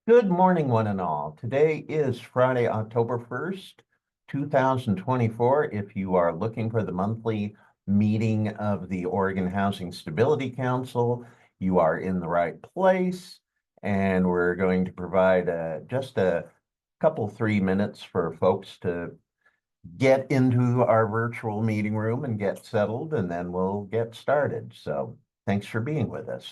Good morning, one and all. Today is Friday, October 1st, 2024. If you are looking for the monthly meeting of the Oregon Housing Stability Council, you are in the right place. And we're going to provide just a couple, 3 minutes for folks to get into our virtual meeting room and get settled, and then we'll get started. So thanks for being with us.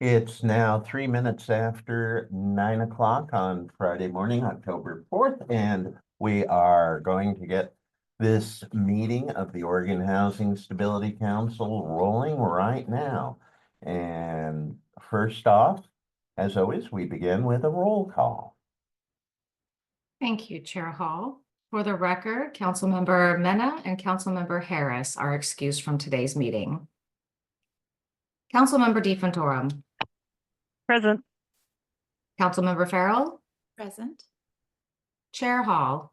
It's now 3 minutes after 9 o'clock on Friday morning, October 4th, and we are going to get this meeting of the Oregon Housing Stability Council rolling right now. And first off, as always, we begin with a roll call. Thank you, Chair Hall. For the record, Councilmember Mena and Councilmember Harris are excused from today's meeting. Councilmember DeFontorum. Present. Councilmember Farrell. Present. Chair Hall.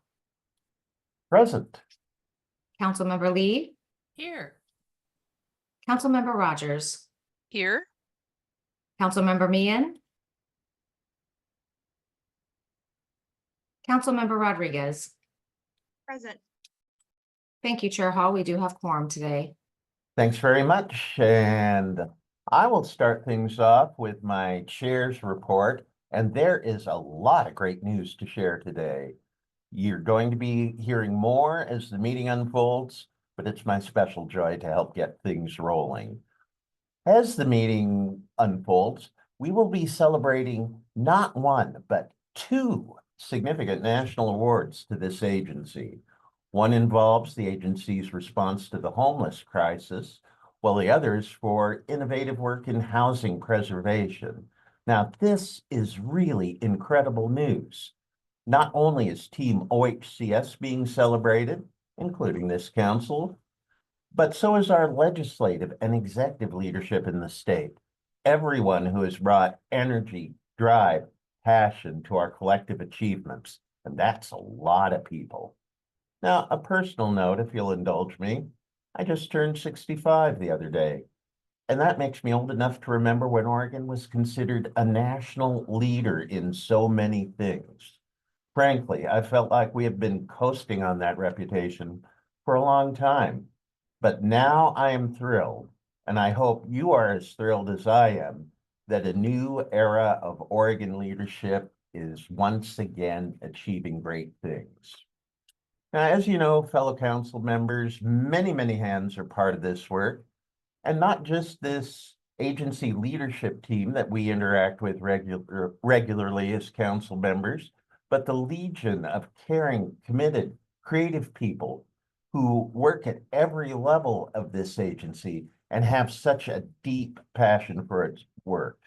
Present. Councilmember Lee. Here. Councilmember Rogers. Here. Councilmember Meehan. Councilmember Rodriguez. Present. Thank you, Chair Hall. We do have quorum today. Thanks very much. And I will start things off with my chair's report. And there is a lot of great news to share today. You're going to be hearing more as the meeting unfolds, but it's my special joy to help get things rolling. As the meeting unfolds, we will be celebrating not one, but two significant national awards to this agency. One involves the agency's response to the homeless crisis, while the other is for innovative work in housing preservation. Now, this is really incredible news. Not only is Team OHCS being celebrated, including this council, but so is our legislative and executive leadership in the state. Everyone who has brought energy, drive, passion to our collective achievements, and that's a lot of people. Now, a personal note, if you'll indulge me, I just turned 65 the other day, and that makes me old enough to remember when Oregon was considered a national leader in so many things. Frankly, I felt like we have been coasting on that reputation for a long time, but now I am thrilled, and I hope you are as thrilled as I am, that a new era of Oregon leadership is once again achieving great things. Now, as you know, fellow council members, many hands are part of this work, and not just this agency leadership team that we interact with regularly as council members, but the legion of caring, committed, creative people who work at every level of this agency and have such a deep passion for its work.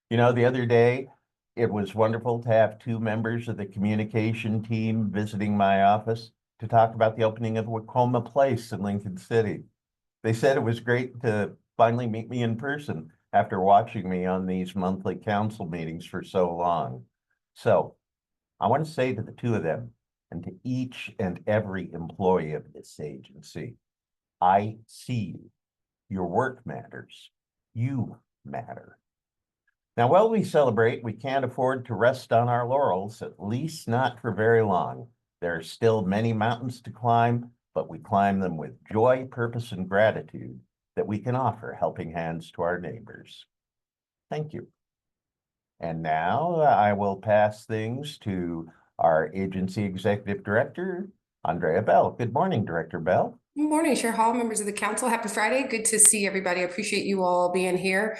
You know, the other day, it was wonderful to have two members of the communication team visiting my office to talk about the opening of Wacoma Place in Lincoln City. They said it was great to finally meet me in person after watching me on these monthly council meetings for so long. So I want to say to the two of them and to each and every employee of this agency, I see you. Your work matters. You matter. Now, while we celebrate, we can't afford to rest on our laurels, at least not for very long. There are still many mountains to climb, but we climb them with joy, purpose, and gratitude that we can offer helping hands to our neighbors. Thank you. And now I will pass things to our agency executive director, Andrea Bell. Good morning, Director Bell. Good morning, Chair Hall, members of the council. Happy Friday. Good to see everybody. I appreciate you all being here.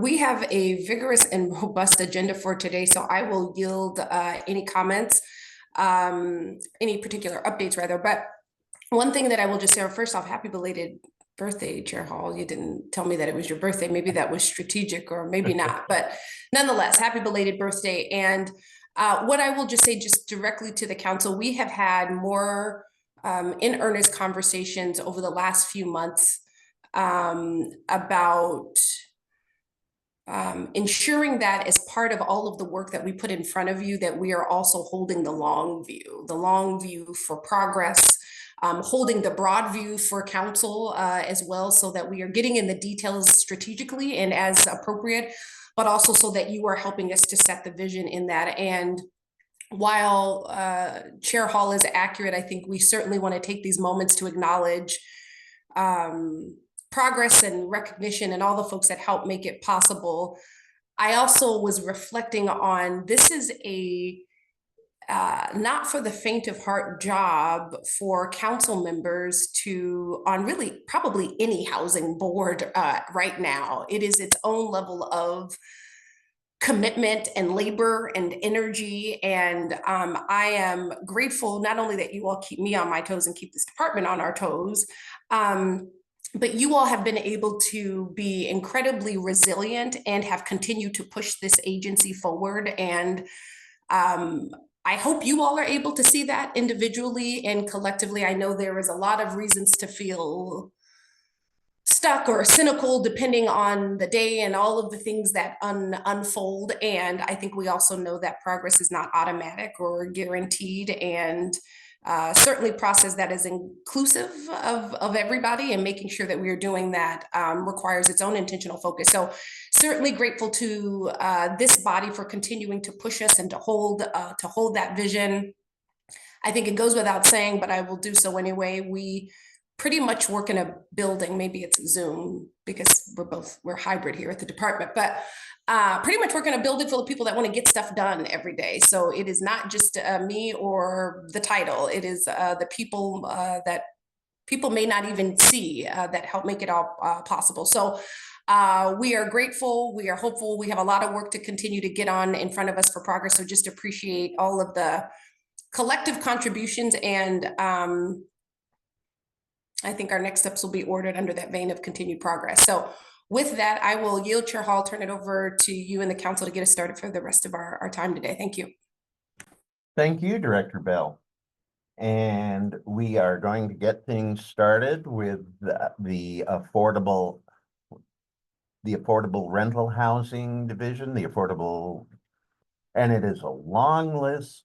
We have a vigorous and robust agenda for today, so I will yield any comments, any particular updates rather. But one thing that I will just say, first off, happy belated birthday, Chair Hall. You didn't tell me that it was your birthday. Maybe that was strategic or maybe not, but nonetheless, happy belated birthday. And what I will just say just directly to the council, we have had more in earnest conversations over the last few months about ensuring that as part of all of the work that we put in front of you, that we are also holding the long view for progress, holding the broad view for council as well, so that we are getting in the details strategically and as appropriate, but also so that you are helping us to set the vision in that. And while Chair Hall is accurate, I think we certainly want to take these moments to acknowledge progress and recognition and all the folks that help make it possible. I also was reflecting on, this is a not for the faint of heart job for council members to, on really probably any housing board right now. It is its own level of commitment and labor and energy. And I am grateful not only that you all keep me on my toes and keep this department on our toes, but you all have been able to be incredibly resilient and have continued to push this agency forward. And I hope you all are able to see that individually and collectively. I know there is a lot of reasons to feel stuck or cynical depending on the day and all of the things that unfold. And I think we also know that progress is not automatic or guaranteed, and certainly process that is inclusive of everybody, and making sure that we are doing that requires its own intentional focus. So certainly grateful to this body for continuing to push us and to hold that vision. I think it goes without saying, but I will do so anyway. We pretty much work in a building, maybe it's Zoom because we're hybrid here at the department, but pretty much work in a building full of people that want to get stuff done every day. So it is not just me or the title, it is the people that people may not even see that help make it all possible. So we are grateful, we are hopeful, we have a lot of work to continue to get on in front of us for progress. So just appreciate all of the collective contributions, and I think our next steps will be ordered under that vein of continued progress. So with that, I will yield, Chair Hall, turn it over to you and the council to get us started for the rest of our time today. Thank you. Thank you, Director Bell. And we are going to get things started with the affordable rental housing division, and it is a long list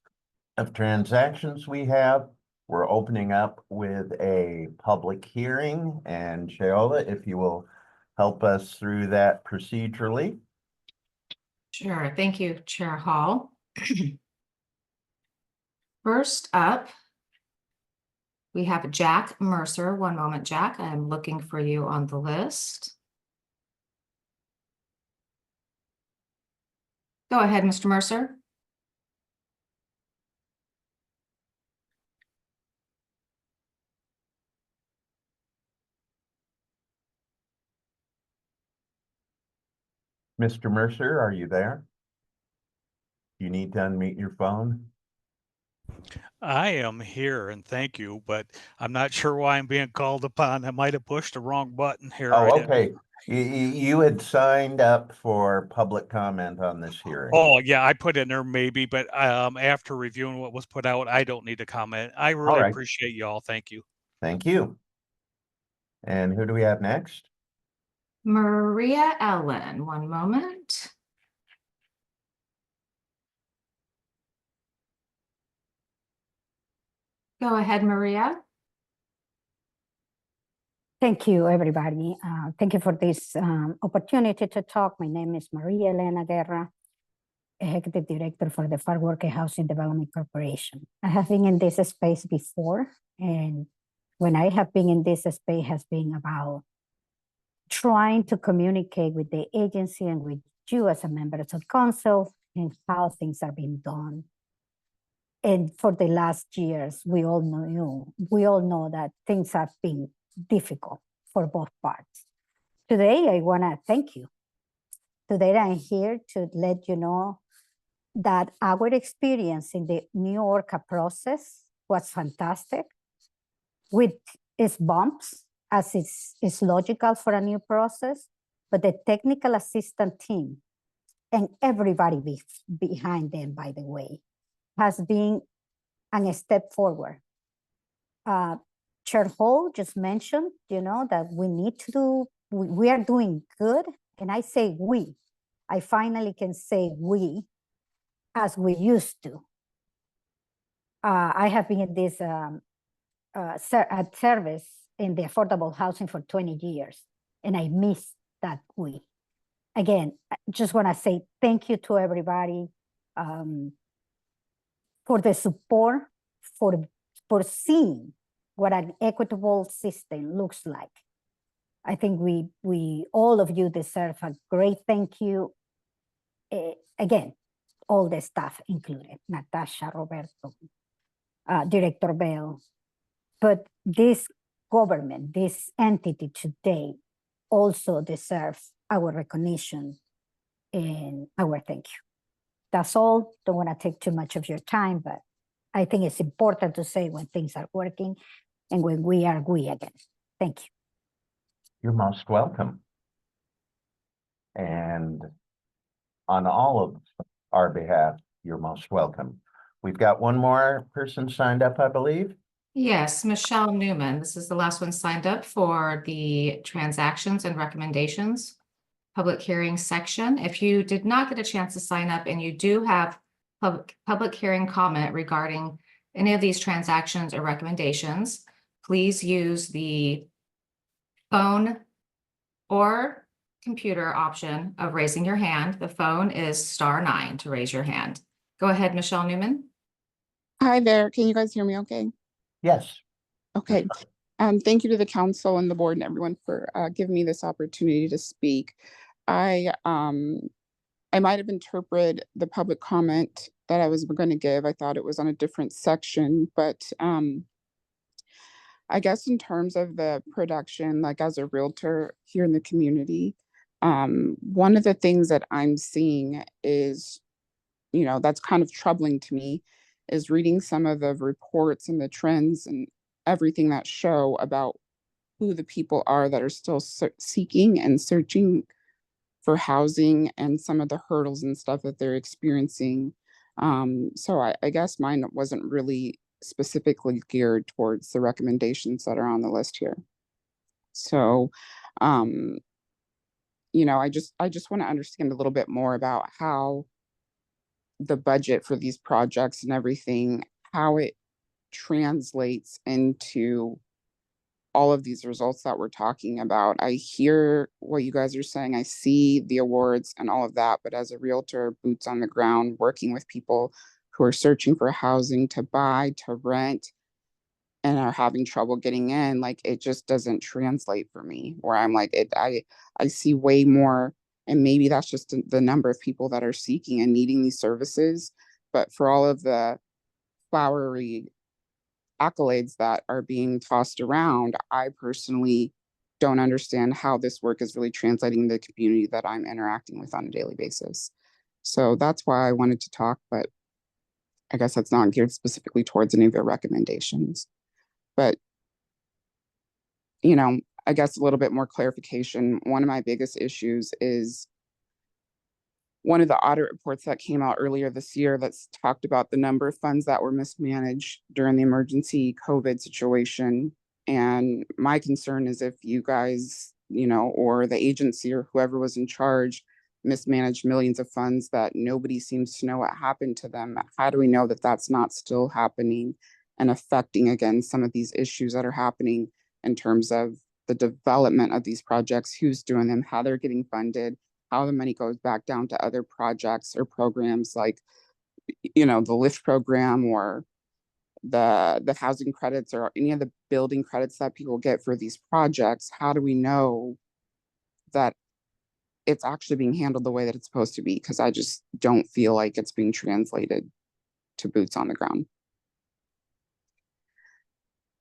of transactions we have. We're opening up with a public hearing, and Sheola, if you will help us through that procedurally. Sure. Thank you, Chair Hall. First up, we have Jack Mercer. One moment, Jack. I'm looking for you on the list. Go ahead, Mr. Mercer. Mr. Mercer, are you there? You need to unmute your phone. I am here, and thank you, but I'm not sure why I'm being called upon. I might have pushed the wrong button here. Oh, okay. You had signed up for public comment on this hearing. Oh, yeah, I put in there maybe, but after reviewing what was put out, I don't need to comment. I really right. appreciate y'all. Thank you. Thank you. And who do we have next? Maria Ellen, one moment. Go ahead, Maria. Thank you, everybody. Thank you for this opportunity to talk. My name is Maria Elena Guerra, Executive Director for the Far Working Housing Development Corporation. I have been in this space before, and when I have been in this space has been about trying to communicate with the agency and with you as a member of council and how things are being done. And for the last years, we all know that things have been difficult for both parts. Today, I want to thank you. Today, I'm here to let you know that our experience in the New Orca process was fantastic, with its bumps, as it's logical for a new process, but the technical assistant team and everybody behind them, by the way, has been a step forward. Chair Hall just mentioned, that we need to do, we are doing good. And I say we, I finally can say we, as we used to. I have been in this service in the affordable housing for 20 years, and I miss that we. Again, I just want to say thank you to everybody for the support, for seeing what an equitable system looks like. I think we all of you deserve a great thank you. Again, all the staff included, Natasha, Roberto, Director Bell. But this government, this entity today also deserves our recognition and our thank you. That's all. Don't want to take too much of your time, but I think it's important to say when things are working and when we are we again. Thank you. You're most welcome. And on all of our behalf, you're most welcome. We've got one more person signed up, I believe. Yes, Michelle Newman. This is the last one signed up for the transactions and recommendations public hearing section. If you did not get a chance to sign up and you do have public hearing comment regarding any of these transactions or recommendations, please use the phone or computer option of raising your hand. The phone is *9 to raise your hand. Go ahead, Michelle Newman. Hi there. Can you guys hear me okay? Yes. Okay. Thank you to the council and the board and everyone for giving me this opportunity to speak. I might have interpreted the public comment that I was going to give. I thought it was on a different section, but I guess in terms of the production, like as a realtor here in the community, one of the things that I'm seeing is, that's kind of troubling to me, is reading some of the reports and the trends and everything that show about who the people are that are still seeking and searching for housing and some of the hurdles and stuff that they're experiencing. So I guess mine wasn't really specifically geared towards the recommendations that are on the list here. So, I just want to understand a little bit more about how the budget for these projects and everything, how it translates into all of these results that we're talking about. I hear what you guys are saying. I see the awards and all of that, but as a realtor, boots on the ground, working with people who are searching for housing to buy, to rent, and are having trouble getting in, like, it just doesn't translate for me, where I'm like, I see way more, and maybe that's just the number of people that are seeking and needing these services. But for all of the flowery accolades that are being tossed around, I personally don't understand how this work is really translating in the community that I'm interacting with on a daily basis. So that's why I wanted to talk, but I guess that's not geared specifically towards any of their recommendations. But, I guess a little bit more clarification. One of my biggest issues is one of the audit reports that came out earlier this year that's talked about the number of funds that were mismanaged during the emergency COVID situation. And my concern is if you guys or the agency or whoever was in charge mismanaged millions of funds that nobody seems to know what happened to them. How do we know that that's not still happening and affecting, again, some of these issues that are happening in terms of the development of these projects, who's doing them, how they're getting funded, how the money goes back down to other projects or programs like, the LIFT program or the housing credits or any of the building credits that people get for these projects. How do we know that it's actually being handled the way that it's supposed to be? Because I just don't feel like it's being translated to boots on the ground.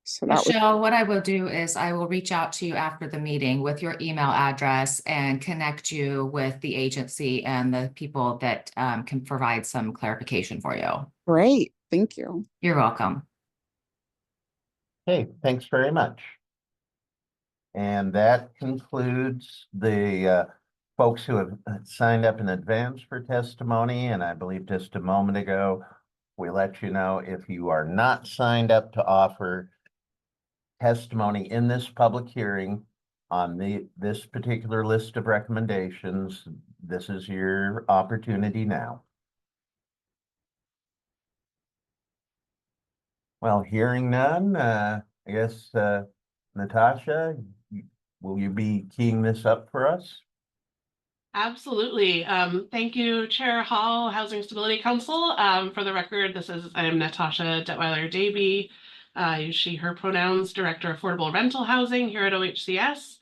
So that was, Michelle, what I will do is I will reach out to you after the meeting with your email address and connect you with the agency and the people that can provide some clarification for you. great. Thank you. You're welcome. Okay, thanks very much. And that concludes the folks who have signed up in advance for testimony. And I believe just a moment ago, we let you know if you are not signed up to offer testimony in this public hearing on this particular list of recommendations, this is your opportunity now. Well, hearing none, I guess, Natasha, will you be keying this up for us? Absolutely. Thank you, Chair Hall, Housing Stability Council. For the record, I'm Natasha Detweiler-Davy, use she, her pronouns, Director of Affordable Rental Housing here at OHCS.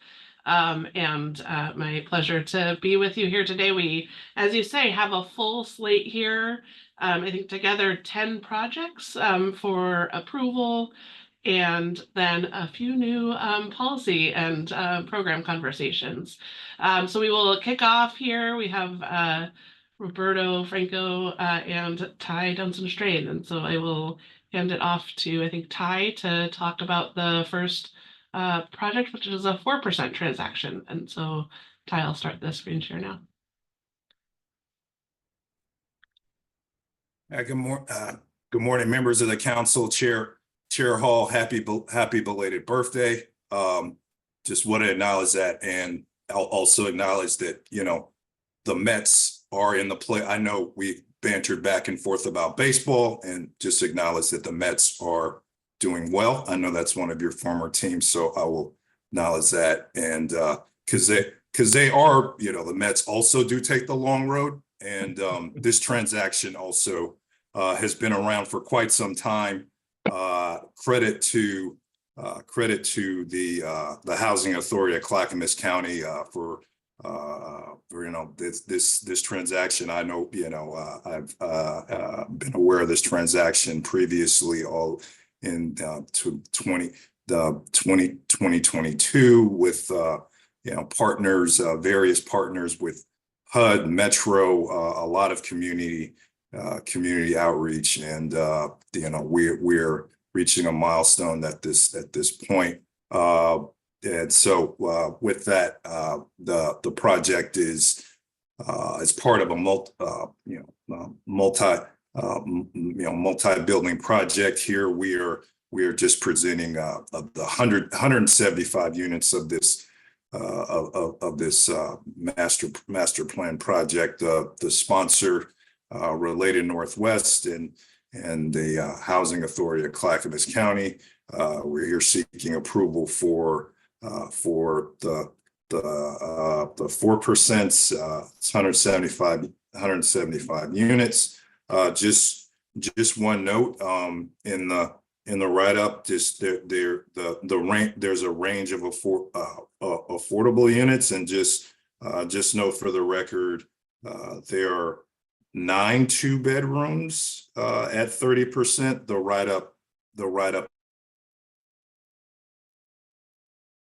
And my pleasure to be with you here today. We, as you say, have a full slate here. I think together 10 projects for approval, and then a few new policy and program conversations. So we will kick off here. We have Roberto Franco and Ty Dunson-Strain. And so I will hand it off to, I think, Ty to talk about the first project, which is a 4% transaction. And so Ty, I'll start the screen share now. Good morning, members of the council. Chair Hall, happy belated birthday. Just want to acknowledge that, and I'll also acknowledge that, the Mets are in the play. I know we bantered back and forth about baseball, and just acknowledge that the Mets are doing well. I know that's one of your former teams, so I will acknowledge that. And because they are, the Mets also do take the long road, and this transaction also has been around for quite some time. Credit to the Housing Authority of Clackamas County for this transaction. I know I've been aware of this transaction previously, all in 2022 with partners, various partners with HUD, Metro, a lot of community outreach, and we're reaching a milestone at this point. And so with that, the project is part of a multi-building project here. We are just presenting the 175 units of this master plan project. The sponsor, Related Northwest, and the Housing Authority of Clackamas County. We're here seeking approval for the 4%, 175 units. Just one note, in the write-up, there's a range of affordable units, and just note for the record, there are 9 2-bedrooms at 30%. The write-up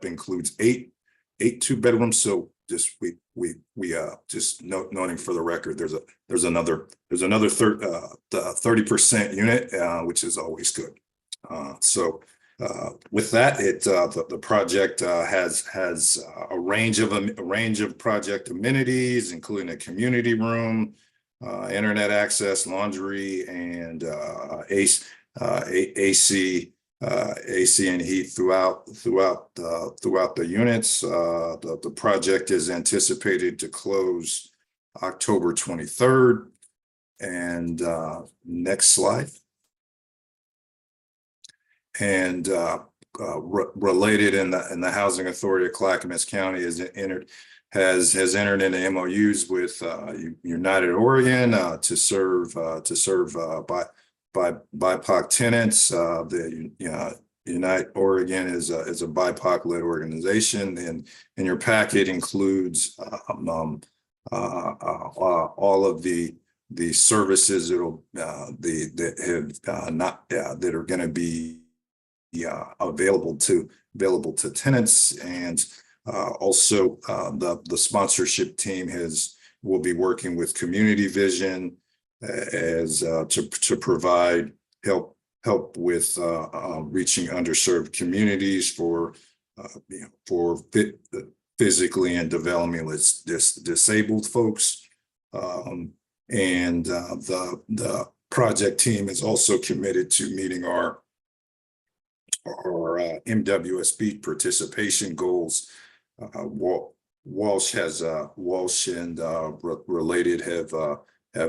includes 8 2-bedrooms. So just we just noting for the record, there's another 30% unit, which is always good. So with that, the project has a range of project amenities, including a community room, internet access, laundry, and AC AC and heat throughout the units. The project is anticipated to close October 23rd. And next slide. And related in the Housing Authority of Clackamas County has entered into MOUs with United Oregon to serve by BIPOC tenants. The Unite Oregon is a BIPOC led organization, and your packet includes all of the services that are going to be available to tenants. And also the sponsorship team will be working with Community Vision as to provide help with reaching underserved communities for physically and developmentally disabled folks. And the project team is also committed to meeting our MWSB participation goals. Walsh and Related have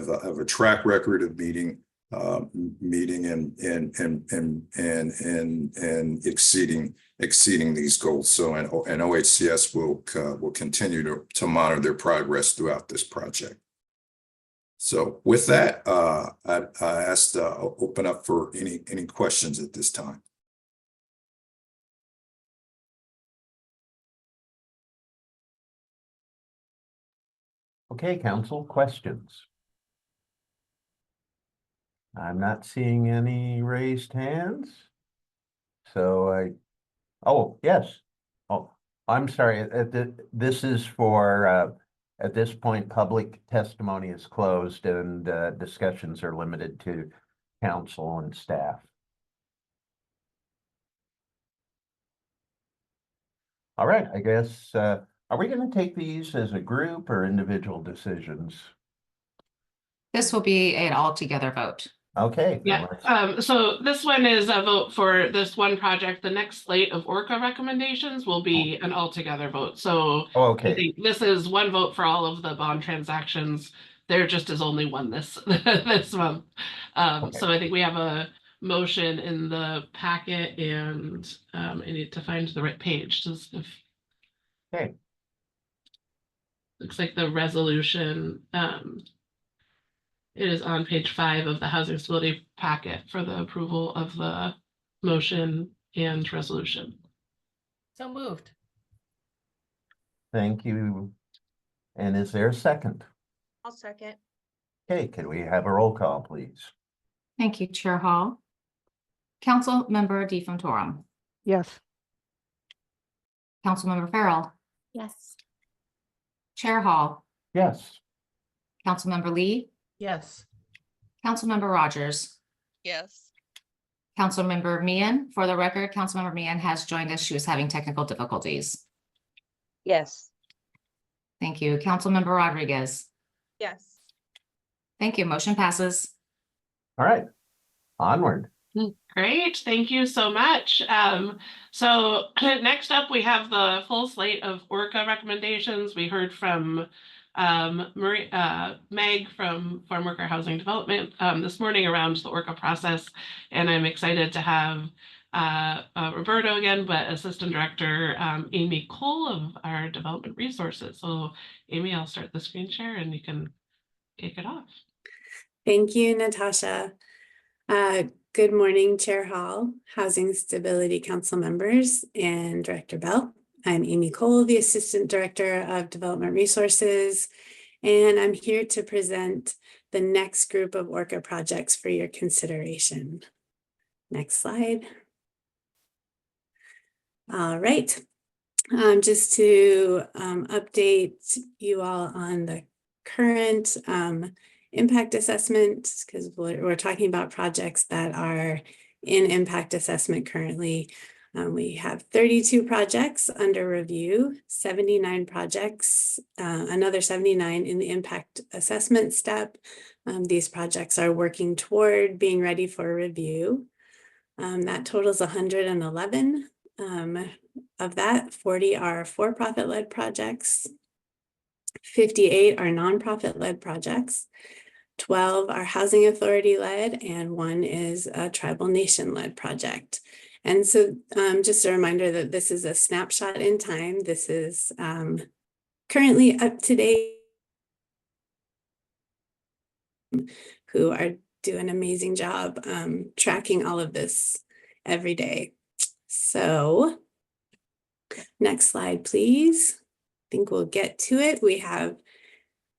a track record of meeting and exceeding these goals. So and OHCS will continue to monitor their progress throughout this project. So with that, I asked open up for any questions at this time. Okay, council, questions? I'm not seeing any raised hands. So oh, yes. Oh, I'm sorry. This is for, at this point, public testimony is closed and discussions are limited to council and staff. All right, I guess, are we going to take these as a group or individual decisions? This will be an all-together vote. Okay. Yeah, so this one is a vote for this one project. The next slate of ORCA recommendations will be an all-together vote. So I think this is one vote for all of the bond transactions. There just is only one this month. So I think we have a motion in the packet, and I need to find the right page. Okay. Looks like the resolution. It is on page 5 of the Housing Stability packet for the approval of the motion and resolution. So moved. Thank you. And is there a second? I'll second. Okay, can we have a roll call, please? Thank you, Chair Hall. Councilmember DeFontorum. Yes. Councilmember Farrell. Yes. Chair Hall. Yes. Councilmember Lee. Yes. Councilmember Rogers. Yes. Councilmember Meehan. For the record, Councilmember Meehan has joined us. She was having technical difficulties. Yes. Thank you. Councilmember Rodriguez. Yes. Thank you. Motion passes. All right, onward. Great, thank you so much. So next up, we have the full slate of ORCA recommendations. We heard from Meg from Farm Worker Housing Development this morning around the ORCA process, and I'm excited to have Roberto again, but Assistant Director Amy Cole of our Development Resources. So Amy, I'll start the screen share and you can kick it off. Thank you, Natasha. Good morning, Chair Hall, Housing Stability Council members, and Director Bell. I'm Amy Cole, the Assistant Director of Development Resources, and I'm here to present the next group of ORCA projects for your consideration. Next slide. All right. Just to update you all on the current impact assessment, because we're talking about projects that are in impact assessment currently. We have 32 projects under review, 79 projects, another 79 in the impact assessment step. These projects are working toward being ready for review. That totals 111. Of that, 40 are for-profit led projects, 58 are nonprofit led projects, 12 are housing authority led, and 1 is a tribal nation led project. And so just a reminder that this is a snapshot in time. This is currently up to date, who are doing an amazing job tracking all of this every day. So next slide, please. I think we'll get to it. We have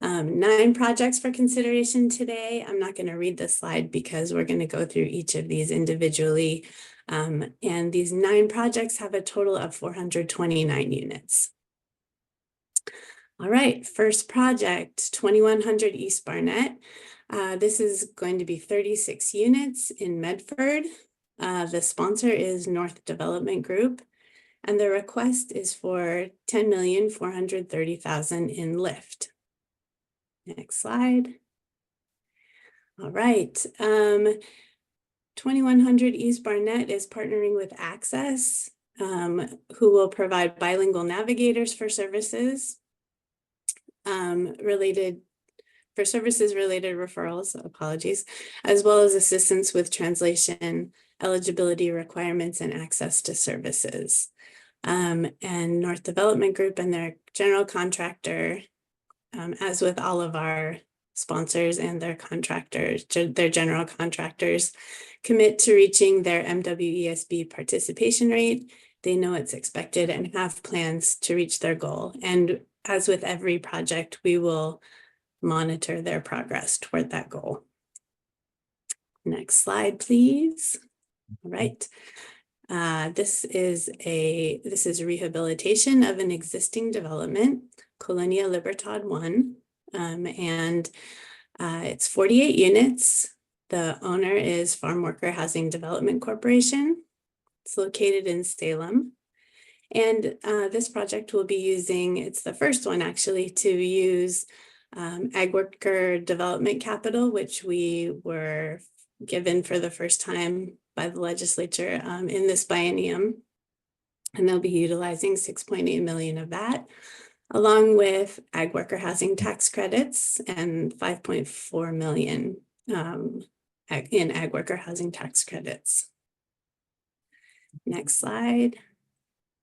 9 projects for consideration today. I'm not going to read this slide because we're going to go through each of these individually. And these 9 projects have a total of 429 units. All right, first project, 2100 East Barnett. This is going to be 36 units in Medford. The sponsor is North Development Group, and the request is for $10,430,000 in lift. Next slide. All right. 2100 East Barnett is partnering with Access, who will provide bilingual navigators for services related referrals, apologies, as well as assistance with translation, eligibility requirements, and access to services. And North Development Group and their general contractor, as with all of our sponsors and their contractors, their general contractors, commit to reaching their MWESB participation rate. They know it's expected and have plans to reach their goal. And as with every project, we will monitor their progress toward that goal. Next slide, please. All right. This is rehabilitation of an existing development, Colonia Libertad 1, and it's 48 units. The owner is Farm Worker Housing Development Corporation. It's located in Salem. And this project will be using, it's the first one actually, to use Ag Worker Development Capital, which we were given for the first time by the legislature in this biennium. And they'll be utilizing 6.8 million of that, along with Ag Worker Housing Tax Credits and 5.4 million in Ag Worker Housing Tax Credits. Next slide.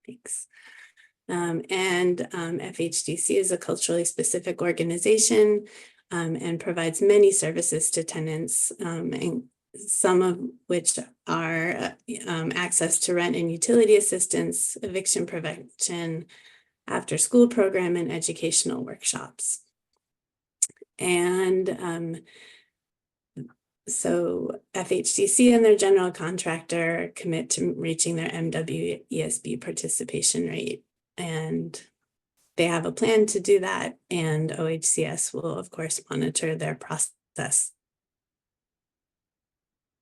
Thanks. FHDC is a culturally specific organization and provides many services to tenants, and some of which are access to rent and utility assistance, eviction prevention, after school program, and educational workshops. And so FHDC and their general contractor commit to reaching their MWESB participation rate. And they have a plan to do that. And OHCS will, of course, monitor their process.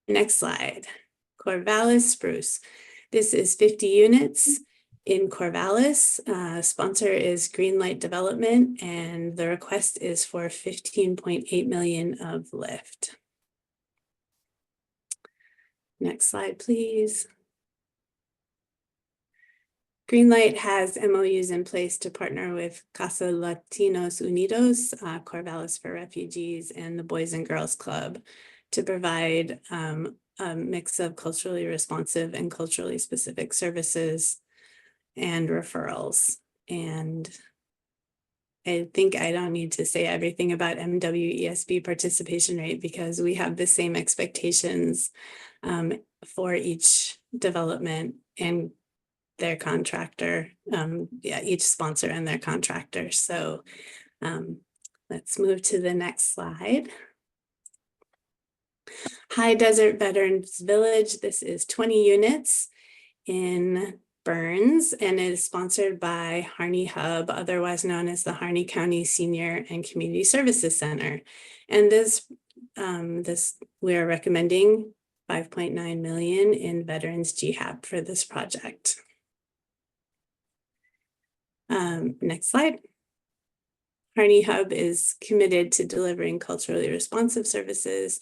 Next slide, Corvallis Spruce. This is 50 units in Corvallis. Sponsor is Greenlight Development, and the request is for 15.8 million of lift. Next slide, please. Greenlight has MOUs in place to partner with Casa Latinos Unidos, Corvallis for Refugees, and the Boys and Girls Club to provide a mix of culturally responsive and culturally specific services and referrals. And I think I don't need to say everything about MWESB participation rate because we have the same expectations for each development and their contractor, each sponsor and their contractor. So let's move to the next slide. High Desert Veterans Village. This is 20 units in Burns and is sponsored by Harney Hub, otherwise known as the Harney County Senior and Community Services Center. And this we are recommending 5.9 million in Veterans GHAP for this project. Next slide. Harney Hub is committed to delivering culturally responsive services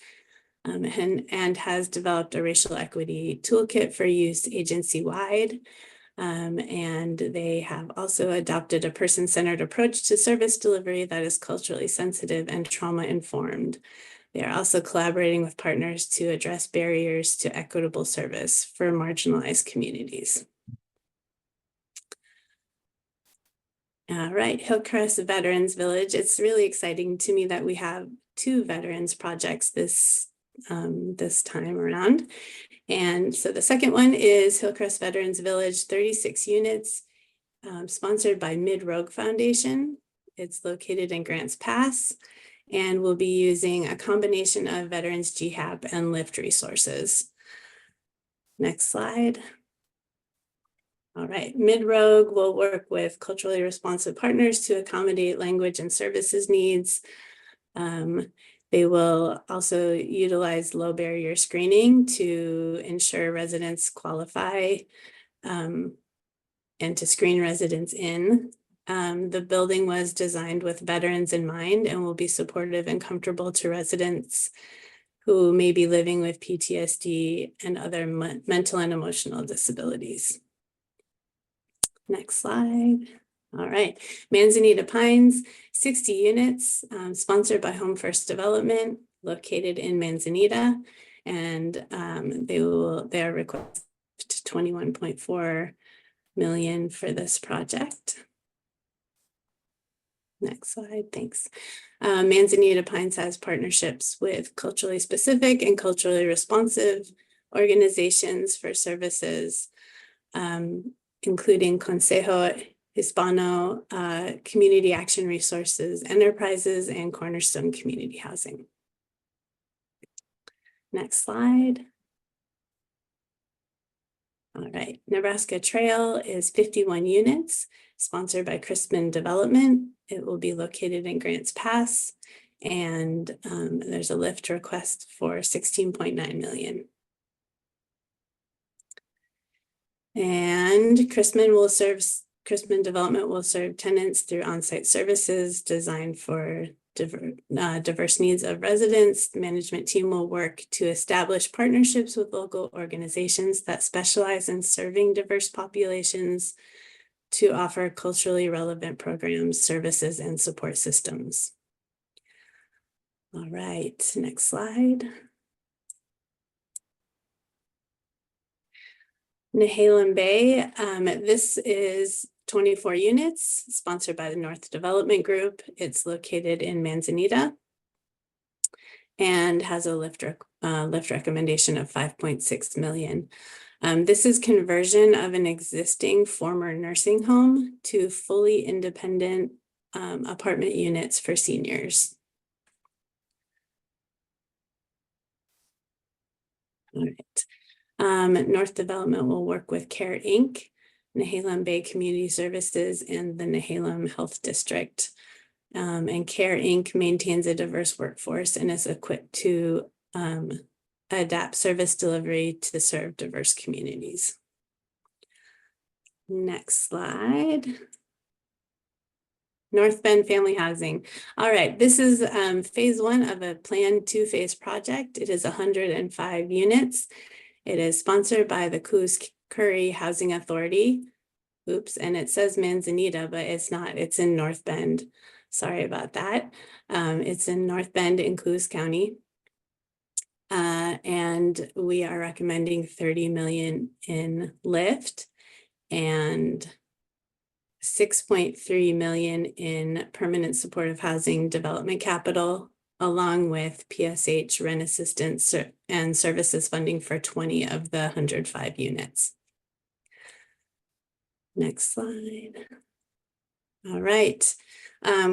and has developed a racial equity toolkit for use agency-wide. And they have also adopted a person-centered approach to service delivery that is culturally sensitive and trauma-informed. They are also collaborating with partners to address barriers to equitable service for marginalized communities. All right, Hillcrest Veterans Village. It's really exciting to me that we have 2 veterans projects this time around. And so the second one is Hillcrest Veterans Village, 36 units, sponsored by Mid-Rogue Foundation. It's located in Grants Pass and will be using a combination of Veterans GHAP and LIFT resources. Next slide. All right, Mid-Rogue will work with culturally responsive partners to accommodate language and services needs. They will also utilize low barrier screening to ensure residents qualify and to screen residents in. The building was designed with veterans in mind and will be supportive and comfortable to residents who may be living with PTSD and other mental and emotional disabilities. Next slide. All right, Manzanita Pines, 60 units, sponsored by Home First Development, located in Manzanita, and they are requesting $21.4 million for this project. Next slide, thanks. Manzanita Pines has partnerships with culturally specific and culturally responsive organizations for services, including Consejo Hispano, Community Action Resources Enterprises, and Cornerstone Community Housing. Next slide. All right, Nebraska Trail is 51 units, sponsored by Crispin Development. It will be located in Grants Pass, and there's a lift request for $16.9 million. And Crispin Development will serve tenants through on-site services designed for diverse needs of residents. The management team will work to establish partnerships with local organizations that specialize in serving diverse populations to offer culturally relevant programs, services, and support systems. All right, next slide. Nehalem Bay, this is 24 units, sponsored by the North Development Group. It's located in Manzanita and has a lift recommendation of $5.6 million. This is conversion of an existing former nursing home to fully independent apartment units for seniors. All right. North Development will work with CARE Inc., Nehalem Bay Community Services, and the Nehalem Health District. And CARE Inc. maintains a diverse workforce and is equipped to adapt service delivery to serve diverse communities. Next slide. North Bend Family Housing. All right, this is phase 1 of a planned 2-phase project. It is 105 units. It is sponsored by the Coos Curry Housing Authority. Oops, and it says Manzanita, but it's not. It's in North Bend. Sorry about that. It's in North Bend in Coos County. And we are recommending $30 million in lift and $6.3 million in permanent supportive housing development capital, along with PSH rent assistance and services funding for 20 of the 105 units. Next slide. All right.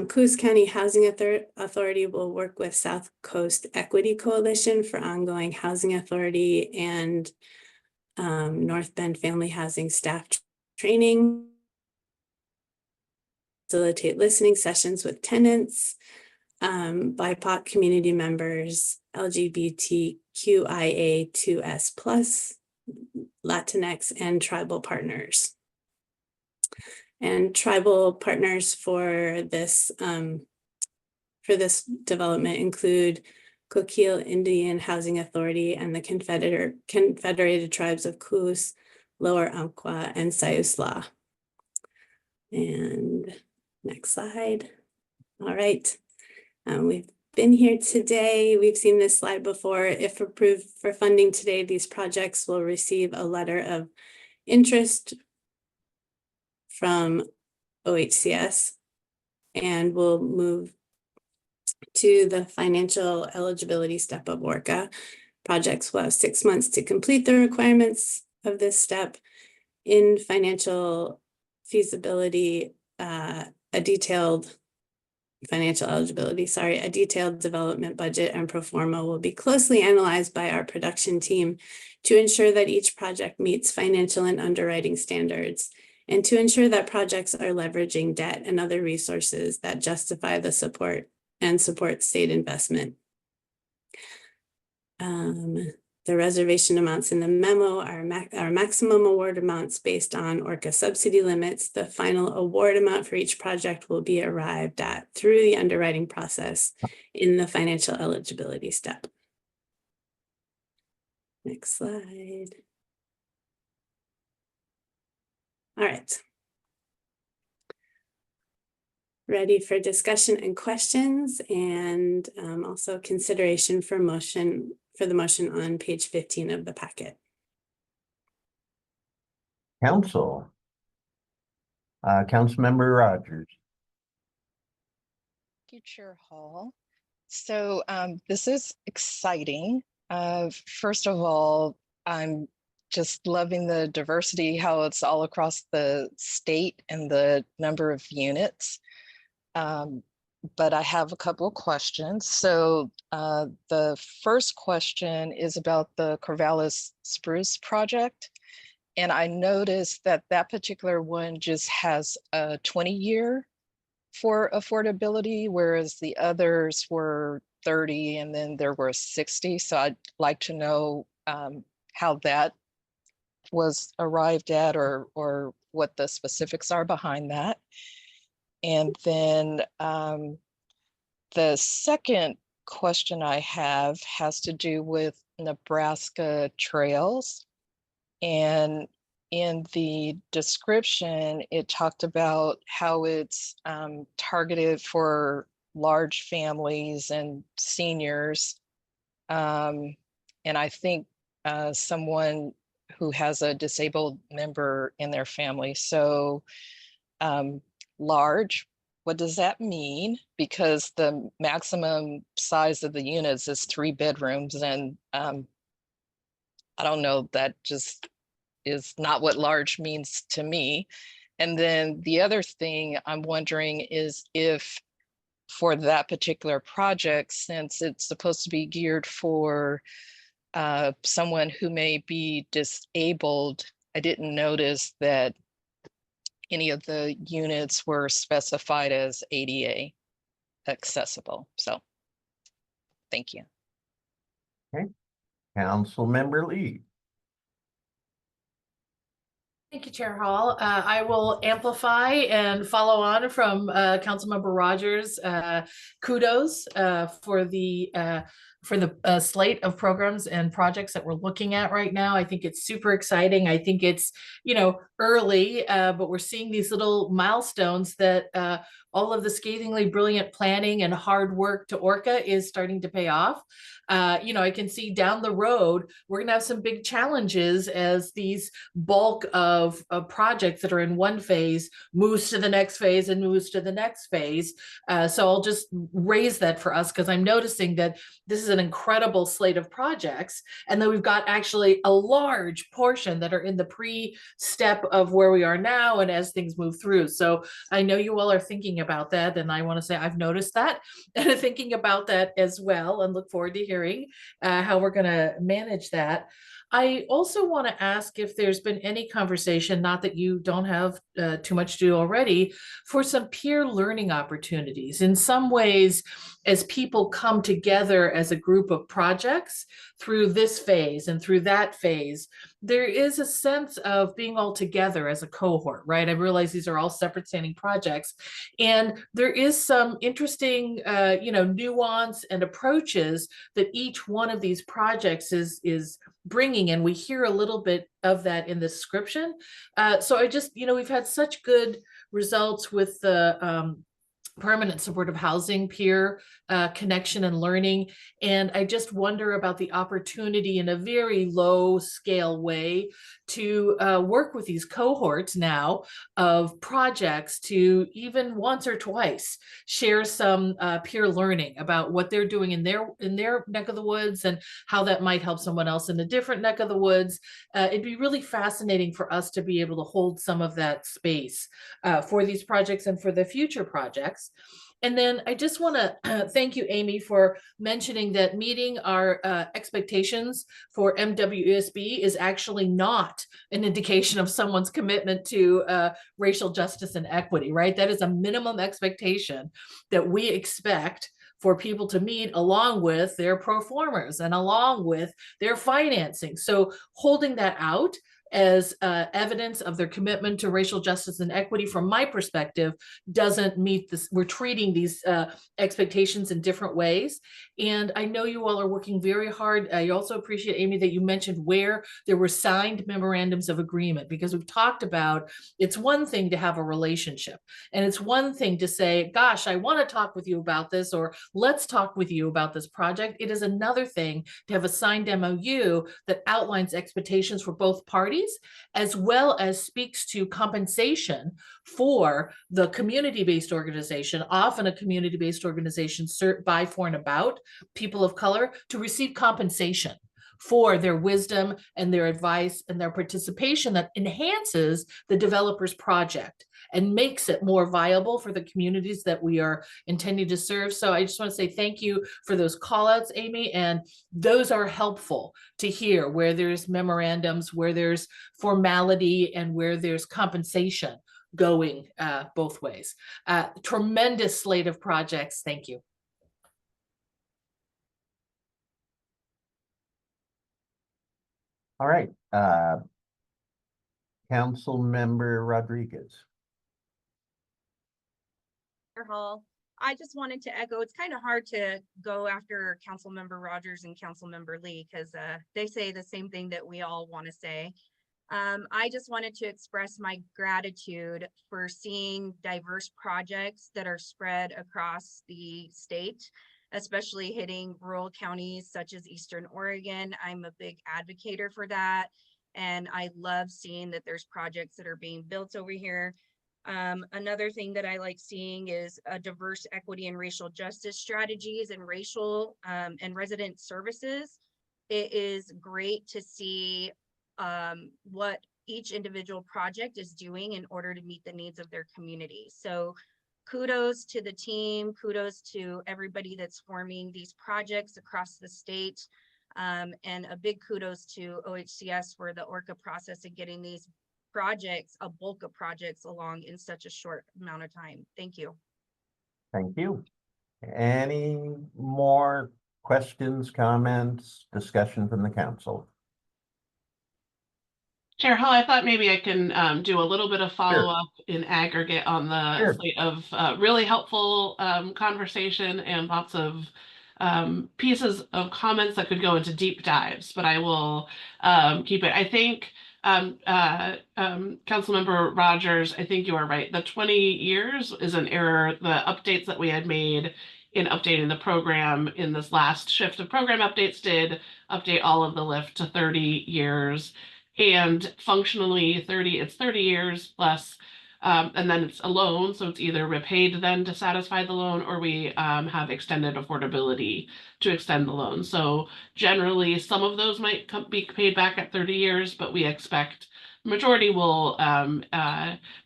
Coos County Housing Authority will work with South Coast Equity Coalition for ongoing housing authority and North Bend Family Housing staff training, facilitate listening sessions with tenants, BIPOC community members, LGBTQIA2S+, Latinx, and tribal partners. And tribal partners for this development include Coquille Indian Housing Authority, and the Confederated Tribes of Coos, Lower Umpqua, and Siuslaw. And next slide. All right. We've been here today. We've seen this slide before. If approved for funding today, these projects will receive a letter of interest from OHCS and will move to the financial eligibility step of ORCA. Projects will have 6 months to complete the requirements of this step. In financial feasibility, a detailed development budget and pro forma will be closely analyzed by our production team to ensure that each project meets financial and underwriting standards, and to ensure that projects are leveraging debt and other resources that justify the support state investment. The reservation amounts in the memo are maximum award amounts based on ORCA subsidy limits. The final award amount for each project will be arrived at through the underwriting process in the financial eligibility step. Next slide. All right. Ready for discussion and questions, and also consideration for the motion on page 15 of the packet. Council. Councilmember Rogers. Thank you, Chair Hall. So this is exciting. First of all, I'm just loving the diversity, how it's all across the state and the number of units. But I have a couple of questions. So the first question is about the Corvallis Spruce project. And I noticed that that particular one just has a 20-year for affordability, whereas the others were 30 and then there were 60. So I'd like to know how that was arrived at, or what the specifics are behind that. And then the second question I have has to do with Nebraska trails. And in the description, it talked about how it's targeted for large families and seniors. And I think someone who has a disabled member in their family. So large, what does that mean? Because the maximum size of the units is 3 bedrooms, and I don't know, that just is not what large means to me. And then the other thing I'm wondering is if for that particular project, since it's supposed to be geared for someone who may be disabled, I didn't notice that any of the units were specified as ADA accessible. So thank you. Okay. Councilmember Lee. Thank you, Chair Hall. I will amplify and follow on from Councilmember Rogers. Kudos for the slate of programs and projects that we're looking at right now. I think it's super exciting. I think it's, early, but we're seeing these little milestones that all of the scathingly brilliant planning and hard work to ORCA is starting to pay off. I can see down the road, we're going to have some big challenges as these bulk of projects that are in one phase moves to the next phase and moves to the next phase. So I'll just raise that for us, because I'm noticing that this is an incredible slate of projects. And then we've got actually a large portion that are in the pre-step of where we are now and as things move through. So I know you all are thinking about that. And I want to say I've noticed that and thinking about that as well, and look forward to hearing how we're going to manage that. I also want to ask if there's been any conversation, not that you don't have too much to do already, for some peer learning opportunities. In some ways, as people come together as a group of projects through this phase and through that phase, there is a sense of being all together as a cohort, right? I realize these are all separate standing projects, and there is some interesting, nuance and approaches that each one of these projects is bringing, and we hear a little bit of that in the description. So I just, we've had such good results with the permanent supportive housing peer connection and learning. And I just wonder about the opportunity in a very low scale way to work with these cohorts now of projects to even once or twice share some peer learning about what they're doing in their neck of the woods and how that might help someone else in a different neck of the woods. It'd be really fascinating for us to be able to hold some of that space for these projects and for the future projects. And then I just want to thank you, Amy, for mentioning that meeting our expectations for MWESB is actually not an indication of someone's commitment to racial justice and equity, right? That is a minimum expectation that we expect for people to meet along with their performers and along with their financing. So holding that out as evidence of their commitment to racial justice and equity, from my perspective, doesn't meet this. We're treating these expectations in different ways. And I know you all are working very hard. I also appreciate, Amy, that you mentioned where there were signed memorandums of agreement, because we've talked about, it's one thing to have a relationship, and it's one thing to say, gosh, I want to talk with you about this, or let's talk with you about this project. It is another thing to have a signed MOU that outlines expectations for both parties, as well as speaks to compensation for the community-based organization, often a community-based organization by, for, and about people of color, to receive compensation for their wisdom and their advice and their participation that enhances the developer's project and makes it more viable for the communities that we are intending to serve. So I just want to say thank you for those call outs, Amy, and those are helpful to hear, where there's memorandums, where there's formality, and where there's compensation going both ways. Tremendous slate of projects. Thank you. All right, Council Member Rodriguez. Hall. I just wanted to echo, it's kind of hard to go after Councilmember Rogers and Councilmember Lee because they say the same thing that we all want to say. I just wanted to express my gratitude for seeing diverse projects that are spread across the state, especially hitting rural counties such as Eastern Oregon. I'm a big advocate for that. And I love seeing that there's projects that are being built over here. Another thing that I like seeing is a diverse equity and racial justice strategies and racial and resident services. It is great to see what each individual project is doing in order to meet the needs of their community. So kudos to the team, kudos to everybody that's forming these projects across the state. And a big kudos to OHCS for the ORCA process and getting these projects, a bulk of projects, along in such a short amount of time. Thank you. Thank you. Any more questions, comments, discussion from the council? Chair Hall, I thought maybe I can do a little bit of follow-up in aggregate on the slate of really helpful conversation and lots of pieces of comments that could go into deep dives, but I will keep it. I think Councilmember Rogers, I think you are right. The 20 years is an error. The updates that we had made in updating the program in this last shift of program updates did update all of the lift to 30 years. And functionally 30 years plus, and then it's a loan. So it's either repaid then to satisfy the loan, or we have extended affordability to extend the loan. So generally some of those might be paid back at 30 years, but we expect majority will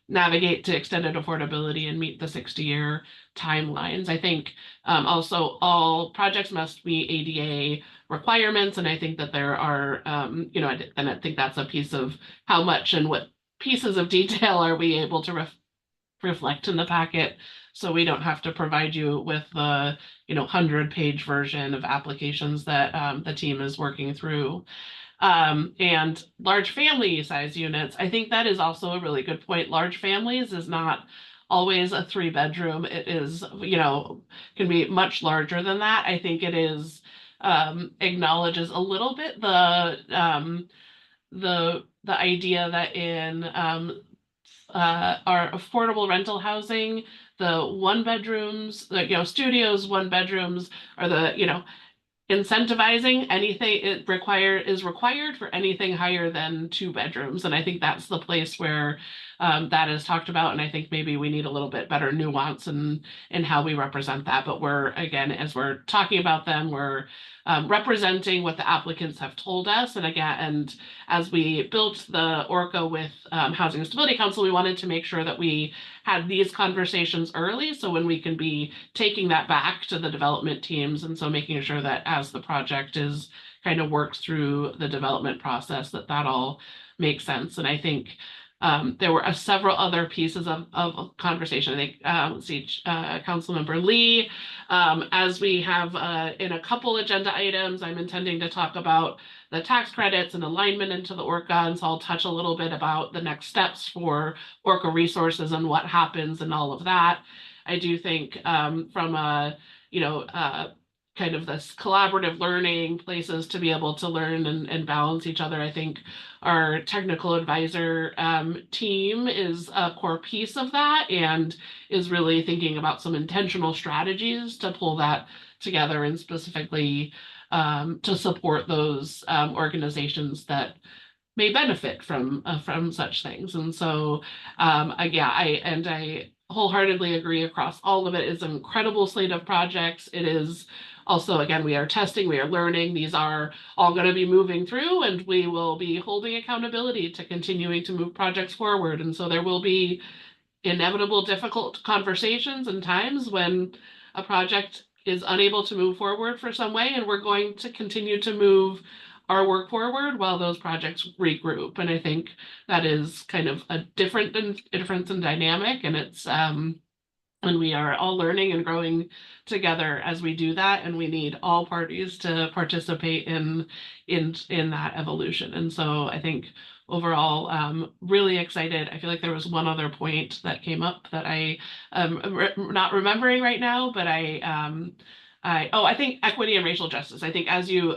navigate to extended affordability and meet the 60-year timelines. I think also all projects must meet ADA requirements, and I think that there are, you know, and I think that's a piece of how much and what pieces of detail are we able to reflect in the packet, so we don't have to provide you with the 100-page version of applications that the team is working through. And large family size units, I think that is also a really good point. Large families is not always a 3-bedroom. It is, can be much larger than that. I think it is acknowledges a little bit the idea that in our affordable rental housing, the 1-bedrooms, studios, 1-bedrooms are the, incentivizing anything is required for anything higher than 2 bedrooms. And I think that's the place where that is talked about. And I think maybe we need a little bit better nuance in how we represent that. But we're, again, as we're talking about them, we're representing what the applicants have told us. And again, and as we built the ORCA with Housing and Stability Council, we wanted to make sure that we had these conversations early. So when we can be taking that back to the development teams. And so making sure that as the project is kind of works through the development process, that all makes sense. And I think there were several other pieces of conversation. I think, let's see, Councilmember Lee, as we have in a couple agenda items, I'm intending to talk about the tax credits and alignment into the ORCA. And so I'll touch a little bit about the next steps for ORCA resources and what happens and all of that. I do think from a, kind of this collaborative learning places to be able to learn and balance each other. I think our technical advisor team is a core piece of that and is really thinking about some intentional strategies to pull that together and specifically to support those organizations that may benefit from such things. And so, I wholeheartedly agree across all of it. It's an incredible slate of projects. It is also, again, we are testing, we are learning. These are all going to be moving through, and we will be holding accountability to continuing to move projects forward. And so there will be inevitable difficult conversations and times when a project is unable to move forward for some way, and we're going to continue to move our work forward while those projects regroup. And I think that is kind of a difference in dynamic, and it's and we are all learning and growing together as we do that, and we need all parties to participate in that evolution. And so I think overall, really excited. I feel like there was one other point that came up that I am not remembering right now, but I think equity and racial justice. I think as you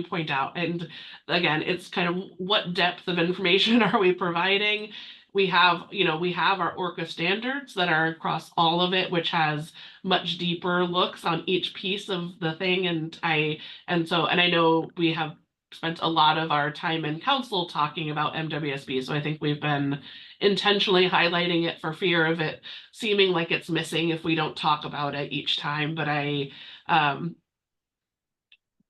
point out, and again, it's kind of what depth of information are we providing? We have our ORCA standards that are across all of it, which has much deeper looks on each piece of the thing. And I know we have spent a lot of our time in council talking about MWSB. So I think we've been intentionally highlighting it for fear of it seeming like it's missing if we don't talk about it each time. But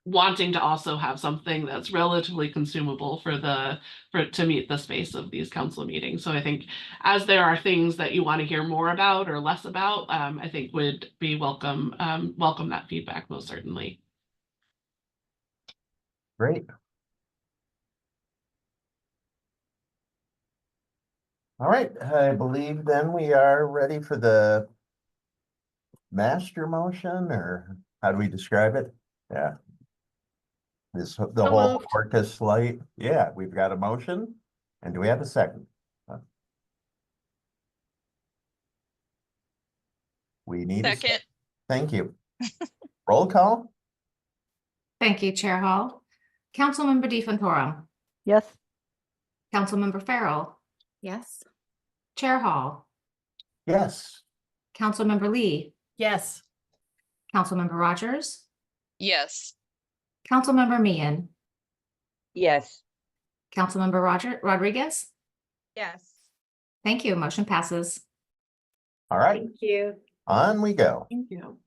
wanting to also have something that's relatively consumable to meet the space of these council meetings. So I think as there are things that you want to hear more about or less about, I think would be welcome that feedback most certainly. Great. All right, I believe then we are ready for the master motion, or how do we describe it? Yeah. The whole moved. ORCA slate. Yeah, we've got a motion. And do we have a second? We need a second. Thank you. Roll call? Thank you, Chair Hall. Councilmember DeFontorum. Yes. Councilmember Farrell. Yes. Chair Hall. Yes. Councilmember Lee. Yes. Councilmember Rogers. Yes. Councilmember Meehan. Yes. Councilmember Rodriguez. Yes. Thank you. Motion passes. All right, Thank you. on we go. Thank you.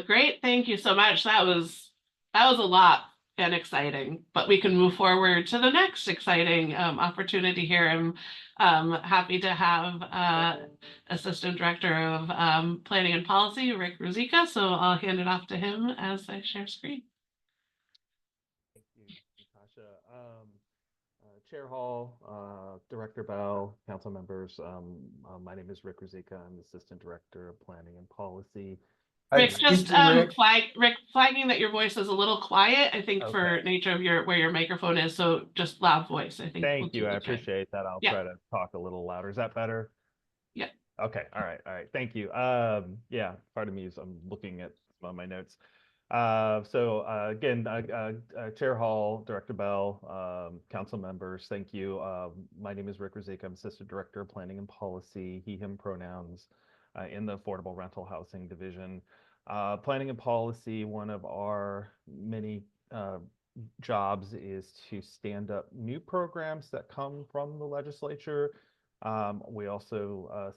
Great. Thank you so much. That was a lot and exciting, but we can move forward to the next exciting opportunity here. I'm happy to have Assistant Director of Planning and Policy, Rick Ruzicka. So I'll hand it off to him as I share screen. Thank you, Natasha. Chair Hall, Director Bell, council members, my name is Rick Ruzicka. I'm the Assistant Director of Planning and Policy. Rick, Excuse just me, Rick. flagging that your voice is a little quiet, I think, for Okay. nature of where your microphone is. So just loud voice, I think. Thank will you. do I okay. appreciate that. I'll Yeah. try to talk a little louder. Is that better? Yeah. Okay. All right. Thank you. Yeah, pardon me as I'm looking at some of my notes. Again, Chair Hall, Director Bell, council members, thank you. My name is Rick Ruzicka. I'm Assistant Director of Planning and Policy, he, him pronouns, in the Affordable Rental Housing Division. Planning and Policy, one of our many jobs is to stand up new programs that come from the legislature. We also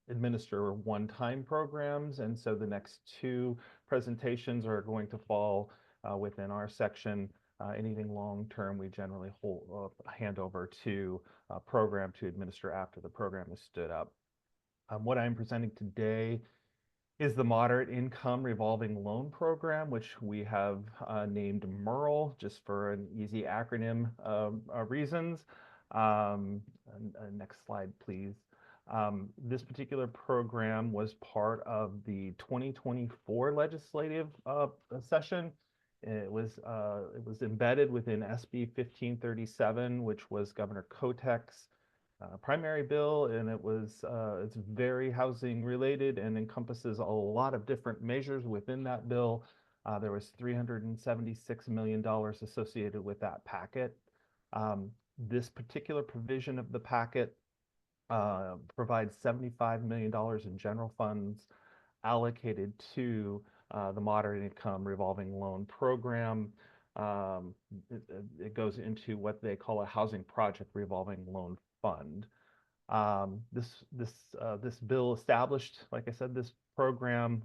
administer one-time programs, and so the next two presentations are going to fall within our section. Anything long-term, we generally hand over to a program to administer after the program is stood up. What I'm presenting today is the Moderate Income Revolving Loan Program, which we have named MERL, just for an easy acronym reasons. Next slide, please. This particular program was part of the 2024 legislative session. It was embedded within SB 1537, which was Governor Kotek's primary bill, and it's very housing related and encompasses a lot of different measures within that bill. There was $376 million associated with that packet. This particular provision of the packet provides $75 million in general funds allocated to the Moderate Income Revolving Loan Program. It goes into what they call a Housing Project Revolving Loan Fund. This bill established, like I said, this program.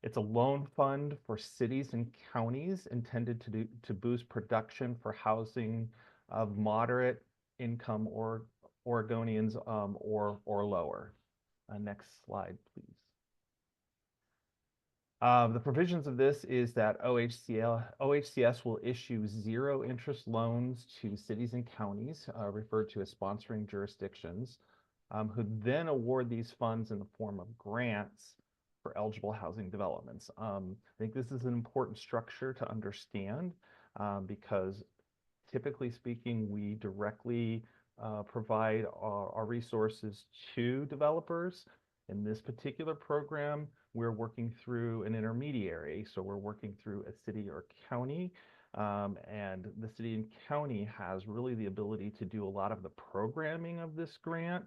It's a loan fund for cities and counties intended to boost production for housing of moderate income or Oregonians or lower. Next slide, please. The provisions of this is that OHCS will issue zero interest loans to cities and counties, referred to as sponsoring jurisdictions, who then award these funds in the form of grants for eligible housing developments. I think this is an important structure to understand because typically speaking, we directly provide our resources to developers. In this particular program, we're working through an intermediary. So we're working through a city or county, and the city and county has really the ability to do a lot of the programming of this grant.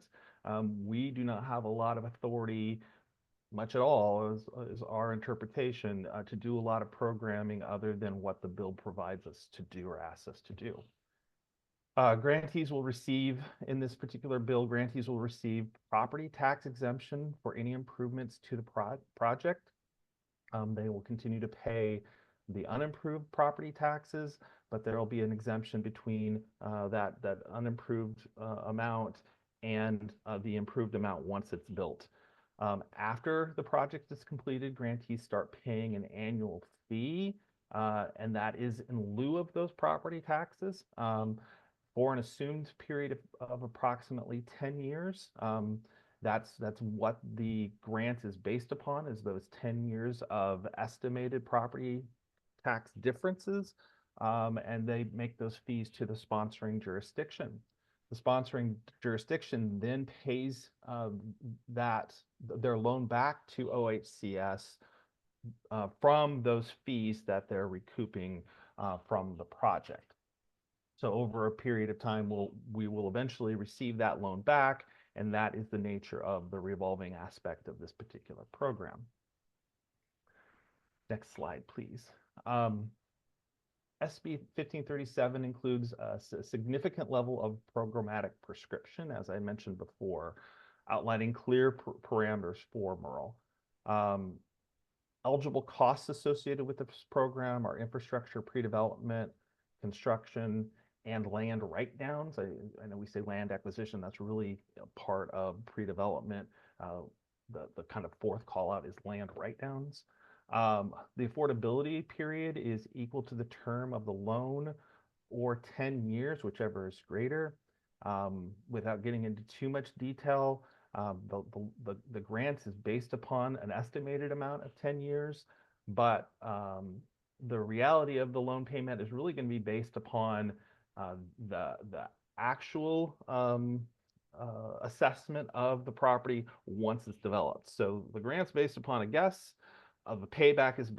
We do not have a lot of authority, much at all, is our interpretation, to do a lot of programming other than what the bill provides us to do or asks us to do. Grantees will receive, in this particular bill, grantees will receive property tax exemption for any improvements to the project. They will continue to pay the unimproved property taxes, but there will be an exemption between that unimproved amount and the improved amount once it's built. After the project is completed, grantees start paying an annual fee, and that is in lieu of those property taxes. For an assumed period of approximately 10 years. That's what the grant is based upon, is those 10 years of estimated property tax differences, and they make those fees to the sponsoring jurisdiction. The sponsoring jurisdiction then pays their loan back to OHCS from those fees that they're recouping from the project. So over a period of time, we will eventually receive that loan back, and that is the nature of the revolving aspect of this particular program. Next slide, please. SB 1537 includes a significant level of programmatic prescription, as I mentioned before, outlining clear parameters for MERL. eligible costs associated with this program are infrastructure, pre-development, construction, and land write-downs. I know we say land acquisition, that's really a part of pre-development. The kind of fourth call out is land write-downs. The affordability period is equal to the term of the loan or 10 years, whichever is greater. Without getting into too much detail, the grant is based upon an estimated amount of 10 years, but the reality of the loan payment is really going to be based upon the actual assessment of the property once it's developed. So the grant's based upon a guess. The payback is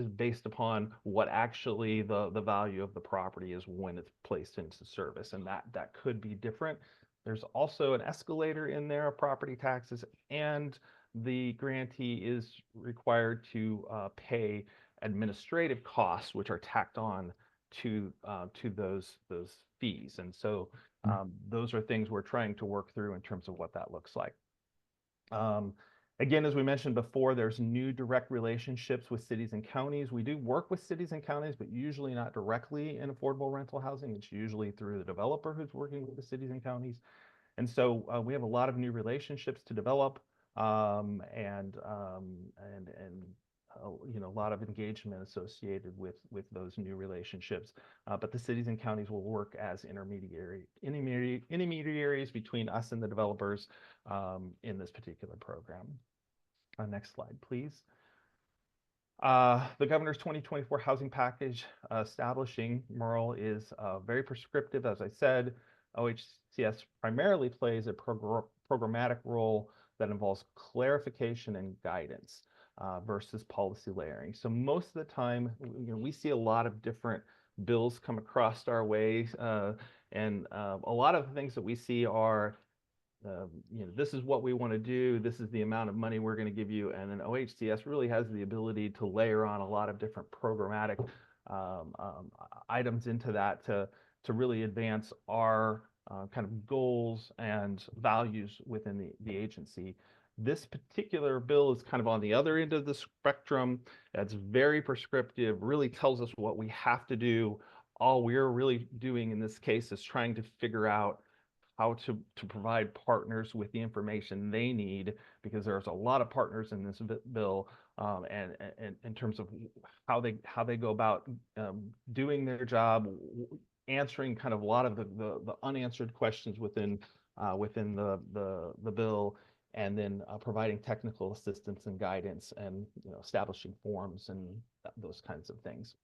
based upon what actually the value of the property is when it's placed into service, and that could be different. There's also an escalator in there of property taxes, and the grantee is required to pay administrative costs, which are tacked on to those fees. And so those are things we're trying to work through in terms of what that looks like. Again, as we mentioned before, there's new direct relationships with cities and counties. We do work with cities and counties, but usually not directly in affordable rental housing. It's usually through the developer who's working with the cities and counties. And so we have a lot of new relationships to develop, and you know, a lot of engagement associated with those new relationships. But the cities and counties will work as intermediaries between us and the developers in this particular program. Next slide, please. The governor's 2024 housing package establishing MURL is very prescriptive. As I said, OHCS primarily plays a programmatic role that involves clarification and guidance versus policy layering. So most of the time, you know, we see a lot of different bills come across our way, and a lot of the things that we see are, you know, this is what we want to do, this is the amount of money we're going to give you, and then OHCS really has the ability to layer on a lot of different programmatic items into that to really advance our kind of goals and values within the agency. This particular bill is kind of on the other end of the spectrum. It's very prescriptive, really tells us what we have to do. All we're really doing in this case is trying to figure out how to provide partners with the information they need, because there's a lot of partners in this bill, and in terms of how they go about doing their job, answering kind of a lot of the unanswered questions within the bill, and then providing technical assistance and guidance, and, you know, establishing forms and those kinds of things.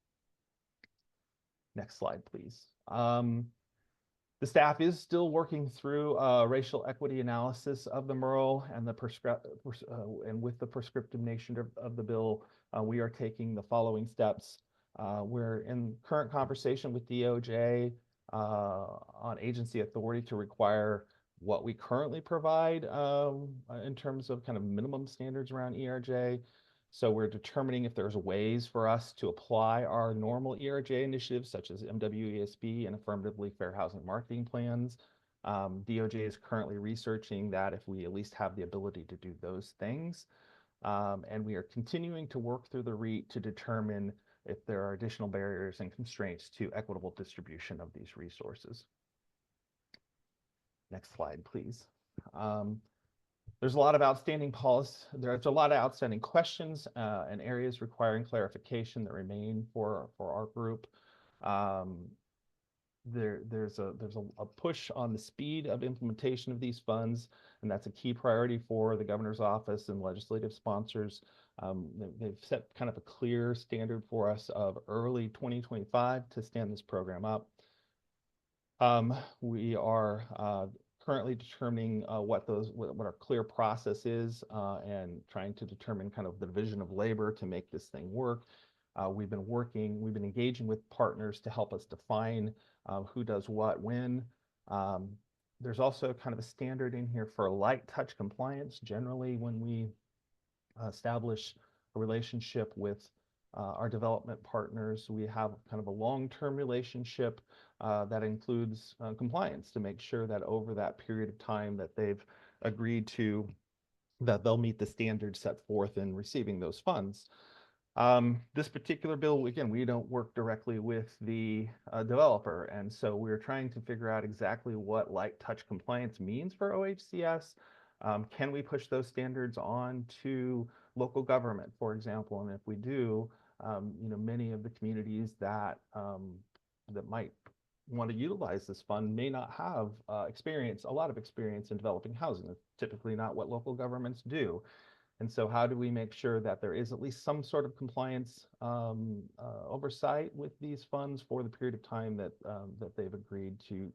Next slide, please. The staff is still working through racial equity analysis of the MURL and and with the prescriptive nature of the bill, we are taking the following steps. We're in current conversation with DOJ on agency authority to require what we currently provide in terms of kind of minimum standards around ERJ. So we're determining if there's ways for us to apply our normal ERJ initiatives, such as MWESB and affirmatively fair housing marketing plans. DOJ is currently researching that, if we at least have the ability to do those things. And we are continuing to work through the REIT to determine if there are additional barriers and constraints to equitable distribution of these resources. Next slide, please. There's a lot of outstanding policy. There's a lot of outstanding questions and areas requiring clarification that remain for our group. There's a push on the speed of implementation of these funds, and that's a key priority for the governor's office and legislative sponsors. They've set kind of a clear standard for us of early 2025 to stand this program up. We are currently determining what our clear process is, and trying to determine kind of the division of labor to make this thing work. We've been engaging with partners to help us define who does what when. There's also kind of a standard in here for light touch compliance. Generally, when we establish a relationship with our development partners, we have kind of a long-term relationship that includes compliance to make sure that over that period of time that they've agreed to, that they'll meet the standards set forth in receiving those funds. This particular bill, again, we don't work directly with the developer, and so we're trying to figure out exactly what light touch compliance means for OHCS. Can we push those standards on to local government, for example? And if we do, many of the communities that that might want to utilize this fund may not have a lot of experience in developing housing. It's typically not what local governments do. And so how do we make sure that there is at least some sort of compliance oversight with these funds for the period of time that that they've agreed to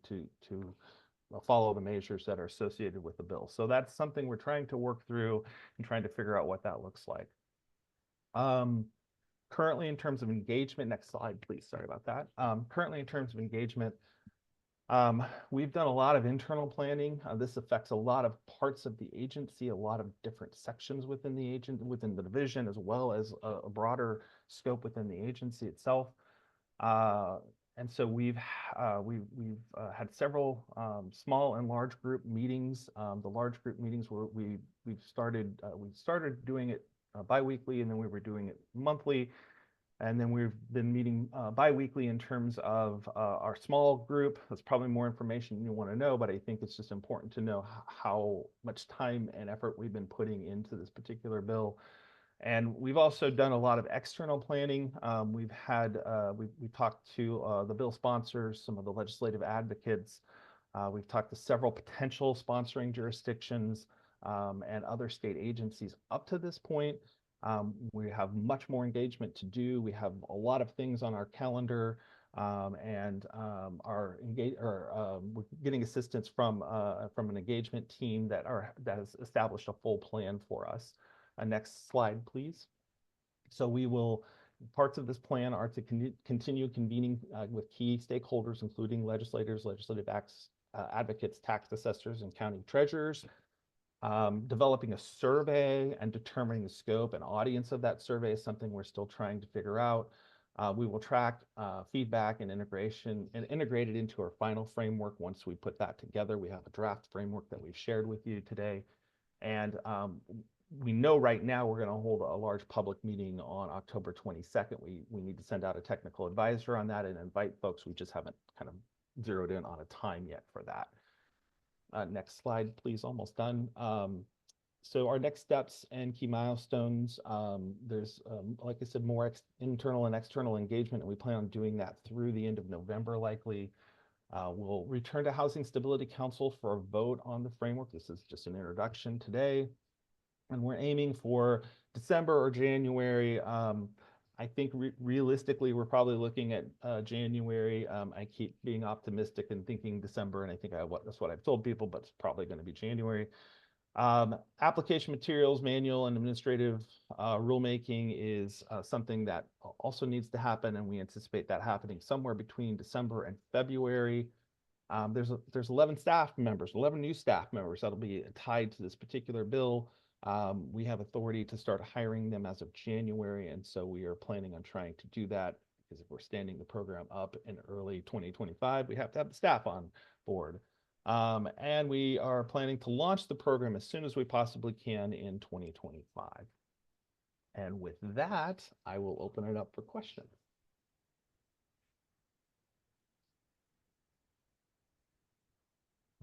follow the measures that are associated with the bill? So that's something we're trying to work through and trying to figure out what that looks like. Currently, in terms of engagement, next slide, please. Sorry about that. Currently, in terms of engagement, we've done a lot of internal planning. This affects a lot of parts of the agency, a lot of different sections within the division, as well as a broader scope within the agency itself. And so we've had several small and large group meetings. The large group meetings were we started doing it bi-weekly, and then we were doing it monthly. And then we've been meeting bi-weekly in terms of our small group. That's probably more information you want to know, but I think it's just important to know how much time and effort we've been putting into this particular bill. And we've also done a lot of external planning. We've talked to the bill sponsors, some of the legislative advocates. We've talked to several potential sponsoring jurisdictions and other state agencies up to this point. We have much more engagement to do. We have a lot of things on our calendar, and we're getting assistance from an engagement team that has established a full plan for us. Next slide, please. So parts of this plan are to continue convening with key stakeholders, including legislators, legislative advocates, tax assessors, and county treasurers. Developing a survey and determining the scope and audience of that survey is something we're still trying to figure out. We will track feedback and integration and integrate it into our final framework. Once we put that together, we have a draft framework that we've shared with you today. And we know right now we're going to hold a large public meeting on October 22nd. We need to send out a technical advisor on that and invite folks. We just haven't kind of zeroed in on a time yet for that. Next slide, please. Almost done. So our next steps and key milestones, there's, like I said, more internal and external engagement, and we plan on doing that through the end of November, likely. We'll return to Housing Stability Council for a vote on the framework. This is just an introduction today. And we're aiming for December or January. I think realistically, we're probably looking at January. I keep being optimistic and thinking December, and I think that's what I've told people, but it's probably going to be January. Application materials, manual, and administrative rulemaking is something that also needs to happen, and we anticipate that happening somewhere between December and February. There's 11 staff members, 11 new staff members that'll be tied to this particular bill. We have authority to start hiring them as of January, and so we are planning on trying to do that, because if we're standing the program up in early 2025, we have to have the staff on board. And we are planning to launch the program as soon as we possibly can in 2025. And with that, I will open it up for questions.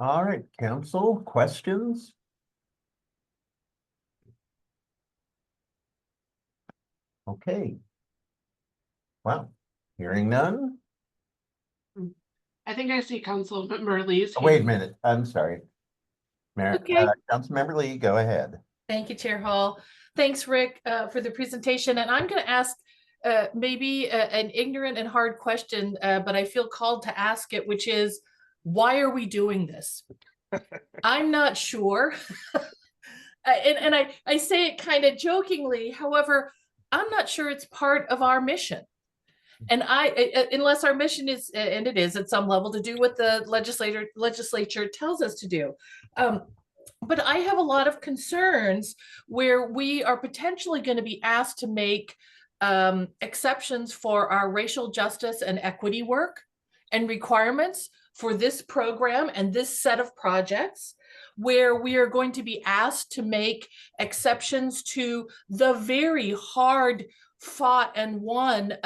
All right, council, questions? Okay. Well, hearing none. I think I see Councilmember Lee's. Oh, wait a minute. I'm sorry. Okay. Councilmember Lee, go ahead. Thank you, Chair Hall. Thanks, Rick, for the presentation. And I'm going to ask maybe an ignorant and hard question, but I feel called to ask it, which is, why are we doing this? I'm not sure. And I say it kind of jokingly. However, I'm not sure it's part of our mission. And unless our mission is, and it is at some level, to do what the legislature tells us to do. But I have a lot of concerns where we are potentially going to be asked to make exceptions for our racial justice and equity work and requirements for this program and this set of projects, where we are going to be asked to make exceptions to the very hard fought and won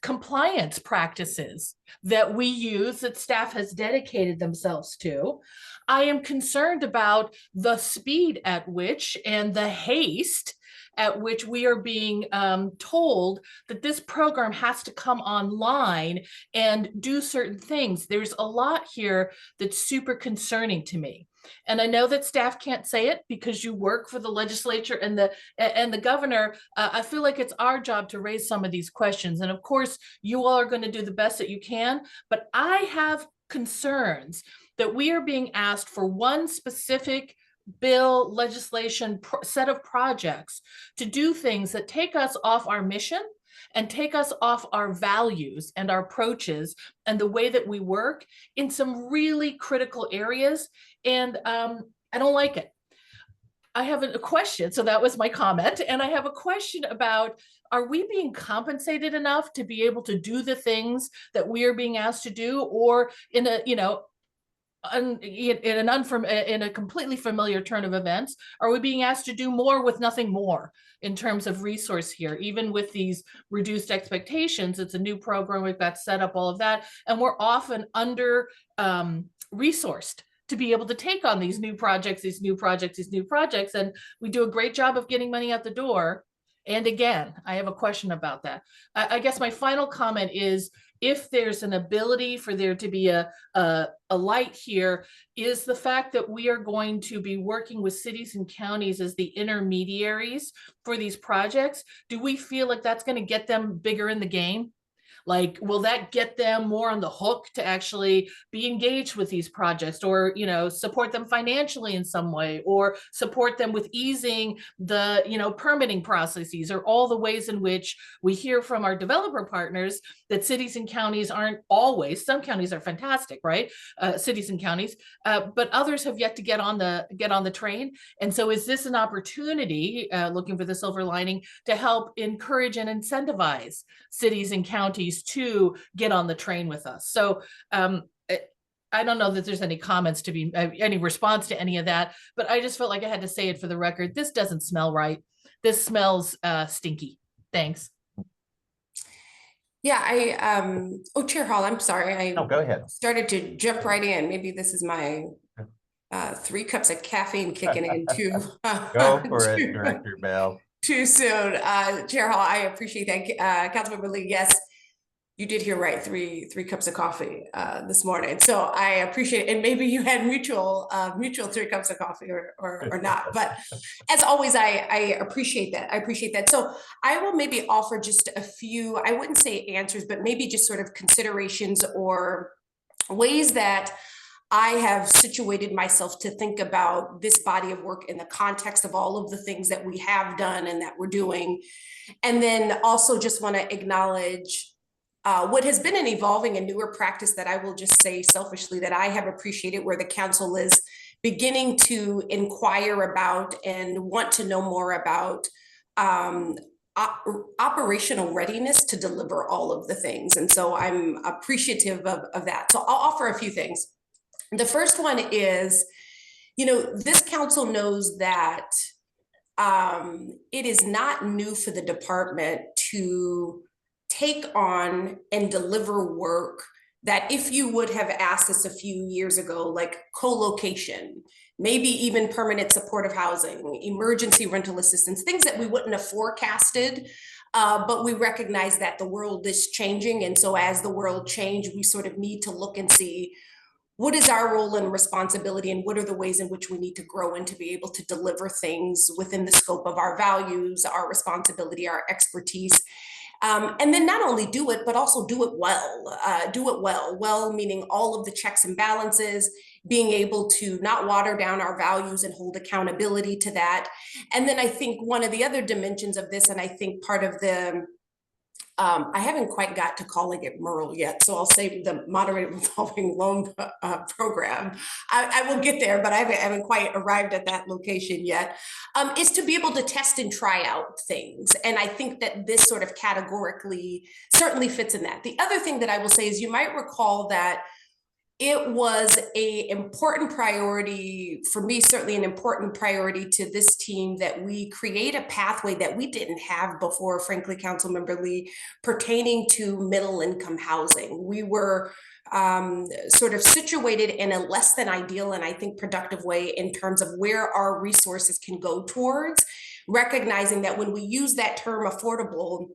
compliance practices that we use, that staff has dedicated themselves to. I am concerned about the speed at which and the haste at which we are being told that this program has to come online and do certain things. There's a lot here that's super concerning to me. And I know that staff can't say it because you work for the legislature and the governor. I feel like it's our job to raise some of these questions. And of course, you all are going to do the best that you can, but I have concerns that we are being asked for one specific bill, legislation, set of projects to do things that take us off our mission and take us off our values and our approaches and the way that we work in some really critical areas. And I don't like it. I have a question. So that was my comment. And I have a question about, are we being compensated enough to be able to do the things that we are being asked to do, or in a, you know, in a completely familiar turn of events, are we being asked to do more with nothing more in terms of resource here? Even with these reduced expectations, it's a new program, we've got set up, all of that, and we're often under resourced to be able to take on these new projects, and we do a great job of getting money out the door. And again, I have a question about that. I guess my final comment is, if there's an ability for there to be a light here, is the fact that we are going to be working with cities and counties as the intermediaries for these projects. Do we feel like that's going to get them bigger in the game? Like, will that get them more on the hook to actually be engaged with these projects, or, you know, support them financially in some way, or support them with easing the, you know, permitting processes, or all the ways in which we hear from our developer partners that cities and counties aren't always, some counties are fantastic, right? Cities and counties, but others have yet to get on the train. And so is this an opportunity, looking for the silver lining, to help encourage and incentivize cities and counties to get on the train with us? So I don't know that there's any comments to be, any response to any of that, but I just felt like I had to say it for the record. This doesn't smell right. This smells stinky. Thanks. Yeah, Chair Hall, I'm sorry. No, go ahead. Started to jump right in. Maybe this is my 3 cups of caffeine kicking in too. Go for it, Director Bell. Too soon. Chair Hall, I appreciate that. Councilmember Lee, yes, you did hear right, three cups of coffee this morning. So I appreciate it. And maybe you had mutual 3 cups of coffee or not. But as always, I appreciate that. I appreciate that. So I will maybe offer just a few, I wouldn't say answers, but maybe just sort of considerations or ways that I have situated myself to think about this body of work in the context of all of the things that we have done and that we're doing. And then also just want to acknowledge what has been an evolving and newer practice that I will just say selfishly that I have appreciated, where the council is beginning to inquire about and want to know more about operational readiness to deliver all of the things. And so I'm appreciative of that. So I'll offer a few things. The first one is, you know, this council knows that it is not new for the department to take on and deliver work that, if you would have asked us a few years ago, like co-location, maybe even permanent supportive housing, emergency rental assistance, things that we wouldn't have forecasted, but we recognize that the world is changing. And so as the world changes, we sort of need to look and see, what is our role and responsibility, and what are the ways in which we need to grow and to be able to deliver things within the scope of our values, our responsibility, our expertise. And then not only do it, but also do it well. Well, meaning all of the checks and balances, being able to not water down our values and hold accountability to that. And then I think one of the other dimensions of this, and I think part of the, I haven't quite got to calling it MERL yet, so I'll say the Moderated Revolving Loan Program. I will get there, but I haven't quite arrived at that location yet, is to be able to test and try out things. And I think that this sort of categorically certainly fits in that. The other thing that I will say is, you might recall that it was a important priority for me, certainly an important priority to this team, that we create a pathway that we didn't have before, frankly, Councilmember Lee, pertaining to middle income housing. We were sort of situated in a less than ideal and I think productive way in terms of where our resources can go towards, recognizing that when we use that term affordable,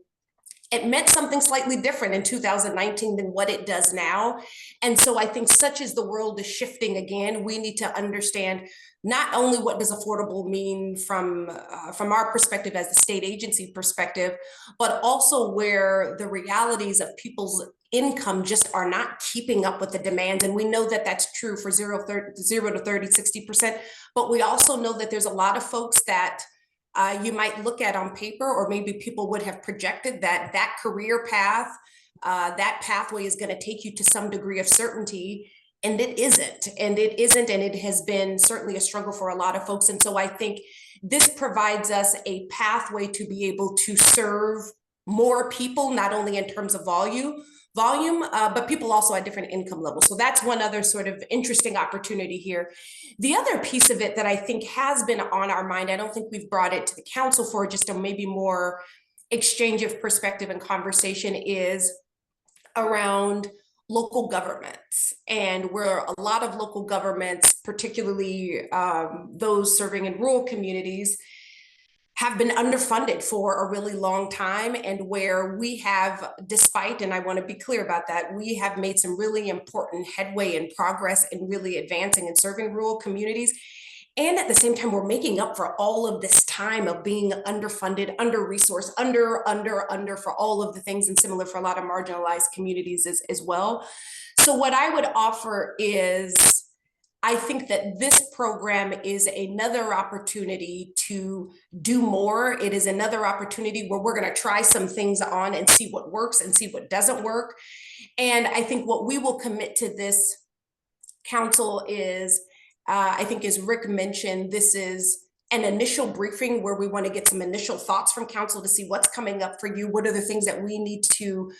it meant something slightly different in 2019 than what it does now. And so I think such as the world is shifting again, we need to understand not only what does affordable mean from our perspective as the state agency perspective, but also where the realities of people's income just are not keeping up with the demands. And we know that that's true for 0 to 30, 60%, but we also know that there's a lot of folks that you might look at on paper, or maybe people would have projected that career path, that pathway is going to take you to some degree of certainty, and it isn't. And it has been certainly a struggle for a lot of folks. And so I think this provides us a pathway to be able to serve more people, not only in terms of volume, but people also at different income levels. So that's one other sort of interesting opportunity here. The other piece of it that I think has been on our mind, I don't think we've brought it to the council for just a maybe more exchange of perspective and conversation, is around local governments, and where a lot of local governments, particularly those serving in rural communities, have been underfunded for a really long time, and where we have, despite, and I want to be clear about that, we have made some really important headway and progress in really advancing and serving rural communities. And at the same time, we're making up for all of this time of being underfunded, under-resourced, under for all of the things, and similar for a lot of marginalized communities as well. So what I would offer is, I think that this program is another opportunity to do more. It is another opportunity where we're going to try some things on and see what works and see what doesn't work. And I think what we will commit to this council is, I think as Rick mentioned, this is an initial briefing where we want to get some initial thoughts from council to see what's coming up for you. What are the things that we need to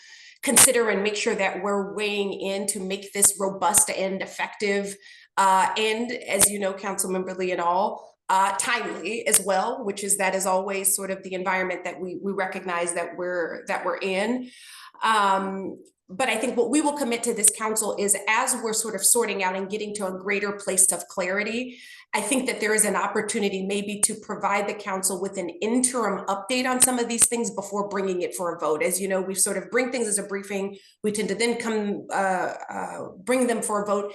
consider and make sure that we're weighing in to make this robust and effective. And as you know, Councilmember Lee and all, timely as well, which is that is always sort of the environment that we recognize that we're in. But I think what we will commit to this council is, as we're sort of sorting out and getting to a greater place of clarity, I think that there is an opportunity maybe to provide the council with an interim update on some of these things before bringing it for a vote. As you know, we sort of bring things as a briefing. We tend to then come bring them for a vote.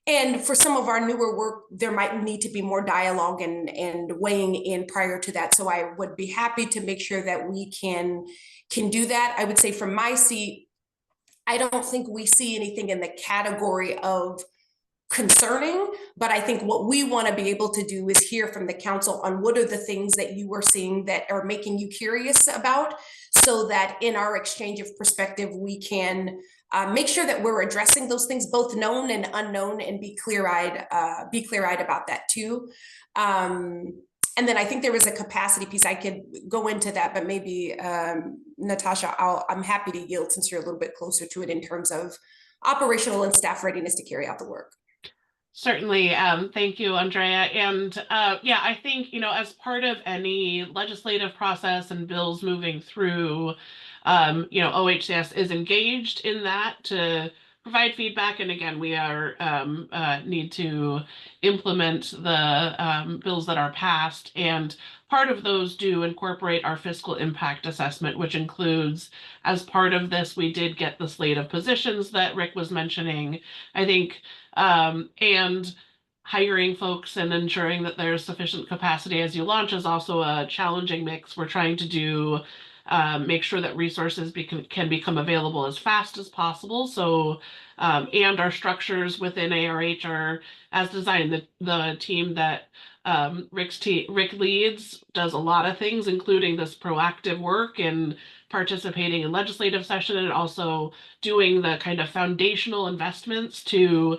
And for some of our newer work, there might need to be more dialogue and weighing in prior to that. So I would be happy to make sure that we can do that. I would say from my seat, I don't think we see anything in the category of concerning, but I think what we want to be able to do is hear from the council on what are the things that you are seeing that are making you curious about, so that in our exchange of perspective, we can make sure that we're addressing those things, both known and unknown, and be clear-eyed about that too. And then I think there was a capacity piece. I could go into that, but maybe Natasha, I'm happy to yield since you're a little bit closer to it in terms of operational and staff readiness to carry out the work. Certainly. Thank you, Andrea. And yeah, I think, as part of any legislative process and bills moving through, OHCS is engaged in that to provide feedback. And again, we are need to implement the bills that are passed. And part of those do incorporate our fiscal impact assessment, which includes, as part of this, we did get the slate of positions that Rick was mentioning, I think, and hiring folks and ensuring that there's sufficient capacity as you launch is also a challenging mix. We're trying to do make sure that resources can become available as fast as possible. So, and our structures within ARH are as designed. The team that Rick leads does a lot of things, including this proactive work and participating in legislative session, and also doing the kind of foundational investments to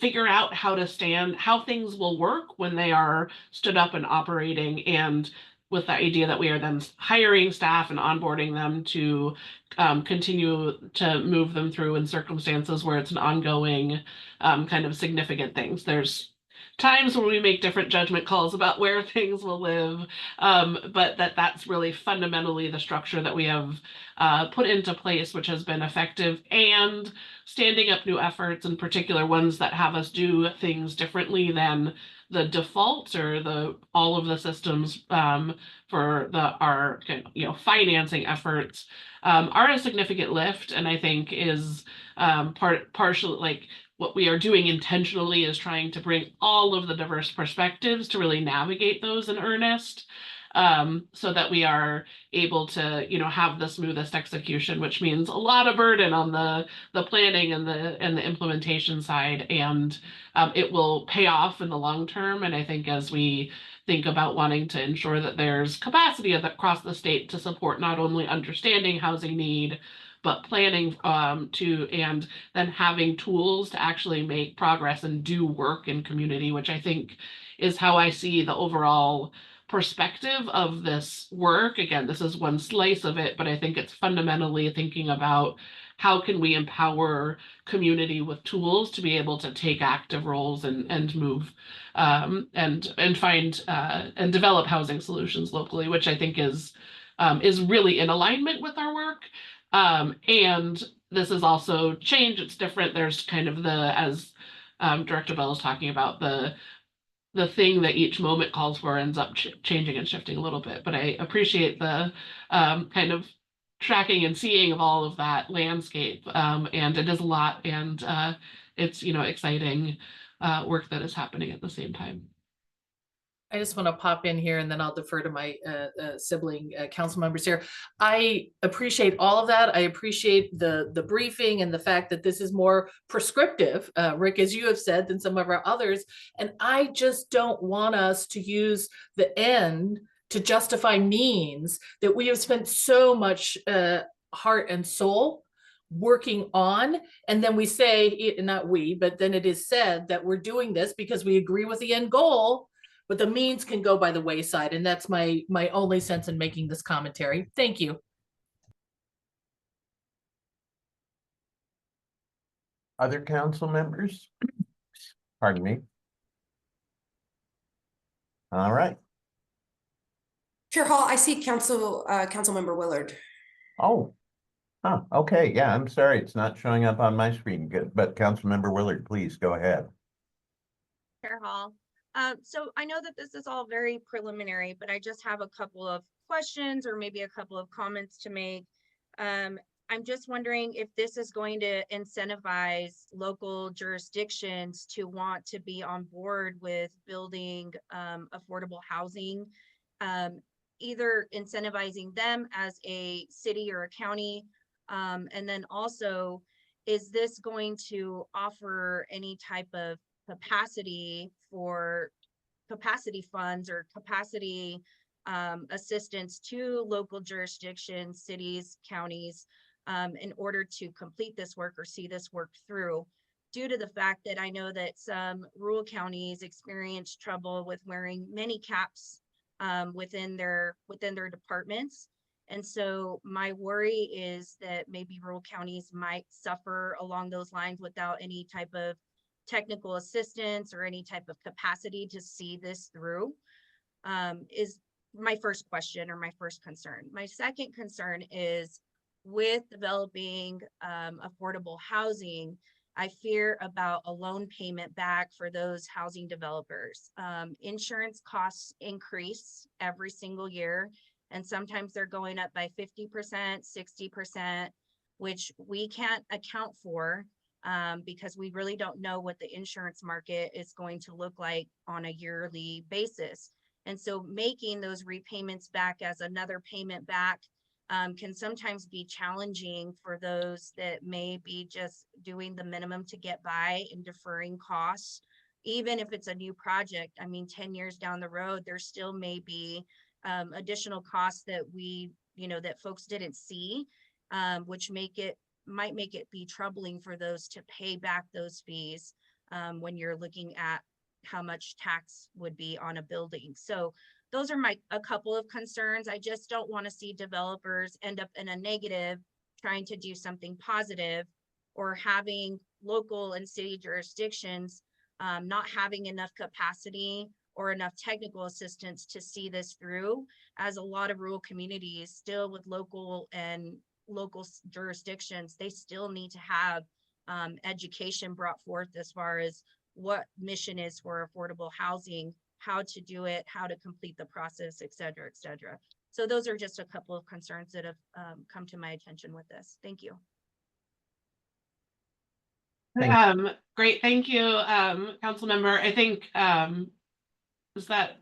figure out how things will work when they are stood up and operating, and with the idea that we are then hiring staff and onboarding them to continue to move them through in circumstances where it's an ongoing kind of significant things. There's times when we make different judgment calls about where things will live, but that's really fundamentally the structure that we have put into place, which has been effective, and standing up new efforts, in particular ones that have us do things differently than the default or all of the systems for our financing efforts are a significant lift, and I think is partially like what we are doing intentionally is trying to bring all of the diverse perspectives to really navigate those in earnest, so that we are able to, have the smoothest execution, which means a lot of burden on the planning and the implementation side, and it will pay off in the long term. And I think as we think about wanting to ensure that there's capacity across the state to support not only understanding housing need, but planning and then having tools to actually make progress and do work in community, which I think is how I see the overall perspective of this work. Again, this is one slice of it, but I think it's fundamentally thinking about how can we empower community with tools to be able to take active roles and move and find and develop housing solutions locally, which I think is really in alignment with our work. And this is also change. It's different. There's kind of as Director Bell is talking about, the thing that each moment calls for ends up changing and shifting a little bit. But I appreciate the kind of tracking and seeing of all of that landscape. And it is a lot, and it's, exciting work that is happening at the same time. I just want to pop in here and then I'll defer to my sibling council members here. I appreciate all of that. I appreciate the briefing and the fact that this is more prescriptive, Rick, as you have said, than some of our others. And I just don't want us to use the end to justify means that we have spent so much heart and soul working on, and then we say, not we, but then it is said that we're doing this because we agree with the end goal, but the means can go by the wayside. And that's my only sense in making this commentary. Thank you. Other council members? Pardon me. All right. Chair Hall, I see Councilmember Willard. Oh, okay. Yeah, I'm sorry. It's not showing up on my screen. Good. But Councilmember Willard, please go ahead. Chair Hall. So I know that this is all very preliminary, but I just have a couple of questions or maybe a couple of comments to make. I'm just wondering if this is going to incentivize local jurisdictions to want to be on board with building affordable housing, either incentivizing them as a city or a county, and then also, is this going to offer any type of capacity funds or capacity assistance to local jurisdictions, cities, counties, in order to complete this work or see this work through, due to the fact that I know that some rural counties experience trouble with wearing many caps within their departments. And so my worry is that maybe rural counties might suffer along those lines without any type of technical assistance or any type of capacity to see this through, is my first question or my first concern. My second concern is with developing affordable housing, I fear about a loan payment back for those housing developers. Insurance costs increase every single year, and sometimes they're going up by 50%, 60%, which we can't account for because we really don't know what the insurance market is going to look like on a yearly basis. And so making those repayments back as another payment back can sometimes be challenging for those that may be just doing the minimum to get by and deferring costs. Even if it's a new project, I mean, 10 years down the road, there still may be additional costs that that folks didn't see, which might make it be troubling for those to pay back those fees when you're looking at how much tax would be on a building. So those are a couple of concerns. I just don't want to see developers end up in a negative trying to do something positive, or having local and city jurisdictions not having enough capacity or enough technical assistance to see this through, as a lot of rural communities still with local jurisdictions, they still need to have education brought forth as far as what mission is for affordable housing, how to do it, how to complete the process, et cetera, et cetera. So those are just a couple of concerns that have come to my attention with this. Thank you. Great, thank you, council member. I think, is that,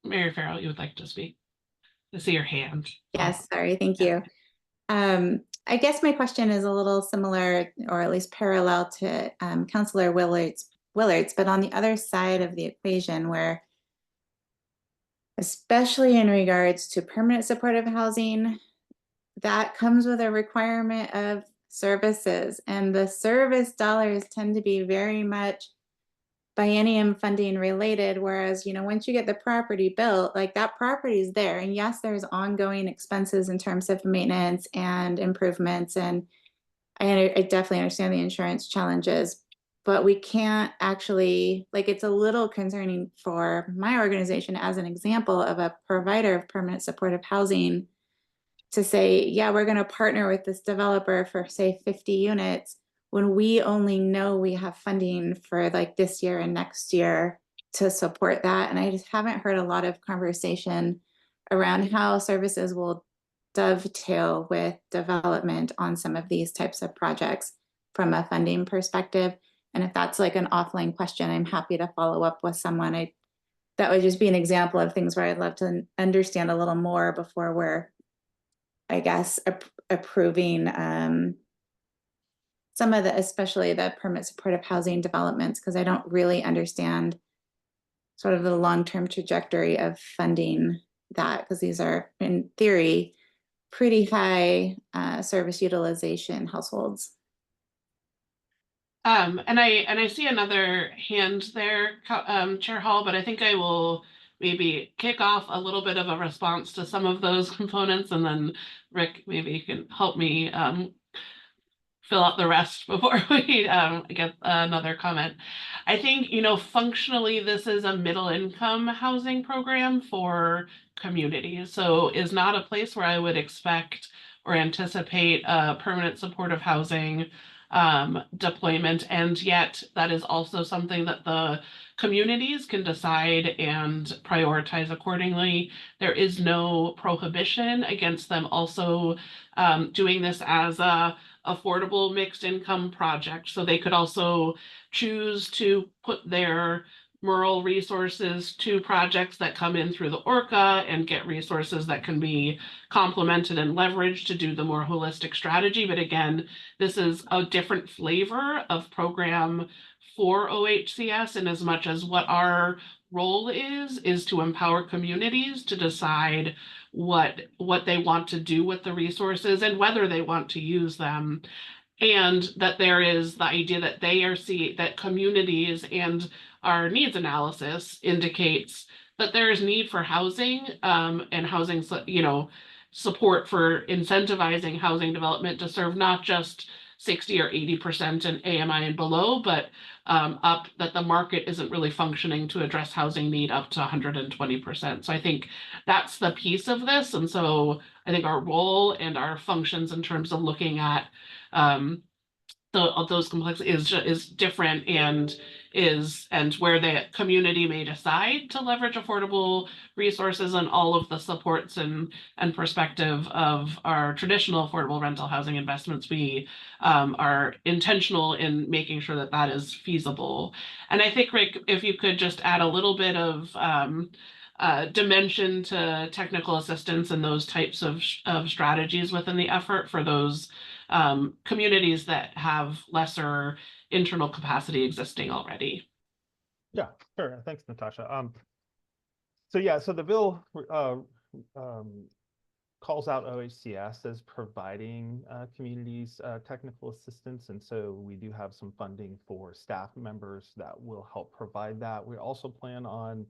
Mary Farrell, you would like to speak? I see your hand. Yes, sorry, thank you. I guess my question is a little similar, or at least parallel to Councilor Willard's, but on the other side of the equation, where especially in regards to permanent supportive housing, that comes with a requirement of services, and the service dollars tend to be very much biennium funding related, whereas, you know, once you get the property built, like that property is there, and yes, there's ongoing expenses in terms of maintenance and improvements, and I definitely understand the insurance challenges, but we can't actually, like, it's a little concerning for my organization as an example of a provider of permanent supportive housing to say, yeah, we're going to partner with this developer for say 50 units when we only know we have funding for like this year and next year to support that. And I just haven't heard a lot of conversation around how services will dovetail with development on some of these types of projects from a funding perspective. And if that's like an offline question, I'm happy to follow up with someone. That would just be an example of things where I'd love to understand a little more before we're, I guess, approving some of the, especially the permanent supportive housing developments, because I don't really understand sort of the long-term trajectory of funding that, because these are, in theory, pretty high service utilization households. And I see another hand there, Chair Hall, but I think I will maybe kick off a little bit of a response to some of those components, and then Rick, maybe you can help me fill out the rest before we get another comment. I think, you know, functionally, this is a middle income housing program for communities. So is not a place where I would expect or anticipate permanent supportive housing deployment. And yet that is also something that the communities can decide and prioritize accordingly. There is no prohibition against them also doing this as a affordable mixed income project. So they could also choose to put their MURL resources to projects that come in through the ORCA and get resources that can be complemented and leveraged to do the more holistic strategy. But again, this is a different flavor of program for OHCS, and as much as what our role is to empower communities to decide what they want to do with the resources and whether they want to use them. And that there is the idea that that communities and our needs analysis indicates that there is need for housing and housing, you know, support for incentivizing housing development to serve not just 60 or 80% in AMI and below, but up that the market isn't really functioning to address housing need up to 120%. So I think that's the piece of this. And so I think our role and our functions in terms of looking at those complexities is different, and where the community may decide to leverage affordable resources and all of the supports and perspective of our traditional affordable rental housing investments. We are intentional in making sure that that is feasible. And I think, Rick, if you could just add a little bit of dimension to technical assistance and those types of strategies within the effort for those communities that have lesser internal capacity existing already. Yeah, sure. Thanks, Natasha. So the bill calls out OHCS as providing communities technical assistance, and so we do have some funding for staff members that will help provide that. We also plan on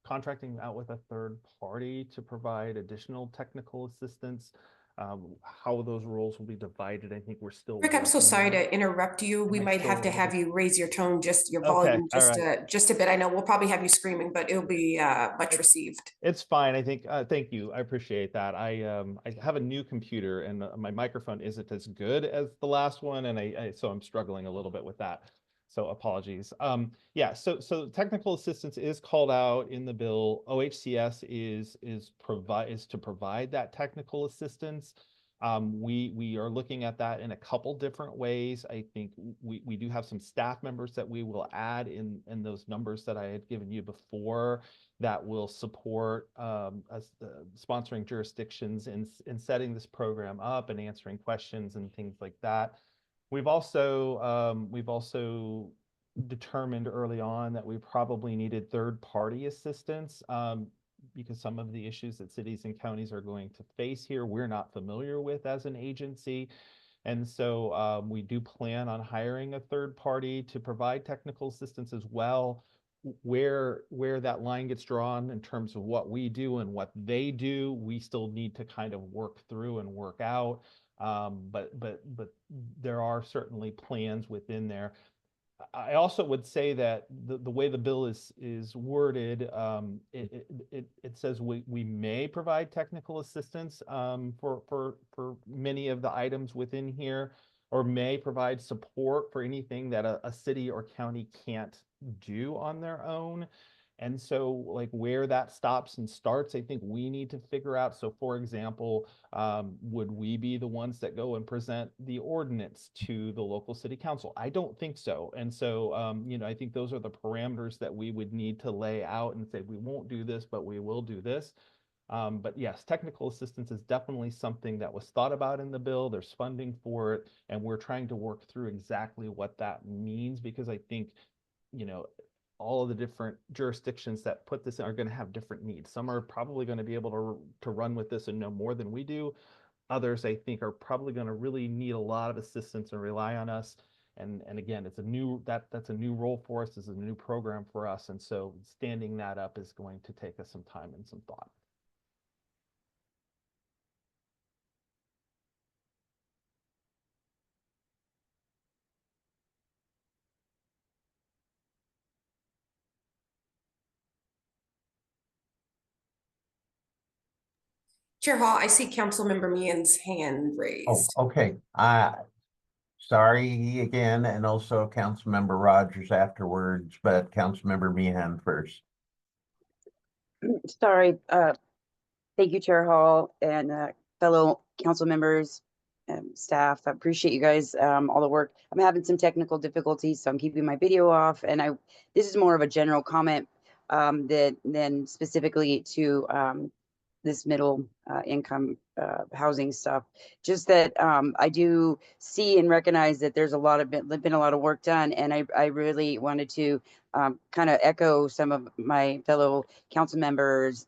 contracting out with a third party to provide additional technical assistance. How those roles will be divided, I think we're still. Rick, I'm so working sorry on. to interrupt you. We Am I might have to still have able you raise your tone, just your Okay, volume, all right. just a bit. I know we'll probably have you screaming, but it'll be much received. It's fine. I think, thank you. I appreciate that. I have a new computer and my microphone isn't as good as the last one. And so I'm struggling a little bit with that. So apologies. Yeah, so technical assistance is called out in the bill. OHCS is to provide that technical assistance. We are looking at that in a couple different ways. I think we do have some staff members that we will add in those numbers that I had given you before that will support us sponsoring jurisdictions in setting this program up and answering questions and things like that. We've also determined early on that we probably needed third-party assistance because some of the issues that cities and counties are going to face here, we're not familiar with as an agency. And so we do plan on hiring a third party to provide technical assistance as well. Where that line gets drawn in terms of what we do and what they do, we still need to kind of work through and work out. But there are certainly plans within there. I also would say that the way the bill is worded, it says we may provide technical assistance for many of the items within here, or may provide support for anything that a city or county can't do on their own. And so like where that stops and starts, I think we need to figure out. So for example, would we be the ones that go and present the ordinance to the local city council? I don't think so. And so, I think those are the parameters that we would need to lay out and say, we won't do this, but we will do this. But yes, technical assistance is definitely something that was thought about in the bill. There's funding for it, and we're trying to work through exactly what that means, because I think, all of the different jurisdictions that put this in are going to have different needs. Some are probably going to be able to run with this and know more than we do. Others, I think, are probably going to really need a lot of assistance and rely on us. And again, it's that's a new role for us, it's a new program for us. And so standing that up is going to take us some time and some thought. Chair Hall, I see Councilmember Meehan's hand Oh, raised. okay. Sorry again, and also Councilmember Rogers afterwards, but Councilmember Meehan first. Sorry. Thank you, Chair Hall and fellow council members and staff. I appreciate you guys, all the work. I'm having some technical difficulties, so I'm keeping my video off. And this is more of a general comment than specifically to this middle income housing stuff. Just that I do see and recognize that there's been a lot of work done, and I really wanted to kind of echo some of my fellow council members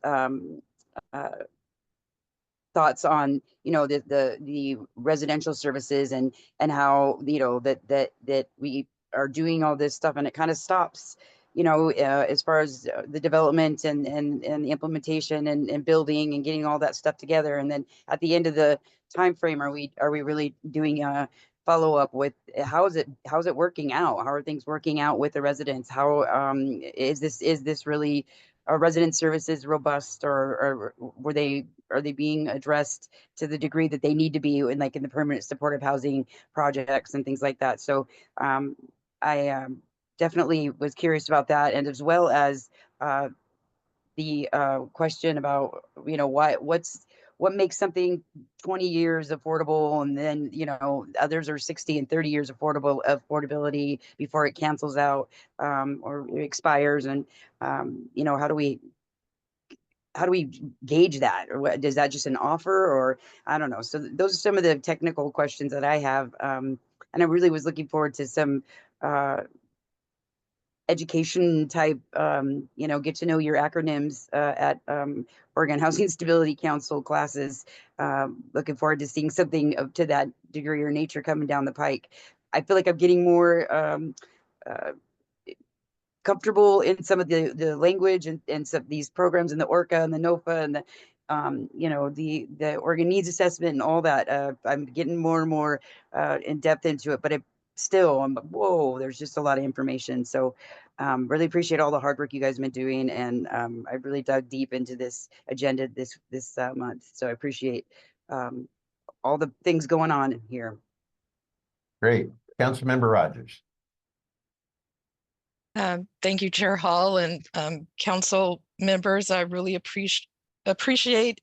thoughts on the residential services and how that we are doing all this stuff, and it kind of stops as far as the development and the implementation and building and getting all that stuff together. And then at the end of the time frame, are we really doing a follow up with how's it working out? How are things working out with the residents? How is this really resident services robust, or are they being addressed to the degree that they need to be in the permanent supportive housing projects and things like that? So I definitely was curious about that, and as well as the question about what makes something 20 years affordable, and then others are 60 and 30 years affordability before it cancels out or expires, and how do we gauge that, or is that just an offer, or I don't know. So those are some of the technical questions that I have, and I really was looking forward to some education type, get to know your acronyms at Oregon Housing Stability Council classes. Looking forward to seeing something to that degree or nature coming down the pike. I feel like I'm getting more comfortable in some of the language and some of these programs and the ORCA and the NOFA and the Oregon Needs Assessment and all that. I'm getting more and more in depth into it, but whoa, there's just a lot of information. So really appreciate all the hard work you guys have been doing. And I really dug deep into this agenda this month. So I appreciate all the things going on here. Great. Councilmember Rogers. Thank you, Chair Hall and council members. I really appreciate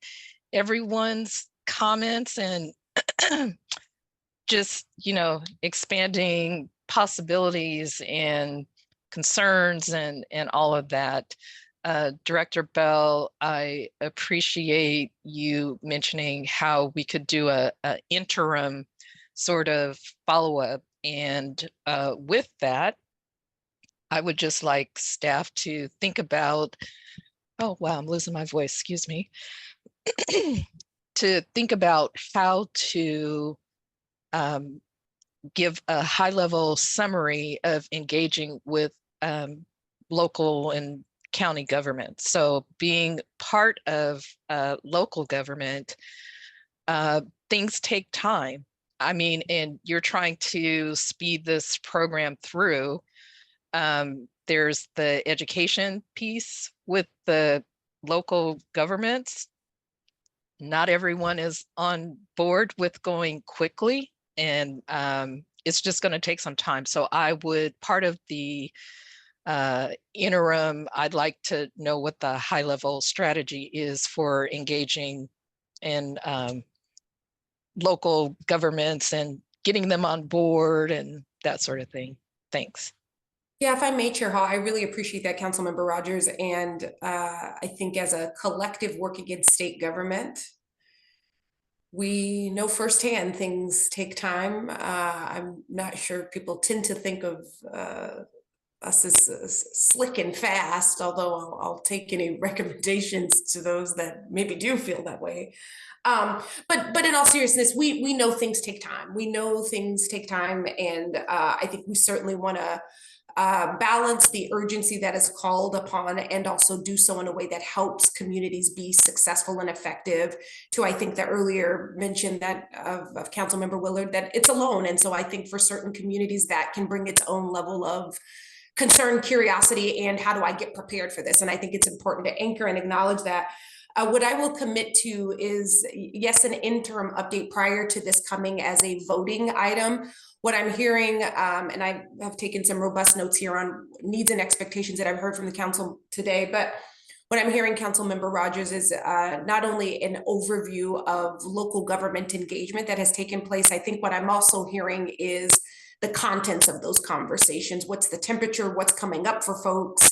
everyone's comments and just, expanding possibilities and concerns and all of that. Director Bell, I appreciate you mentioning how we could do a interim sort of follow-up. And with that, I would just like staff to think about, oh, wow, I'm losing my voice, excuse me, to think about how to give a high-level summary of engaging with local and county government. So being part of local government, things take time. I mean, and you're trying to speed this program through. There's the education piece with the local governments. Not everyone is on board with going quickly, and it's just going to take some time. So part of the interim, I'd like to know what the high level strategy is for engaging in local governments and getting them on board and that sort of thing. Thanks. Yeah, if I may, Chair Hall, I really appreciate that, Councilmember Rogers. And I think as a collective working in state government, we know firsthand things take time. I'm not sure people tend to think of us as slick and fast, although I'll take any recommendations to those that maybe do feel that way. But in all seriousness, we know things take time. We know things take time, and I think we certainly want to balance the urgency that is called upon and also do so in a way that helps communities be successful and effective. To I think the earlier mention that of Councilmember Willard, that it's alone. And so I think for certain communities that can bring its own level of concern, curiosity, and how do I get prepared for this? And I think it's important to anchor and acknowledge that. What I will commit to is, yes, an interim update prior to this coming as a voting item. What I'm hearing, and I have taken some robust notes here on needs and expectations that I've heard from the council today, but what I'm hearing, Councilmember Rogers, is not only an overview of local government engagement that has taken place. I think what I'm also hearing is the contents of those conversations. What's the temperature? What's coming up for folks?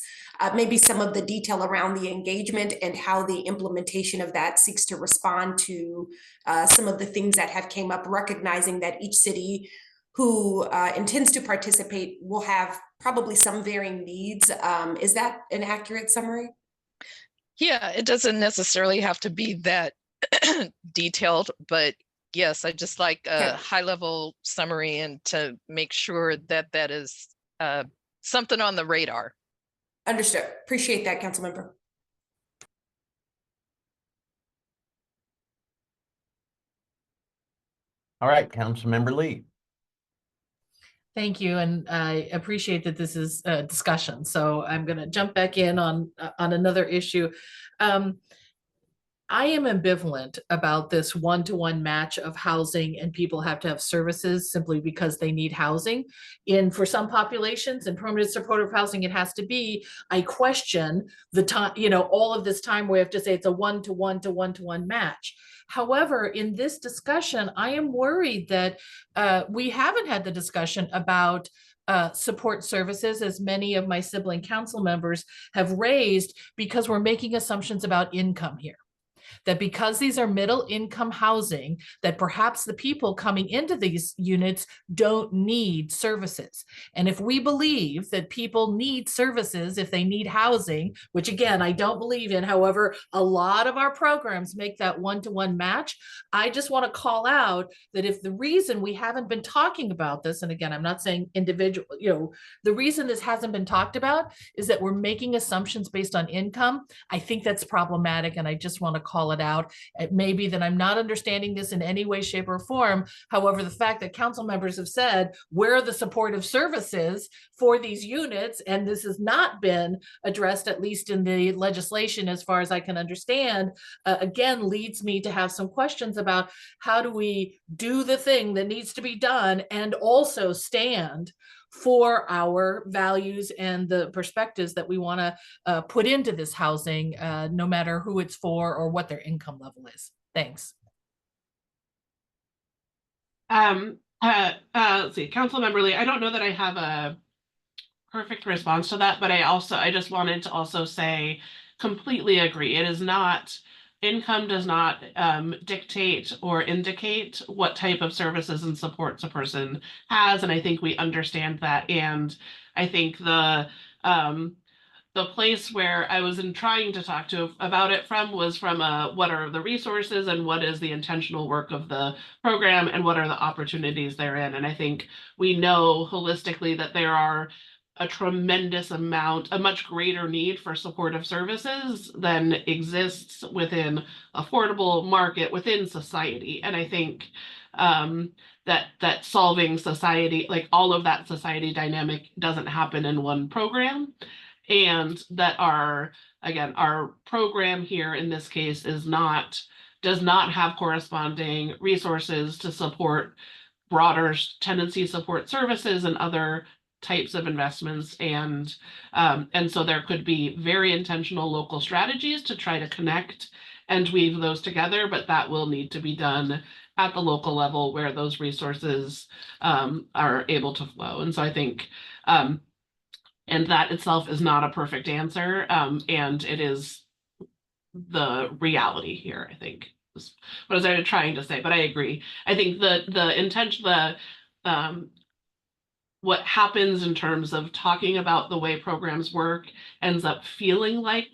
Maybe some of the detail around the engagement and how the implementation of that seeks to respond to some of the things that have came up, recognizing that each city who intends to participate will have probably some varying needs. Is that an accurate summary? Yeah, it doesn't necessarily have to be that detailed, but yes, I just like a high-level summary and to make sure that that is something on the radar. Understood. Appreciate that, Councilmember. All right, Councilmember Lee. Thank you, and I appreciate that this is a discussion. So I'm going to jump back in on another issue. I am ambivalent about this one-to-one match of housing and people have to have services simply because they need housing. For some populations and permanent supportive housing, it has to be. I question the time, all of this time we have to say it's a one-to-one to one-to-one match. However, in this discussion, I am worried that we haven't had the discussion about support services, as many of my sibling council members have raised, because we're making assumptions about income here. that because these are middle income housing, that perhaps the people coming into these units don't need services. And if we believe that people need services, if they need housing, which again, I don't believe in, however, a lot of our programs make that one-to-one match. I just want to call out that if the reason we haven't been talking about this, and again, I'm not saying individual, the reason this hasn't been talked about is that we're making assumptions based on income. I think that's problematic, and I just want to call it out. It may be that I'm not understanding this in any way, shape, or form. However, the fact that council members have said, where are the supportive services for these units, and this has not been addressed, at least in the legislation, as far as I can understand, again, leads me to have some questions about how do we do the thing that needs to be done and also stand for our values and the perspectives that we want to put into this housing, no matter who it's for or what their income level is. Thanks. Let's see, Councilmember Lee, I don't know that I have a perfect response to that, but I just wanted to also say, completely agree. It is not, income does not dictate or indicate what type of services and supports a person has. And I think we understand that. And I think the place where I was trying to talk to about it from was from what are the resources and what is the intentional work of the program and what are the opportunities therein. And I think we know holistically that there are a tremendous amount, a much greater need for supportive services than exists within affordable market within society. And I think that solving society, like all of that society dynamic, doesn't happen in one program. And that our program here in this case does not have corresponding resources to support broader tenancy support services and other types of investments. And so there could be very intentional local strategies to try to connect and weave those together, but that will need to be done at the local level where those resources are able to flow. And so I think and that itself is not a perfect answer. And it is the reality here, I think, is what was I trying to say, but I agree. I think the intention, what happens in terms of talking about the way programs work ends up feeling like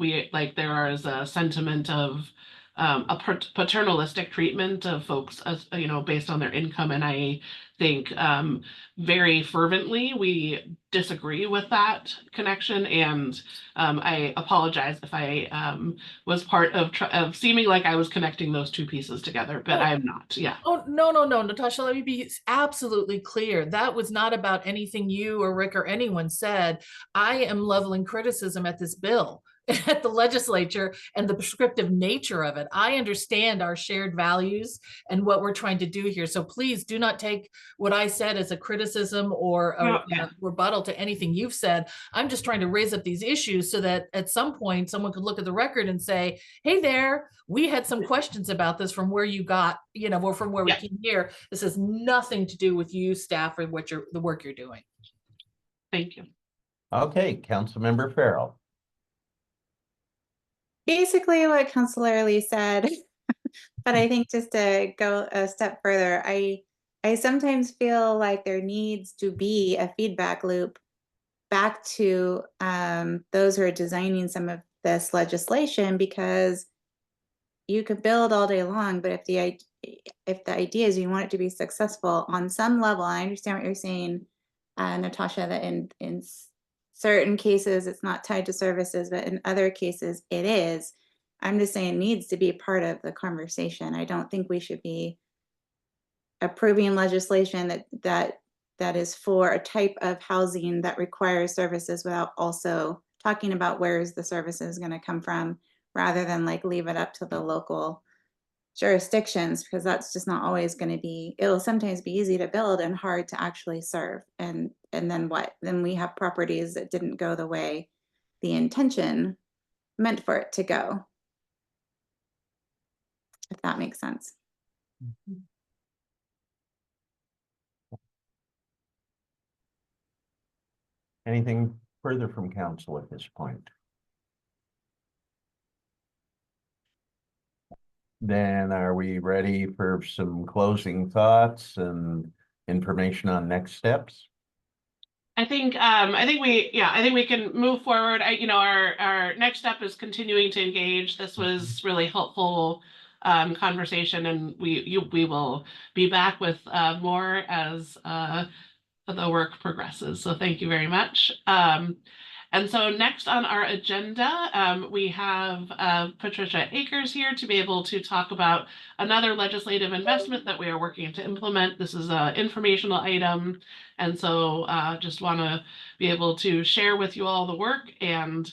there is a sentiment of a paternalistic treatment of folks, based on their income. And I think very fervently we disagree with that connection. And I apologize if I was part of seeming like I was connecting those two pieces together, but I'm not. Yeah. Oh, no, Natasha, let me be absolutely clear. That was not about anything you or Rick or anyone said. I am leveling criticism at this bill, at the legislature, and the prescriptive nature of it. I understand our shared values and what we're trying to do here. So please do not take what I said as a criticism or a rebuttal to anything you've said. I'm just trying to raise up these issues so that at some point someone could look at the record and say, hey there, we had some questions about this from where you got, or from where we came here. This has nothing to do with you, staff, or the work you're doing. Thank you. Okay, Councilmember Farrell. Basically what Councilor Lee said, but I think just to go a step further, I sometimes feel like there needs to be a feedback loop back to those who are designing some of this legislation, because you could build all day long, but if the idea is you want it to be successful on some level, I understand what you're saying, Natasha, that in certain cases it's not tied to services, but in other cases it is. I'm just saying it needs to be part of the conversation. I don't think we should be approving legislation that is for a type of housing that requires services without also talking about where is the services going to come from, rather than leave it up to the local jurisdictions, because that's just not always going to be. It'll sometimes be easy to build and hard to actually serve. And then what? Then we have properties that didn't go the way the intention meant for it to go, if that makes sense. Anything further from council at this point? then are we ready for some closing thoughts and information on next steps? I think we can move forward. Our next step is continuing to engage. This was really helpful conversation, and we will be back with more as the work progresses. So thank you very much. And so next on our agenda, we have Patricia Akers here to be able to talk about another legislative investment that we are working to implement. This is an informational item. And so just want to be able to share with you all the work, and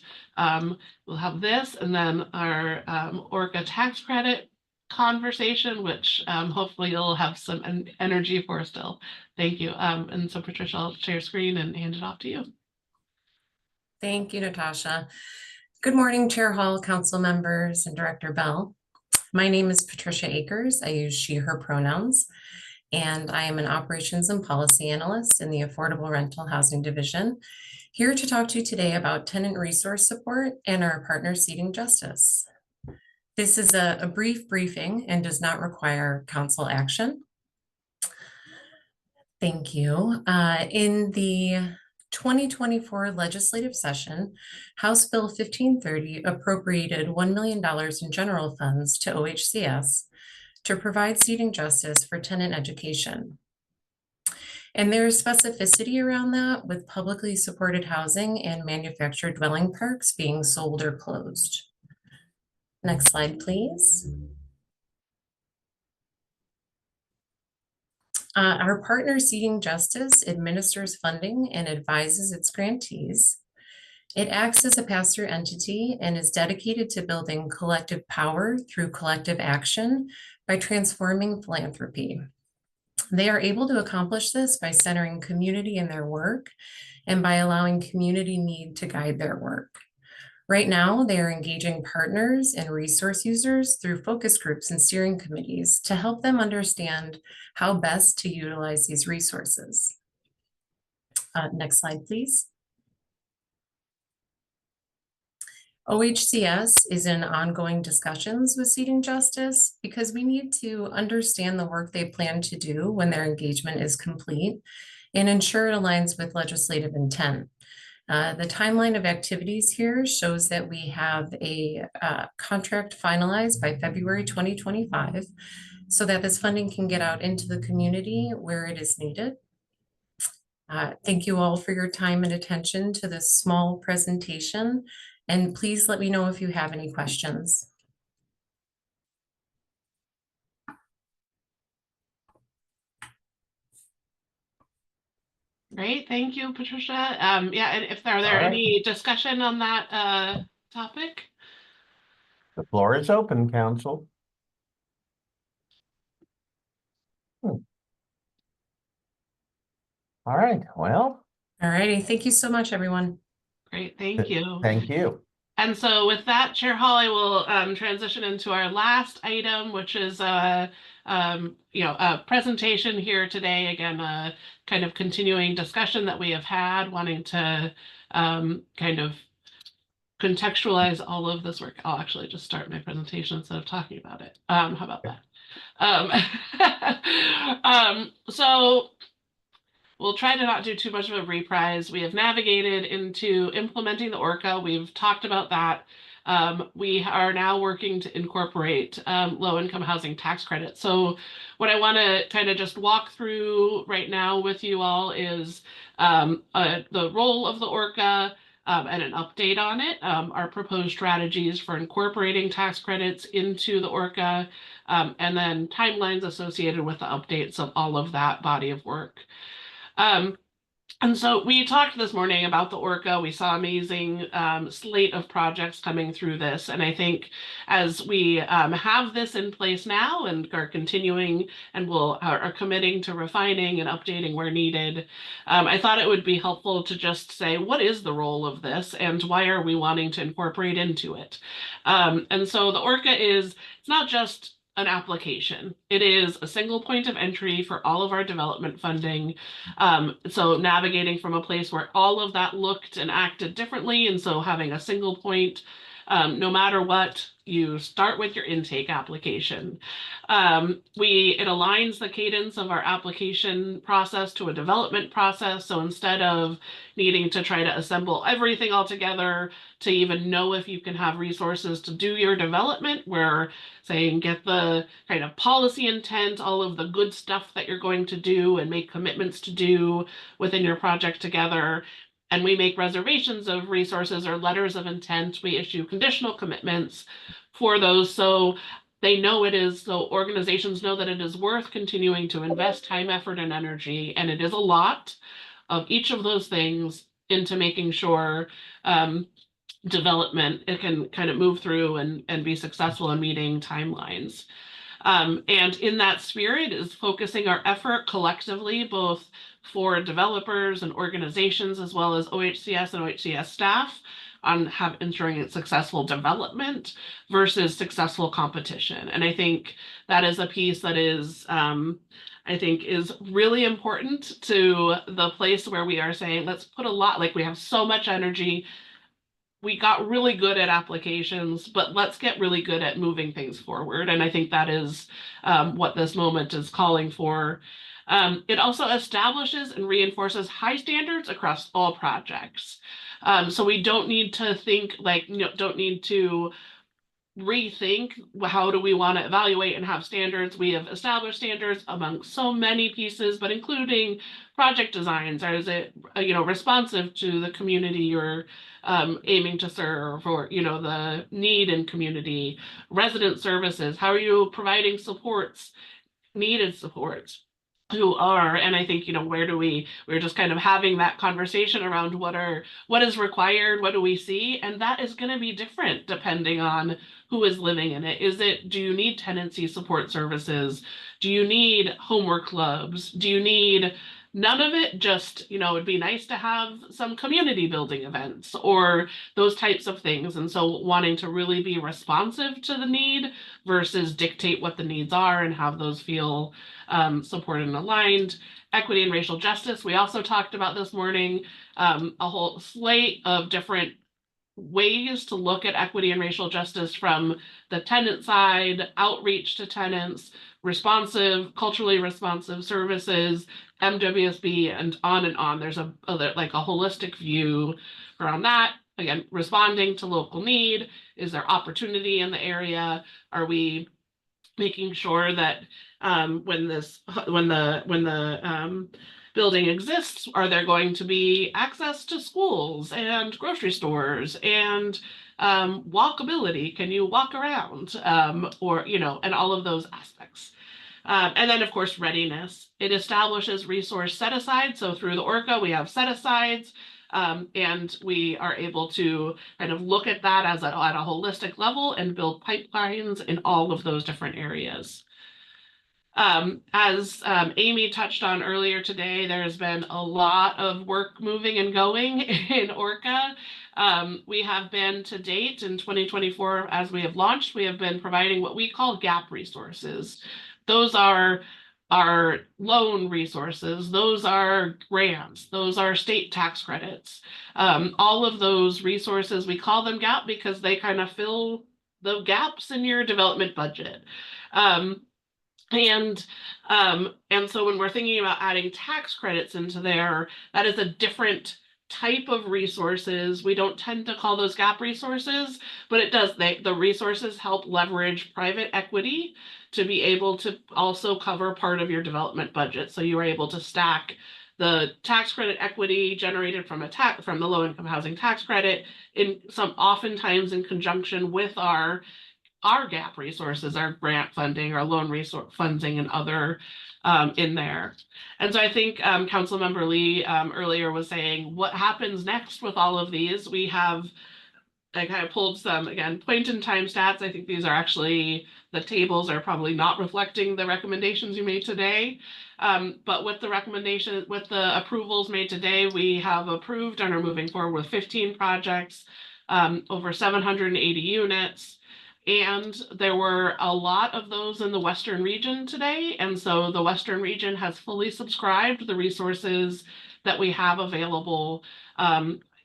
we'll have this and then our ORCA tax credit conversation, which hopefully you'll have some energy for still. Thank you. And so Patricia, I'll share screen and hand it off to you. Thank you, Natasha. Good morning, Chair Hall, council members, and Director Bell. My name is Patricia Akers. I use she, her pronouns, and I am an operations and policy analyst in the Affordable Rental Housing Division, here to talk to you today about tenant resource support and our partner Seating Justice. This is a brief briefing and does not require council action. Thank you. In the 2024 legislative session, House Bill 1530 appropriated $1 million in general funds to OHCS to provide seating justice for tenant education. And there's specificity around that, with publicly supported housing and manufactured dwelling parks being sold or closed. Next slide, please. Our partner Seating Justice administers funding and advises its grantees. It acts as a pass-through entity and is dedicated to building collective power through collective action by transforming philanthropy. They are able to accomplish this by centering community in their work and by allowing community need to guide their work. Right now, they are engaging partners and resource users through focus groups and steering committees to help them understand how best to utilize these resources. Next slide, please. OHCS is in ongoing discussions with Seating Justice because we need to understand the work they plan to do when their engagement is complete and ensure it aligns with legislative intent. The timeline of activities here shows that we have a contract finalized by February 2025 so that this funding can get out into the community where it is needed. Thank you all for your time and attention to this small presentation, and please let me know if you have any questions. Great, thank you, Patricia. Yeah, and if there any discussion on that topic? The floor is open, council. All right, well. All righty, thank you so much, everyone. Great, thank you. Thank you. And so with that, Chair Hall, I will transition into our last item, which is a presentation here today. Again, a kind of continuing discussion that we have had, wanting to kind of contextualize all of this work. I'll actually just start my presentation instead of talking about it. How about that? So we'll try to not do too much of a reprise. We have navigated into implementing the ORCA. We've talked about that. We are now working to incorporate low-income housing tax credit. So what I want to kind of just walk through right now with you all is the role of the ORCA and an update on it, our proposed strategies for incorporating tax credits into the ORCA, and then timelines associated with the updates of all of that body of work. And so we talked this morning about the ORCA. We saw amazing slate of projects coming through this. And I think as we have this in place now and are continuing and are committing to refining and updating where needed, I thought it would be helpful to just say, what is the role of this and why are we wanting to incorporate into it? And so the ORCA it's not just an application. It is a single point of entry for all of our development funding. So navigating from a place where all of that looked and acted differently, and so having a single point No matter what, you start with your intake application. It aligns the cadence of our application process to a development process. So instead of needing to try to assemble everything all together to even know if you can have resources to do your development, we're saying get the kind of policy intent, all of the good stuff that you're going to do and make commitments to do within your project together. And we make reservations of resources or letters of intent. We issue conditional commitments for those. So they know it is, so organizations know that it is worth continuing to invest time, effort, and energy. And it is a lot of each of those things into making sure development, it can kind of move through and be successful in meeting timelines. And in that spirit is focusing our effort collectively, both for developers and organizations, as well as OHCS and OHCS staff, on ensuring it's successful development versus successful competition. And I think that is a piece that is, I think is really important to the place where we are saying, let's put a lot, like we have so much energy. We got really good at applications, but let's get really good at moving things forward. And I think that is what this moment is calling for. It also establishes and reinforces high standards across all projects. So we don't need to think like, don't need to rethink how do we want to evaluate and have standards. We have established standards among so many pieces, but including project designs. Or is it responsive to the community you're aiming to serve, or the need in community? Resident services, how are you providing supports, needed supports? And I think, where do we're just kind of having that conversation around what is required, what do we see? And that is going to be different depending on who is living in it. Do you need tenancy support services? Do you need homework clubs? Do you need none of it? Just, it'd be nice to have some community building events or those types of things. And so wanting to really be responsive to the need versus dictate what the needs are and have those feel supported and aligned. Equity and racial justice, we also talked about this morning, a whole slate of different ways to look at equity and racial justice from the tenant side, outreach to tenants, culturally responsive services, MWSB, and on and on. There's a holistic view around that. Again, responding to local need. Is there opportunity in the area? Are we making sure that when the building exists, are there going to be access to schools and grocery stores and walkability? Can you walk around? And all of those aspects. And then, of course, readiness. It establishes resource set aside. So through the ORCA, we have set asides. And we are able to kind of look at that at a holistic level and build pipelines in all of those different areas. As Amy touched on earlier today, there's been a lot of work moving and going in ORCA. We have been to date in 2024, as we have launched, we have been providing what we call GAP resources. Those are our loan resources, those are grants, those are state tax credits. All of those resources, we call them GAP because they kind of fill the gaps in your development budget. And so when we're thinking about adding tax credits into there, that is a different type of resources. We don't tend to call those GAP resources, but the resources help leverage private equity to be able to also cover part of your development budget. So you are able to stack the tax credit equity generated from the low income housing tax credit oftentimes in conjunction with our GAP resources, our grant funding, our loan resource funding, and other in there. And so I think Councilmember Lee earlier was saying, what happens next with all of these? I kind of pulled some, again, point in time stats. I think these are actually, the tables are probably not reflecting the recommendations you made today. But with the approvals made today, we have approved and are moving forward with 15 projects, over 780 units. And there were a lot of those in the Western region today. And so the Western region has fully subscribed the resources that we have available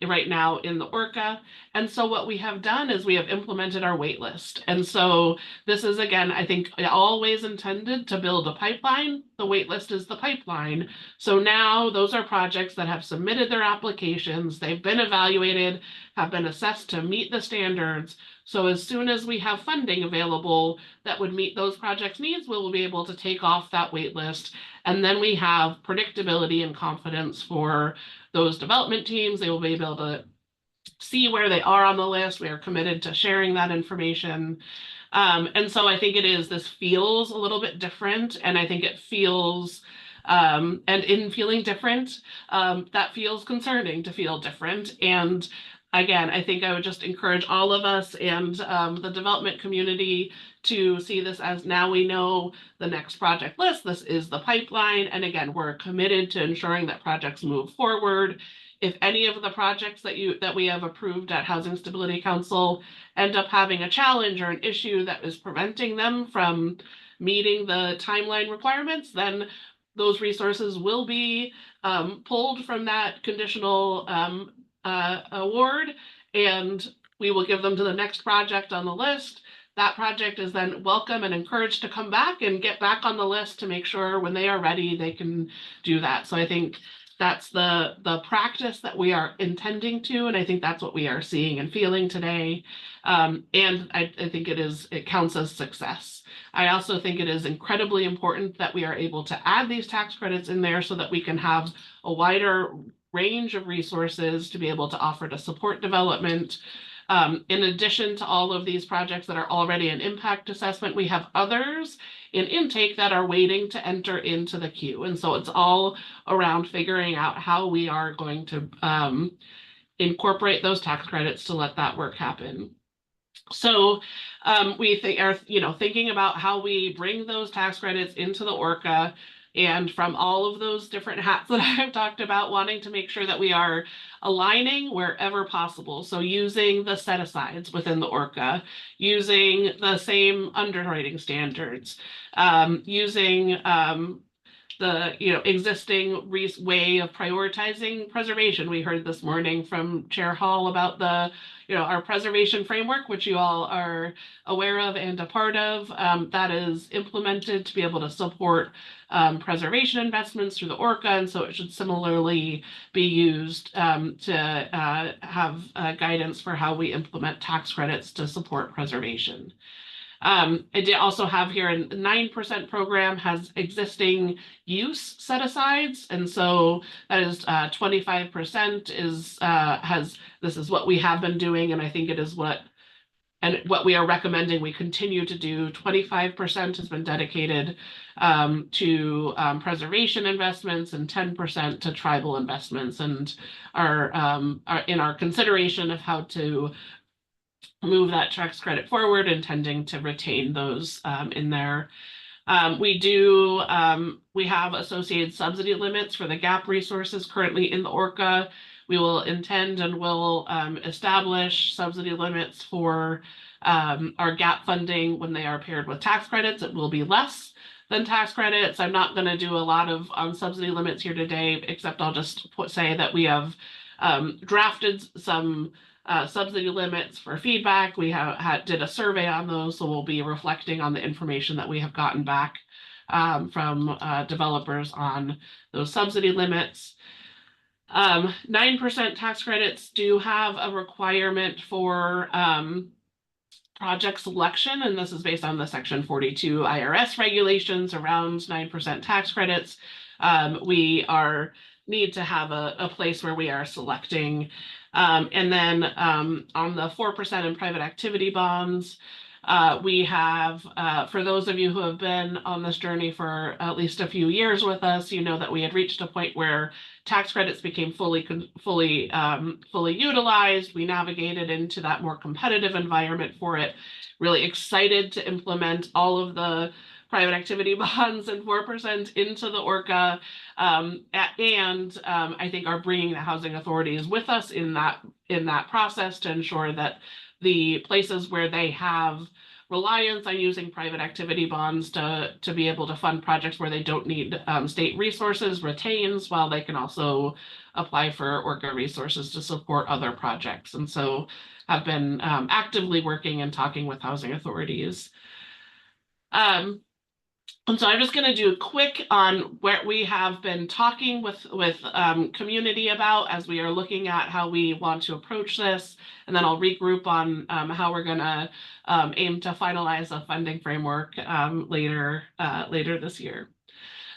right now in the Orca. And so what we have done is we have implemented our wait list. And so this is, again, I think always intended to build a pipeline. The wait list is the pipeline. So now those are projects that have submitted their applications, they've been evaluated, have been assessed to meet the standards. So as soon as we have funding available that would meet those projects' needs, we will be able to take off that wait list. And then we have predictability and confidence for those development teams. They will be able to see where they are on the list. We are committed to sharing that information. And so I think this feels a little bit different. And I think it feels, and in feeling different, that feels concerning to feel different. And again, I think I would just encourage all of us and the development community to see this as, now we know the next project list, this is the pipeline. And again, we're committed to ensuring that projects move forward. If any of the projects that we have approved at Housing Stability Council end up having a challenge or an issue that is preventing them from meeting the timeline requirements, then those resources will be pulled from that conditional award, and we will give them to the next project on the list. That project is then welcome and encouraged to come back and get back on the list to make sure when they are ready, they can do that. So I think that's the practice that we are intending to, and I think that's what we are seeing and feeling today. And I think it counts as success. I also think it is incredibly important that we are able to add these tax credits in there so that we can have a wider range of resources to be able to offer to support development. In addition to all of these projects that are already in impact assessment, we have others in intake that are waiting to enter into the queue. And so it's all around figuring out how we are going to incorporate those tax credits to let that work happen. So we are thinking about how we bring those tax credits into the Orca, and from all of those different hats that I've talked about, wanting to make sure that we are aligning wherever possible. So using the set-asides within the Orca, using the same underwriting standards, using the existing way of prioritizing preservation. We heard this morning from Chair Hall about our preservation framework, which you all are aware of and a part of, that is implemented to be able to support preservation investments through the Orca. And so it should similarly be used to have guidance for how we implement tax credits to support preservation. I did also have here a 9% program has existing use set-asides, and so that is 25% this is what we have been doing, and I think it is what we are recommending we continue to do. 25% has been dedicated to preservation investments and 10% to tribal investments, and are in our consideration of how to move that tax credit forward, intending to retain those in there. We have associated subsidy limits for the GAP resources currently in the Orca. We will intend and will establish subsidy limits for our GAP funding when they are paired with tax credits. It will be less than tax credits. I'm not going to do a lot of subsidy limits here today, except I'll just say that we have drafted some subsidy limits for feedback. We did a survey on those, so we'll be reflecting on the information that we have gotten back from developers on those subsidy limits. 9% tax credits do have a requirement for project selection, and this is based on the Section 42 IRS regulations around 9% tax credits. We need to have a place where we are selecting. And then on the 4% in private activity bonds, we have, for those of you who have been on this journey for at least a few years with us, you know that we had reached a point where tax credits became fully utilized. We navigated into that more competitive environment for it. Really excited to implement all of the private activity bonds and 4% into the Orca, and I think are bringing the housing authorities with us in that process to ensure that the places where they have reliance on using private activity bonds to be able to fund projects where they don't need state resources retains, while they can also apply for ORCA resources to support other projects. And so I've been actively working and talking with housing authorities. And so I'm just going to do a quick on what we have been talking with community about as we are looking at how we want to approach this, and then I'll regroup on how we're going to aim to finalize a funding framework later this year.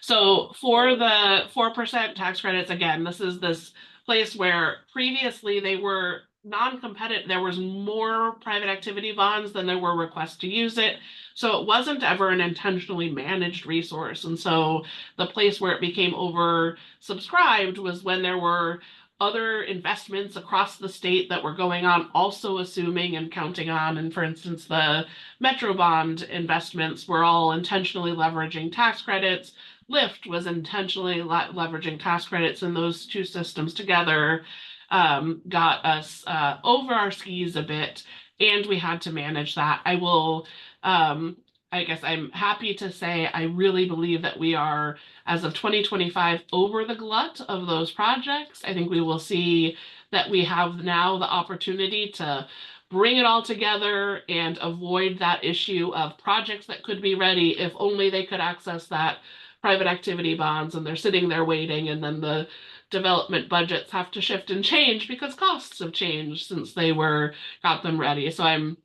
So for the 4% tax credits, again, this is this place where previously they were non-competitive. There was more private activity bonds than there were requests to use it. So it wasn't ever an intentionally managed resource. And so the place where it became oversubscribed was when there were other investments across the state that were going on, also assuming and counting on. And for instance, the Metro bond investments were all intentionally leveraging tax credits. LIFT was intentionally leveraging tax credits, and those two systems together got us over our skis a bit, and we had to manage that. I will, I guess I'm happy to say I really believe that we are, as of 2025, over the glut of those projects. I think we will see that we have now the opportunity to bring it all together and avoid that issue of projects that could be ready if only they could access that private activity bonds, and they're sitting there waiting, and then the development budgets have to shift and change because costs have changed since they got them ready. So I'm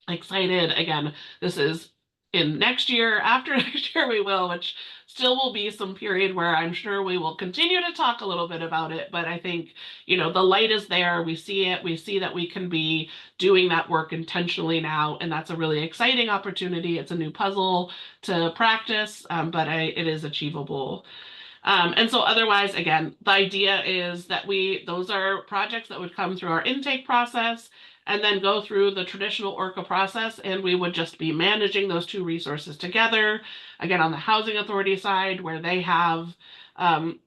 excited. Again, this is in next year, after next year we will, which still will be some period where I'm sure we will continue to talk a little bit about it. But I think, the light is there. We see it. We see that we can be doing that work intentionally now. And that's a really exciting opportunity. It's a new puzzle to practice, but it is achievable. And so otherwise, again, the idea is that those are projects that would come through our intake process and then go through the traditional ORCA process, and we would just be managing those two resources together. Again, on the housing authority side, where they have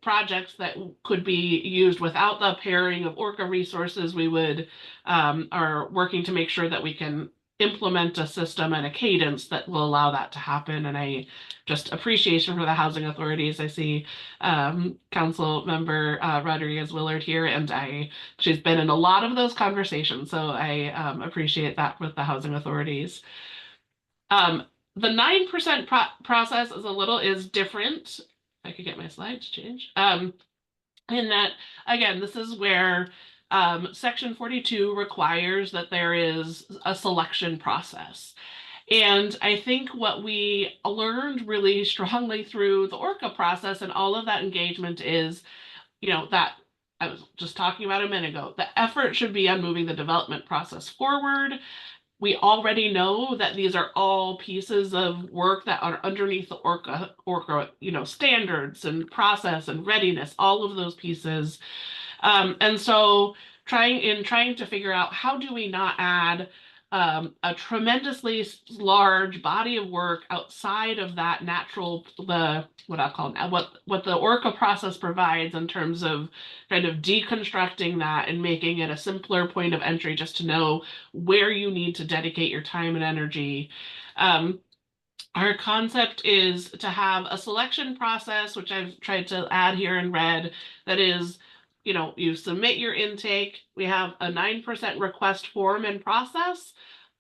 projects that could be used without the pairing of ORCA resources, we would are working to make sure that we can implement a system and a cadence that will allow that to happen. And I just appreciation for the housing authorities. I see Council Member Rodriguez Willard here, and she's been in a lot of those conversations. So I appreciate that with the housing authorities. The 9% process is different. If I could get my slides changed. In that, again, this is where Section 42 requires that there is a selection process. And I think what we learned really strongly through the ORCA process and all of that engagement is, that I was just talking about a minute ago, the effort should be on moving the development process forward. We already know that these are all pieces of work that are underneath the ORCA, standards and process and readiness, all of those pieces. And so trying to figure out how do we not add a tremendously large body of work outside of that what the ORCA process provides in terms of kind of deconstructing that and making it a simpler point of entry just to know where you need to dedicate your time and energy. Our concept is to have a selection process, which I've tried to add here in red, that is, you submit your intake, we have a 9% request form and process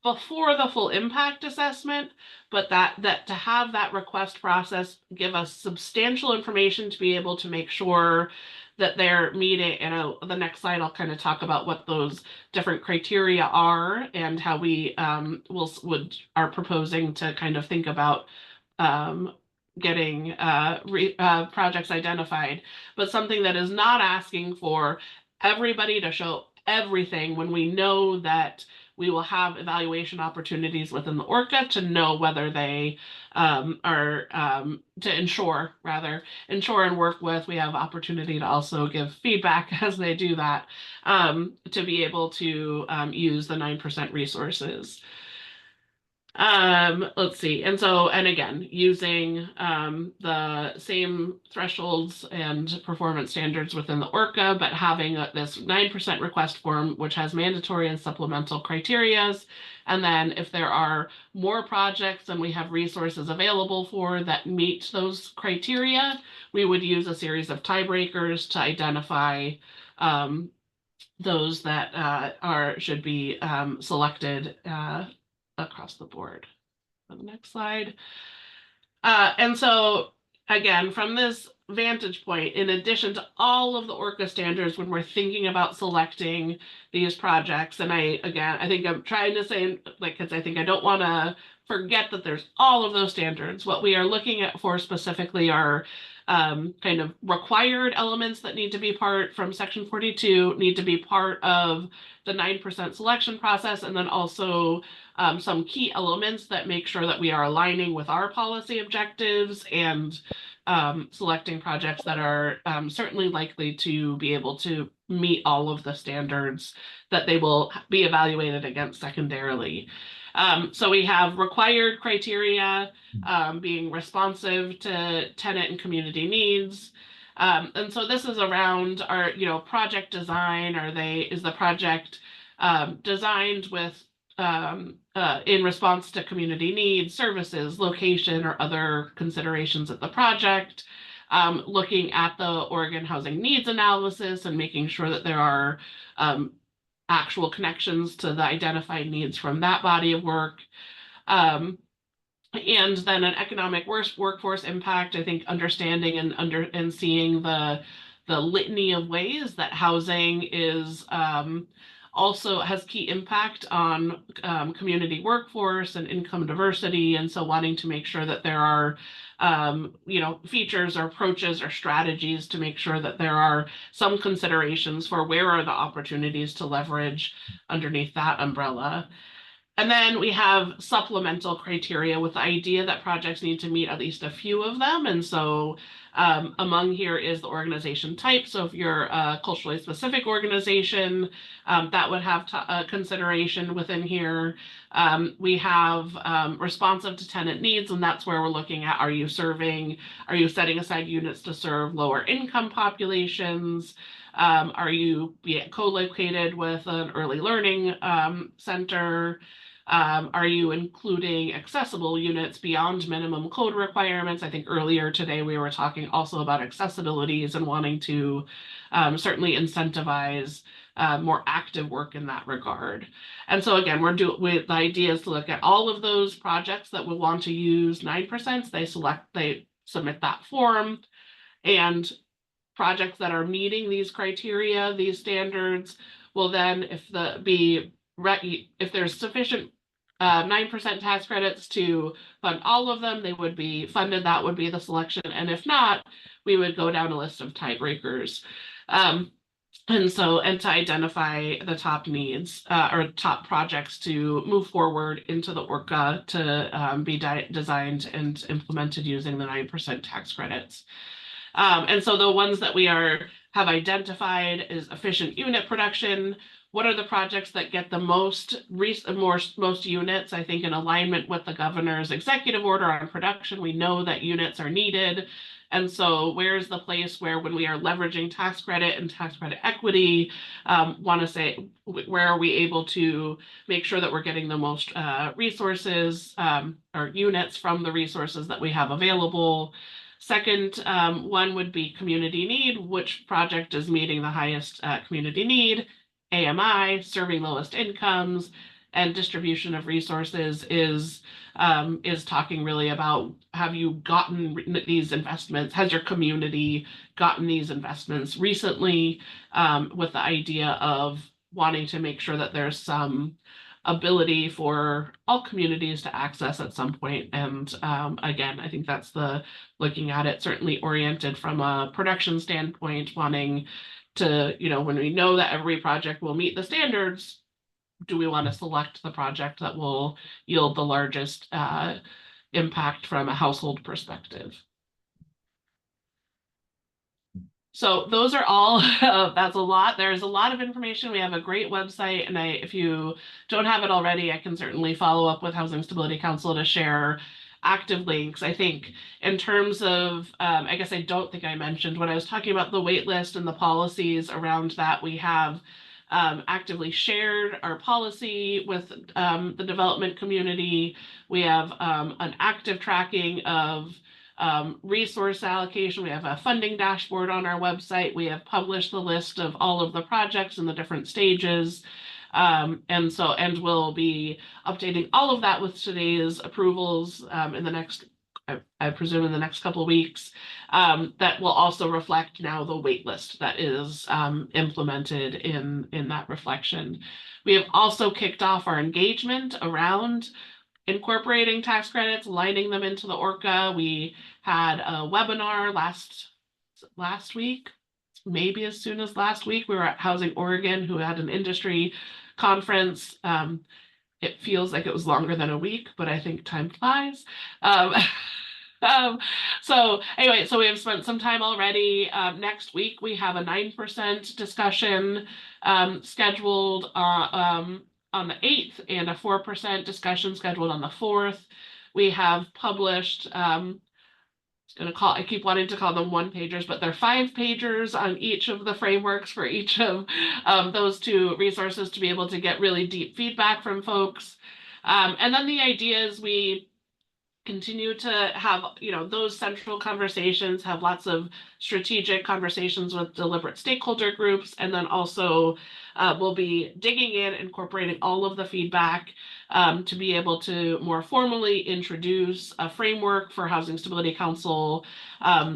before the full impact assessment, but that to have that request process give us substantial information to be able to make sure that they're meeting. And the next slide, I'll kind of talk about what those different criteria are and how we are proposing to kind of think about getting projects identified, but something that is not asking for everybody to show everything when we know that we will have evaluation opportunities within the ORCA to know whether they are to ensure and work with. We have opportunity to also give feedback as they do that to be able to use the 9% resources. Let's see. And again, using the same thresholds and performance standards within the ORCA, but having this 9% request form, which has mandatory and supplemental criterias. And then if there are more projects and we have resources available for that meet those criteria, we would use a series of tiebreakers to identify those that should be selected across the board. On the next slide. And so again, from this vantage point, in addition to all of the ORCA standards, when we're thinking about selecting these projects, and I think I'm trying to say, like, because I think I don't want to forget that there's all of those standards. What we are looking at for specifically are kind of required elements that need to be part from section 42, need to be part of the 9% selection process, and then also some key elements that make sure that we are aligning with our policy objectives and selecting projects that are certainly likely to be able to meet all of the standards that they will be evaluated against secondarily. So we have required criteria being responsive to tenant and community needs. And so this is around our, project design. Is the project designed with in response to community needs, services, location, or other considerations of the project? Looking at the Oregon Housing Needs Analysis and making sure that there are actual connections to the identified needs from that body of work. And then an economic workforce impact, I think understanding and seeing the litany of ways that housing is also has key impact on community workforce and income diversity. And so wanting to make sure that there are features or approaches or strategies to make sure that there are some considerations for where are the opportunities to leverage underneath that umbrella. And then we have supplemental criteria with the idea that projects need to meet at least a few of them. And so among here is the organization type. So if you're a culturally specific organization, that would have consideration within here. We have responsive to tenant needs, and that's where we're looking at, are you setting aside units to serve lower income populations? Are you co-located with an early learning center? Are you including accessible units beyond minimum code requirements? I think earlier today we were talking also about accessibilities and wanting to certainly incentivize more active work in that regard. And so again, the idea is to look at all of those projects that would want to use 9%. They submit that form, and projects that are meeting these criteria, these standards, will then, if there's sufficient 9% tax credits to fund all of them, they would be funded. That would be the selection. And if not, we would go down a list of tiebreakers. And to identify the top needs or top projects to move forward into the ORCA to be designed and implemented using the 9% tax credits. And so the ones that we have identified is efficient unit production. What are the projects that get the most units? I think in alignment with the governor's executive order on production, we know that units are needed. And so where's the place where, when we are leveraging tax credit and tax credit equity, want to say, where are we able to make sure that we're getting the most resources or units from the resources that we have available? Second one would be community need. Which project is meeting the highest community need? AMI, serving lowest incomes, and distribution of resources is talking really about, have you gotten these investments? Has your community gotten these investments recently? With the idea of wanting to make sure that there's some ability for all communities to access at some point. And again, I think that's looking at it certainly oriented from a production standpoint, wanting to, when we know that every project will meet the standards, do we want to select the project that will yield the largest impact from a household perspective? So those are all, that's a lot. There's a lot of information. We have a great website, and if you don't have it already, I can certainly follow up with Housing Stability Council to share active links. I think in terms of, I guess I don't think I mentioned when I was talking about the wait list and the policies around that, we have actively shared our policy with the development community. We have an active tracking of resource allocation. We have a funding dashboard on our website. We have published the list of all of the projects in the different stages. And we'll be updating all of that with today's approvals in the next, I presume in the next couple of weeks. That will also reflect now the wait list that is implemented in that reflection. We have also kicked off our engagement around incorporating tax credits, lining them into the ORCA. We had a webinar last week, maybe as soon as last week. We were at Housing Oregon, who had an industry conference. It feels like it was longer than a week, but I think time flies. So anyway, so we have spent some time already. Next week, we have a 9% discussion scheduled on the 8th and a 4% discussion scheduled on the 4th. We have published, I keep wanting to call them one-pagers, but they're 5-pagers on each of the frameworks for each of those 2 resources to be able to get really deep feedback from folks. And then the idea is we continue to have, those central conversations, have lots of strategic conversations with deliberate stakeholder groups, and then also we'll be digging in, incorporating all of the feedback to be able to more formally introduce a framework for Housing Stability Council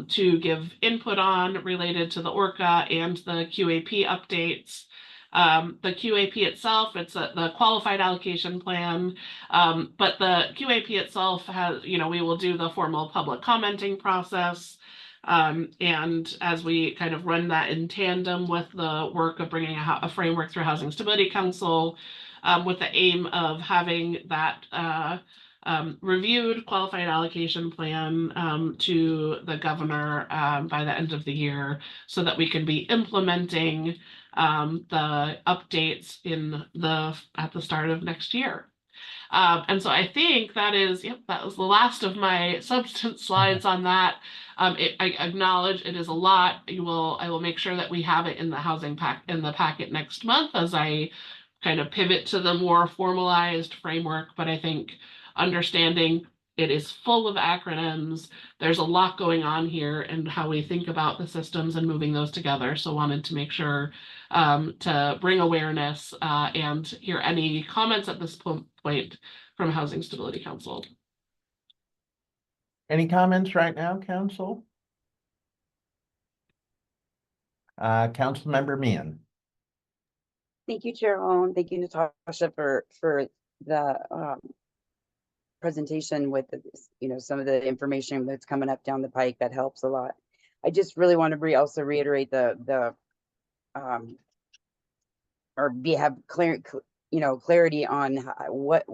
to give input on related to the ORCA and the QAP updates. The QAP itself, it's the qualified allocation plan, but the QAP itself has, we will do the formal public commenting process. And as we kind of run that in tandem with the work of bringing a framework through Housing Stability Council, with the aim of having that reviewed qualified allocation plan to the governor by the end of the year, so that we can be implementing the updates at the start of next year. And so I think that was the last of my substance slides on that. I acknowledge it is a lot. I will make sure that we have it in the packet next month as I kind of pivot to the more formalized framework. But I think understanding it is full of acronyms. There's a lot going on here and how we think about the systems and moving those together. So wanted to make sure to bring awareness and hear any comments at this point from Housing Stability Council. Any comments right now, Council? Councilmember Meehan. Thank you, Chair Hall. Thank you, Natasha, for the presentation with some of the information that's coming up down the pike. That helps a lot. I just really want to also reiterate have clarity on what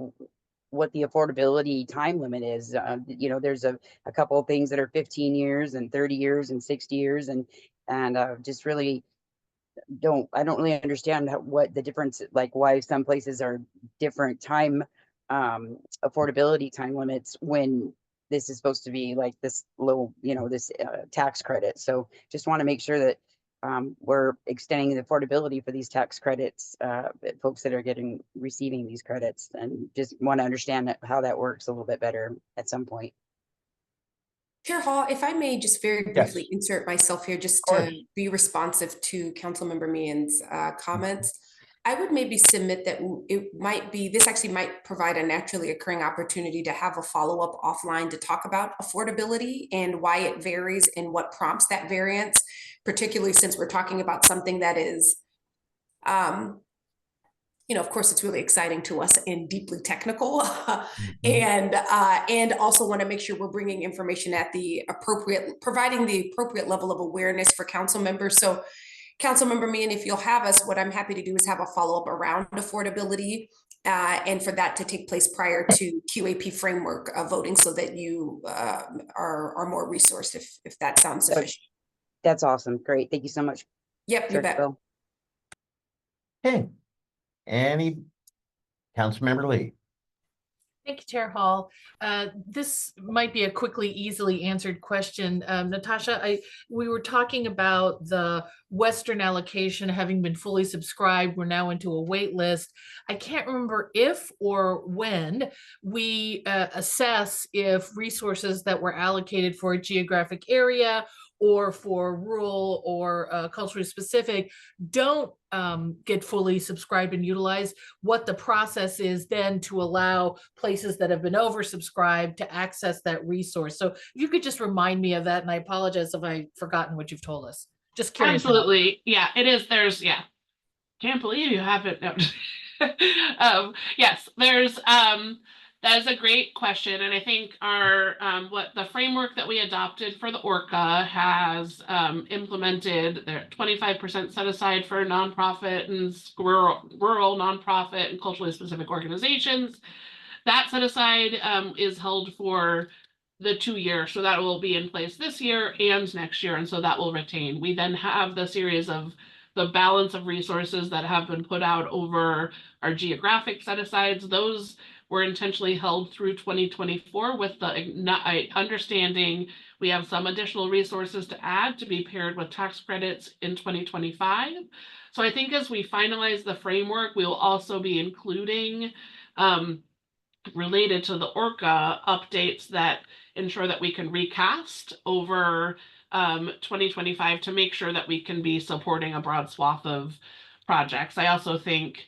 the affordability time limit is. There's a couple of things that are 15 years and 30 years and 60 years, and just really I don't really understand what the difference, like why some places are different time affordability time limits when this is supposed to be like this low, this tax credit. So just want to make sure that we're extending the affordability for these tax credits, folks that are receiving these credits, and just want to understand how that works a little bit better at some point. Chair Hall, if I may just very briefly insert myself here, just to be responsive to Councilmember Meehan's comments. I would maybe submit that this actually might provide a naturally occurring opportunity to have a follow-up offline to talk about affordability and why it varies and what prompts that variance, particularly since we're talking about something that is, of course, it's really exciting to us and deeply technical, and also want to make sure we're bringing information at providing the appropriate level of awareness for council members. So Councilmember Meehan, if you'll have us, what I'm happy to do is have a follow-up around affordability and for that to take place prior to QAP framework voting, so that you are more resourced, if that sounds sufficient. That's awesome. Great. Thank you so much. Yep, you Director bet. Bell. Okay. Any Councilmember Lee? Thank you, Chair Hall. This might be a quickly, easily answered question. Natasha, we were talking about the Western allocation having been fully subscribed. We're now into a wait list. I can't remember if or when we assess if resources that were allocated for a geographic area or for rural or culturally specific don't get fully subscribed and utilized, what the process is then to allow places that have been oversubscribed to access that resource. So if you could just remind me of that, and I apologize if I've forgotten what you've told us. Just curious. Absolutely. Yeah, it is. There's, yeah. Can't believe you haven't. No. Yes, there's, that is a great question. And I think our, what the framework that we adopted for the ORCA has implemented their 25% set aside for nonprofit and rural nonprofit and culturally specific organizations. That set aside is held for the 2 years. So that will be in place this year and next year. And so that will retain. We then have the series of the balance of resources that have been put out over our geographic set asides. Those were intentionally held through 2024 with the understanding we have some additional resources to add to be paired with tax credits in 2025. So I think as we finalize the framework, we will also be including related to the ORCA updates that ensure that we can recast over 2025 to make sure that we can be supporting a broad swath of projects. I also think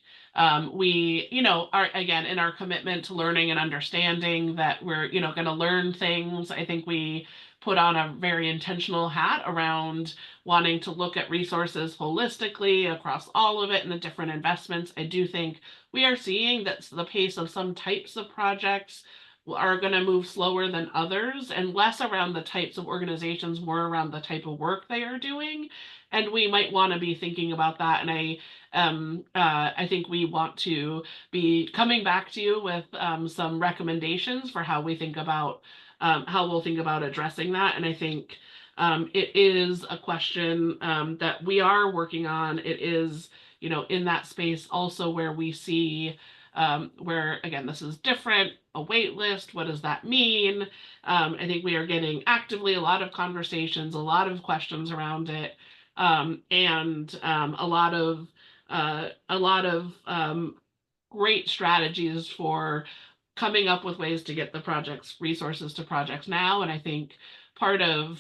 we, are again in our commitment to learning and understanding that we're, going to learn things. I think we put on a very intentional hat around wanting to look at resources holistically across all of it and the different investments. I do think we are seeing that the pace of some types of projects are going to move slower than others and less around the types of organizations, more around the type of work they are doing. And we might want to be thinking about that. And I think we want to be coming back to you with some recommendations for how we think about how we'll think about addressing that. And I think it is a question that we are working on. It is, in that space also where we see where, again, this is different, a wait list, what does that mean? I think we are getting actively a lot of conversations, a lot of questions around it, and a lot of great strategies for coming up with ways to get the projects resources to projects now. And I think part of,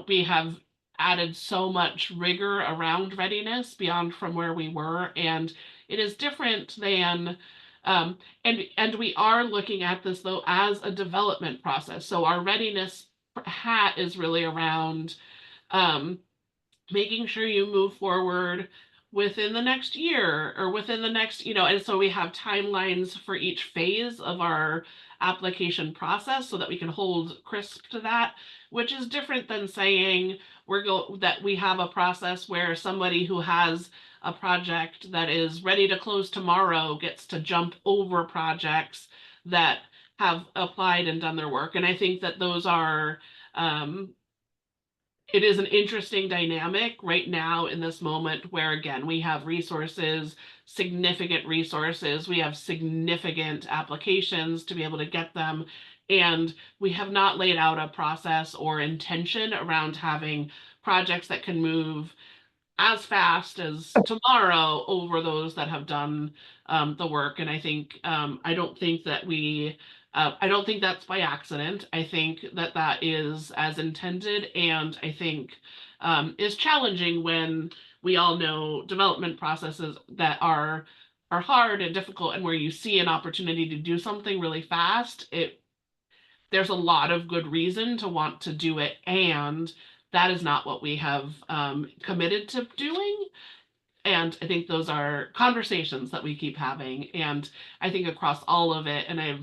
we have added so much rigor around readiness beyond from where we were. And it is different than, and we are looking at this though as a development process. So our readiness hat is really around making sure you move forward within the next year or within the next, and so we have timelines for each phase of our application process so that we can hold crisp to that, which is different than saying that we have a process where somebody who has a project that is ready to close tomorrow gets to jump over projects that have applied and done their work. And I think that those are, it is an interesting dynamic right now in this moment where, again, we have resources, significant resources, we have significant applications to be able to get them. And we have not laid out a process or intention around having projects that can move as fast as tomorrow over those that have done the work. And I think, I don't think that's by accident. I think that that is as intended, and I think is challenging when we all know development processes that are hard and difficult, and where you see an opportunity to do something really fast, there's a lot of good reason to want to do it, and that is not what we have committed to doing. And I think those are conversations that we keep having. And I think across all of it, and I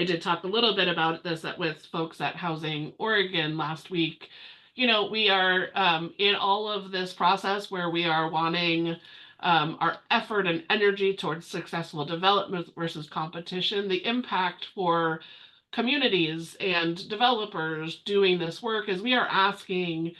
did talk a little bit about this with folks at Housing Oregon last week. We are in all of this process where we are wanting our effort and energy towards successful development versus competition. The impact for communities and developers doing this work is we are asking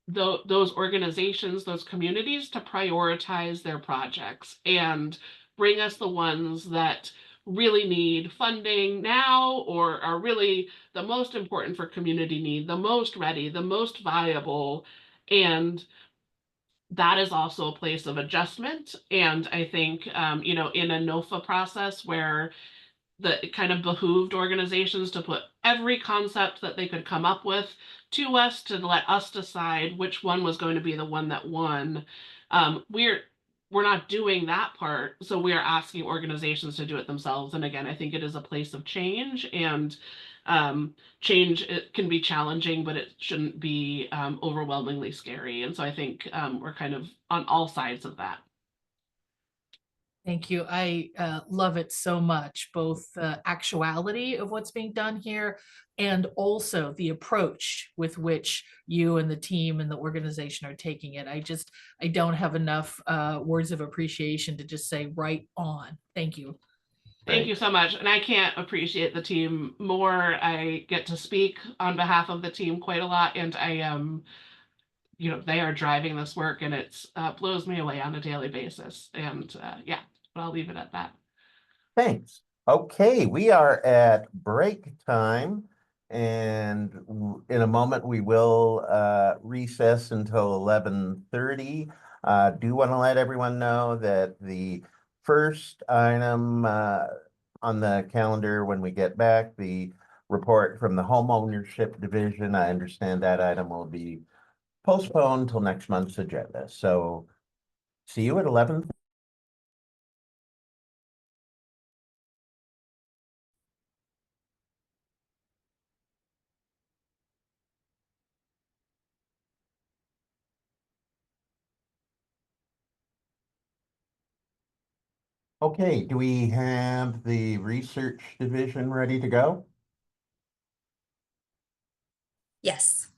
those organizations, those communities to prioritize their projects and bring us the ones that really need funding now or are really the most important for community need, the most ready, the most viable. And that is also a place of adjustment. And I think, you know, in a NOFA process where it kind of behooved organizations to put every concept that they could come up with to us to let us decide which one was going to be the one that won. We're not doing that part, so we are asking organizations to do it themselves. And again, I think it is a place of change, and change, it can be challenging, but it shouldn't be overwhelmingly scary. And so I think we're kind of on all sides of that. Thank you. I love it so much, both the actuality of what's being done here and also the approach with which you and the team and the organization are taking it. I don't have enough words of appreciation to just say right on. Thank you. Thank you so much. And I can't appreciate the team more. I get to speak on behalf of the team quite a lot, and I am, you know, they are driving this work, and it's blows me away on a daily basis. And yeah, but I'll leave it at that. Thanks. Okay, we are at break time, and in a moment we will recess until 11:30. Do want to let everyone know that the first item on the calendar when we get back, the report from the homeownership division, I understand that item will be postponed till next month's agenda. So see you at 11. Okay, do we have the research division ready to go? Yes.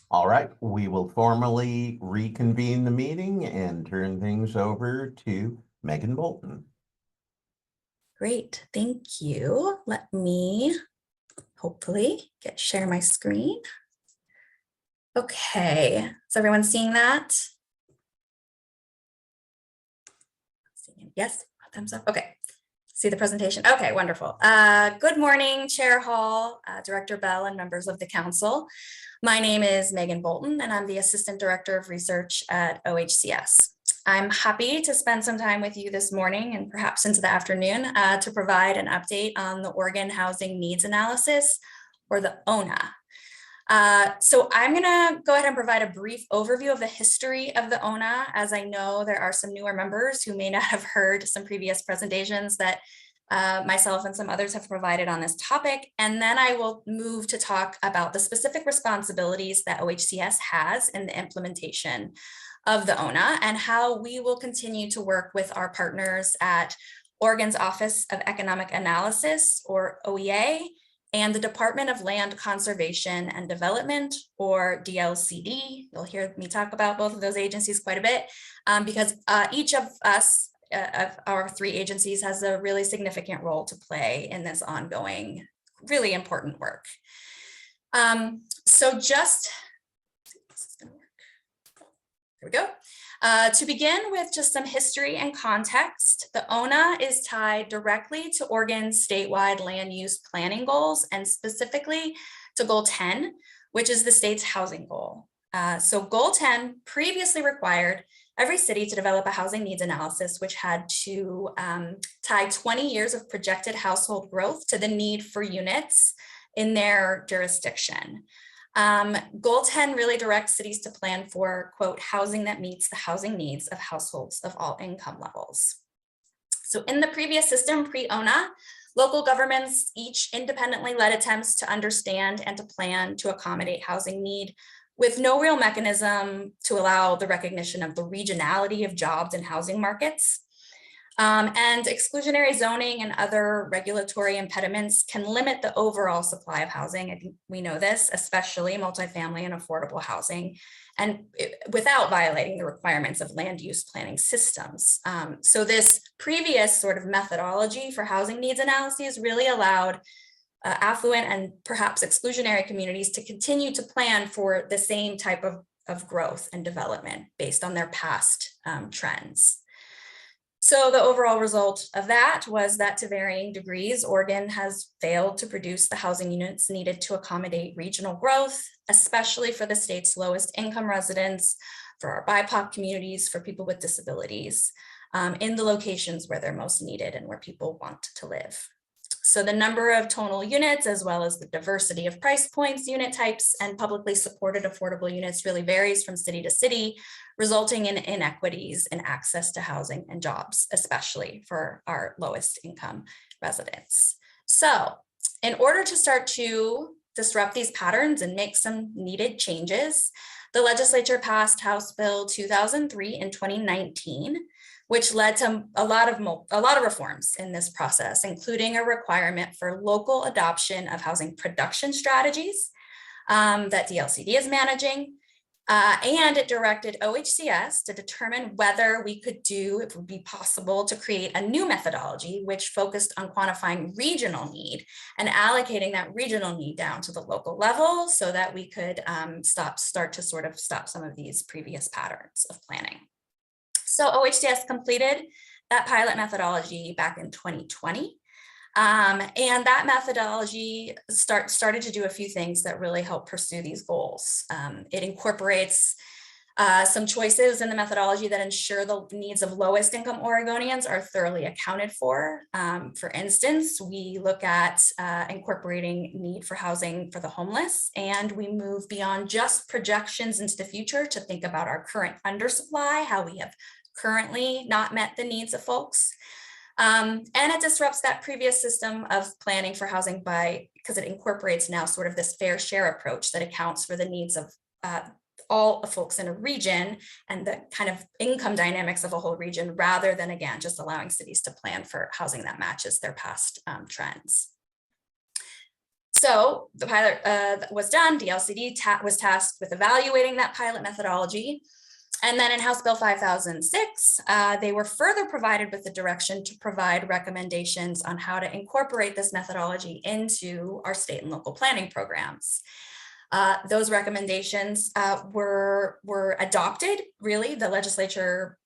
All right, we will formally reconvene the meeting and turn things over to Megan Bolton. Great, thank you. Let me hopefully share my screen. Okay, is everyone seeing that? Yes, thumbs up. Okay, see the presentation. Okay, wonderful. Good morning, Chair Hall, Director Bell, and members of the council. My name is Megan Bolton, and I'm the Assistant Director of Research at OHCS. I'm happy to spend some time with you this morning and perhaps into the afternoon to provide an update on the Oregon Housing Needs Analysis, or the ONA. So I'm gonna go ahead and provide a brief overview of the history of the ONA, as I know there are some newer members who may not have heard some previous presentations that myself and some others have provided on this topic. And then I will move to talk about the specific responsibilities that OHCS has in the implementation of the ONA and how we will continue to work with our partners at Oregon's Office of Economic Analysis, or OEA, and the Department of Land Conservation and Development, or DLCD. You'll hear me talk about both of those agencies quite a bit because each of us, of our three agencies, has a really significant role to play in this ongoing, really important work. So just, here we go. To begin with just some history and context, the ONA is tied directly to Oregon's statewide land use planning goals, and specifically to Goal 10, which is the state's housing goal. So Goal 10 previously required every city to develop a housing needs analysis, which had to tie 20 years of projected household growth to the need for units in their jurisdiction. Goal 10 really directs cities to plan for, quote, housing that meets the housing needs of households of all income levels. So in the previous system, pre-ONA, local governments each independently led attempts to understand and to plan to accommodate housing need, with no real mechanism to allow the recognition of the regionality of jobs and housing markets. And exclusionary zoning and other regulatory impediments can limit the overall supply of housing. I think we know this, especially multifamily and affordable housing, and without violating the requirements of land use planning systems. So this previous sort of methodology for housing needs analyses really allowed affluent and perhaps exclusionary communities to continue to plan for the same type of growth and development based on their past trends. So the overall result of that was that to varying degrees, Oregon has failed to produce the housing units needed to accommodate regional growth, especially for the state's lowest income residents, for our BIPOC communities, for people with disabilities, in the locations where they're most needed and where people want to live. So the number of tonal units, as well as the diversity of price points, unit types, and publicly supported affordable units really varies from city to city, resulting in inequities in access to housing and jobs, especially for our lowest income residents. So in order to start to disrupt these patterns and make some needed changes, the legislature passed House Bill 2003 in 2019, which led to a lot of reforms in this process, including a requirement for local adoption of housing production strategies that DLCD is managing. And it directed OHCS to determine whether we could if it would be possible to create a new methodology which focused on quantifying regional need and allocating that regional need down to the local level so that we could start to stop some of these previous patterns of planning. So OHCS completed that pilot methodology back in 2020. And that methodology started to do a few things that really help pursue these goals. It incorporates some choices in the methodology that ensure the needs of lowest income Oregonians are thoroughly accounted for. For instance, we look at incorporating need for housing for the homeless, and we move beyond just projections into the future to think about our current undersupply, how we have currently not met the needs of folks. And it disrupts that previous system of planning for housing because it incorporates now sort of this fair share approach that accounts for the needs of all the folks in a region and the kind of income dynamics of a whole region, rather than, again, just allowing cities to plan for housing that matches their past trends. So the pilot was done. DLCD was tasked with evaluating that pilot methodology. And then in House Bill 5006, they were further provided with the direction to provide recommendations on how to incorporate this methodology into our state and local planning programs. Those recommendations were adopted, really. The legislature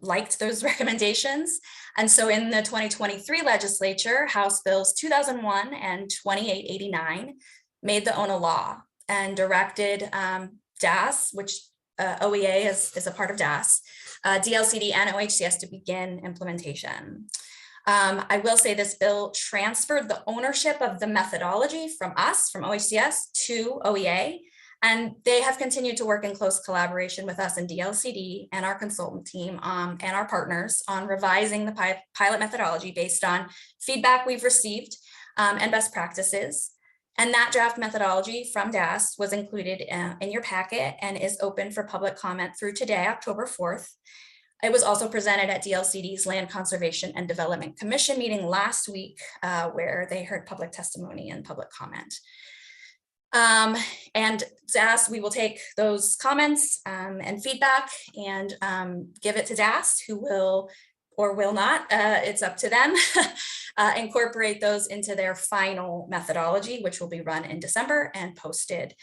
liked those recommendations. And so in the 2023 legislature, House Bills 2001 and 2889 made the ONA law and directed DAS, which OEA is a part of DAS, DLCD and OHCS to begin implementation. I will say this bill transferred the ownership of the methodology from us, from OHCS, to OEA, and they have continued to work in close collaboration with us in DLCD and our consultant team and our partners on revising the pilot methodology based on feedback we've received and best practices. And that draft methodology from DAS was included in your packet and is open for public comment through today, October 4th. It was also presented at DLCD's Land Conservation and Development Commission meeting last week, where they heard public testimony and public comment. And DAS, we will take those comments and feedback and give it to DAS, who will or will not, it's up to them, incorporate those into their final methodology, which will be run in December and posted.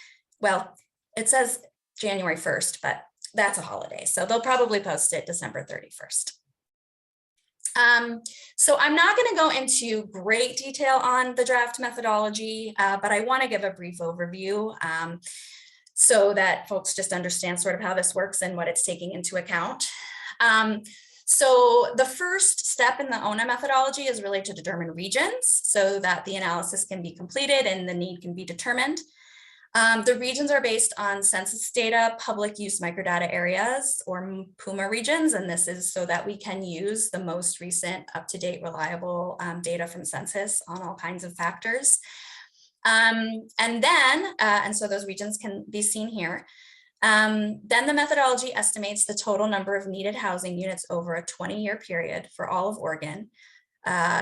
Well, it says January 1st, but that's a holiday, so they'll probably post it December 31st. So I'm not going to go into great detail on the draft methodology, but I want to give a brief overview so that folks just understand sort of how this works and what it's taking into account. So the first step in the ONA methodology is really to determine regions so that the analysis can be completed and the need can be determined. The regions are based on census data, public use microdata areas, or PUMA regions, and this is so that we can use the most recent up-to-date reliable data from census on all kinds of factors. And so those regions can be seen here. Then the methodology estimates the total number of needed housing units over a 20-year period for all of Oregon,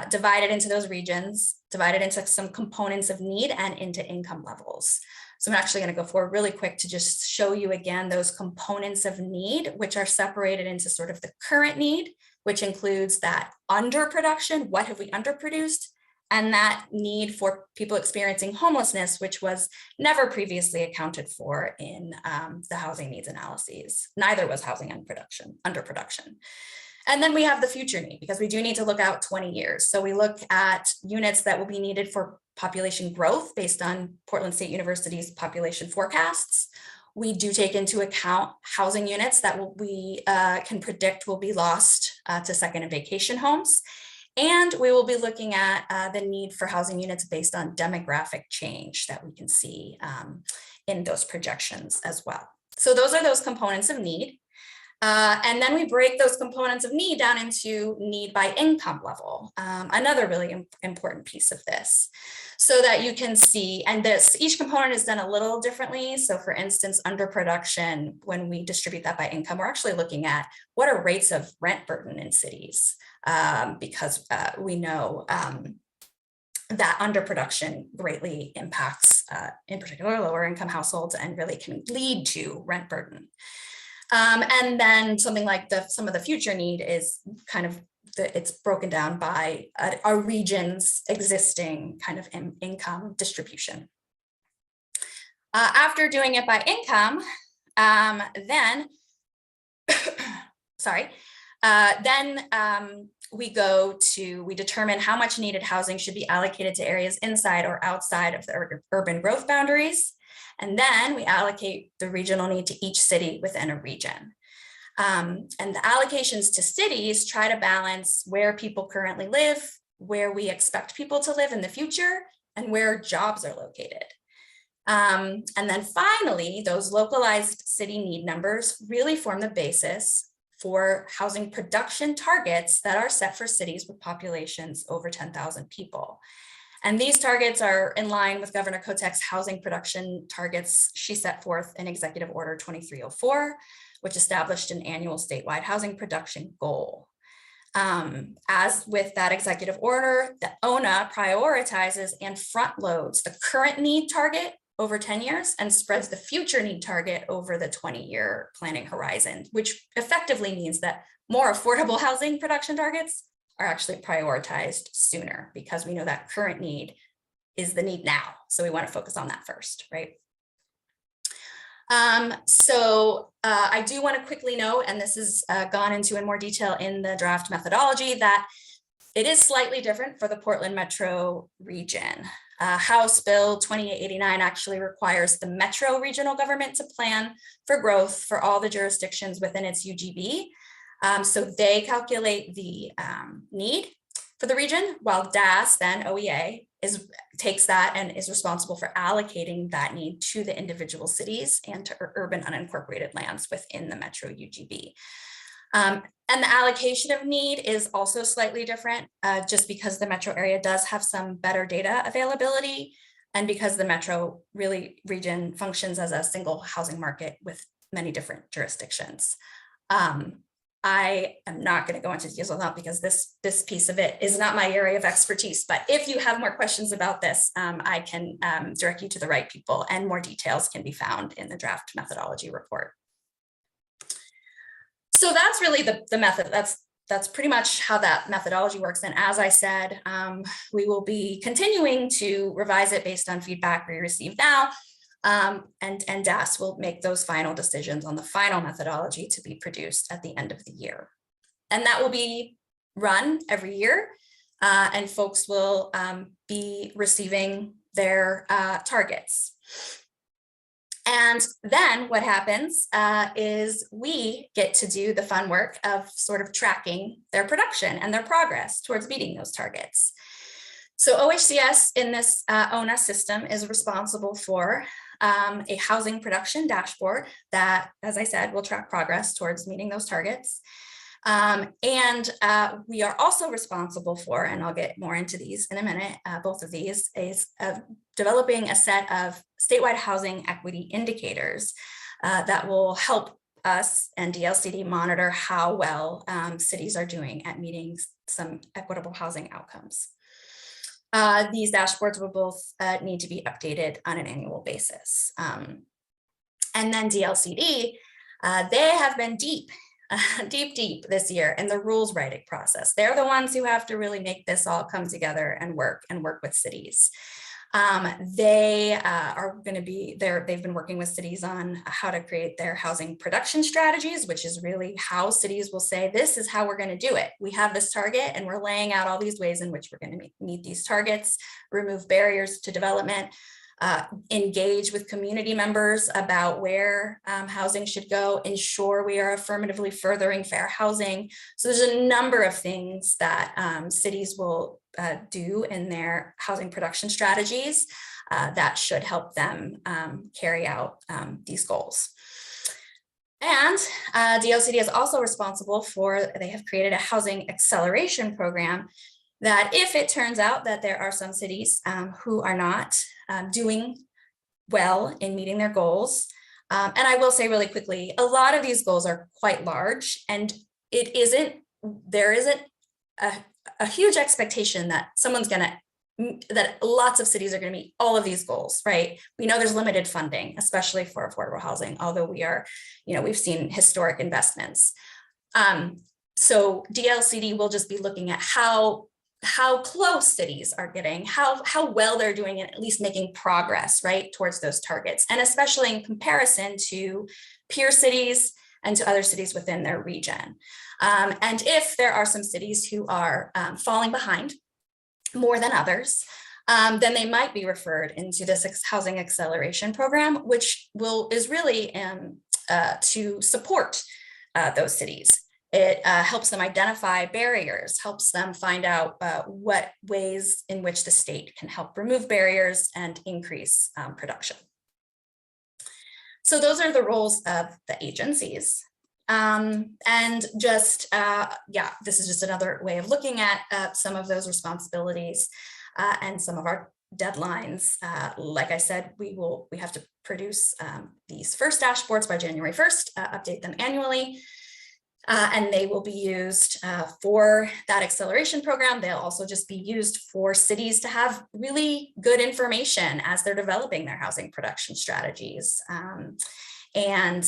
divided into those regions, divided into some components of need and into income levels. So I'm actually going to go forward really quick to just show you again those components of need, which are separated into sort of the current need, which includes that underproduction, what have we underproduced, and that need for people experiencing homelessness, which was never previously accounted for in the housing needs analyses. Neither was housing underproduction. And then we have the future need, because we do need to look out 20 years. So we look at units that will be needed for population growth based on Portland State University's population forecasts. We do take into account housing units that we can predict will be lost to second and vacation homes. And we will be looking at the need for housing units based on demographic change that we can see in those projections as well. So those are those components of need. And then we break those components of need down into need by income level, another really important piece of this, so that you can see, and each component is done a little differently. So for instance, underproduction, when we distribute that by income, we're actually looking at what are rates of rent burden in cities, because we know that underproduction greatly impacts, in particular, lower income households and really can lead to rent burden. And then something like some of the future need is kind of, it's broken down by a region's existing kind of income distribution. After doing it by income, then, sorry, we determine how much needed housing should be allocated to areas inside or outside of the urban growth boundaries. And then we allocate the regional need to each city within a region. And the allocations to cities try to balance where people currently live, where we expect people to live in the future, and where jobs are located. And then finally, those localized city need numbers really form the basis for housing production targets that are set for cities with populations over 10,000 people. And these targets are in line with Governor Kotek's housing production targets she set forth in Executive Order 2304, which established an annual statewide housing production goal. As with that executive order, the ONA prioritizes and front loads the current need target over 10 years and spreads the future need target over the 20-year planning horizon, which effectively means that more affordable housing production targets are actually prioritized sooner, because we know that current need is the need now. So we want to focus on that first, right? I do want to quickly note, and this is gone into in more detail in the draft methodology, that it is slightly different for the Portland Metro region. House Bill 2889 actually requires the Metro regional government to plan for growth for all the jurisdictions within its UGB. So they calculate the need for the region, while DAS, then OEA, takes that and is responsible for allocating that need to the individual cities and to urban unincorporated lands within the Metro UGB. And the allocation of need is also slightly different, just because the Metro area does have some better data availability, and because the Metro region functions as a single housing market with many different jurisdictions. I am not going to go into details on that because this piece of it is not my area of expertise, but if you have more questions about this, I can direct you to the right people, and more details can be found in the draft methodology report. So that's really the method. That's pretty much how that methodology works. And as I said, we will be continuing to revise it based on feedback we receive now. And DAS will make those final decisions on the final methodology to be produced at the end of the year. And that will be run every year, and folks will be receiving their targets. And then what happens is we get to do the fun work of sort of tracking their production and their progress towards meeting those targets. So OHCS in this ONA system is responsible for a housing production dashboard that, as I said, will track progress towards meeting those targets. And we are also responsible for, and I'll get more into these in a minute, both of these, is developing a set of statewide housing equity indicators that will help us and DLCD monitor how well cities are doing at meeting some equitable housing outcomes. These dashboards will both need to be updated on an annual basis. And then DLCD, they have been deep deep this year in the rules writing process. They're the ones who have to really make this all come together and work with cities. They are going to be there. They've been working with cities on how to create their housing production strategies, which is really how cities will say, this is how we're going to do it. We have this target and we're laying out all these ways in which we're going to meet these targets, remove barriers to development, engage with community members about where housing should go, ensure we are affirmatively furthering fair housing. So there's a number of things that cities will do in their housing production strategies that should help them carry out these goals. And DLCD is also responsible for, they have created a housing acceleration program that if it turns out that there are some cities who are not doing well in meeting their goals, and I will say really quickly, a lot of these goals are quite large, and there isn't a huge expectation that that lots of cities are going to meet all of these goals, right? We know there's limited funding, especially for affordable housing, although we've seen historic investments. So DLCD will just be looking at how close cities are getting, how well they're doing and at least making progress, right, towards those targets, and especially in comparison to peer cities and to other cities within their region. And if there are some cities who are falling behind more than others, then they might be referred into this housing acceleration program, which is really to support those cities. It helps them identify barriers, helps them find out what ways in which the state can help remove barriers and increase production. So those are the roles of the agencies. And just, this is just another way of looking at some of those responsibilities and some of our deadlines. Like I said, we have to produce these first dashboards by January 1st, update them annually. And they will be used for that acceleration program. They'll also just be used for cities to have really good information as they're developing their housing production strategies. And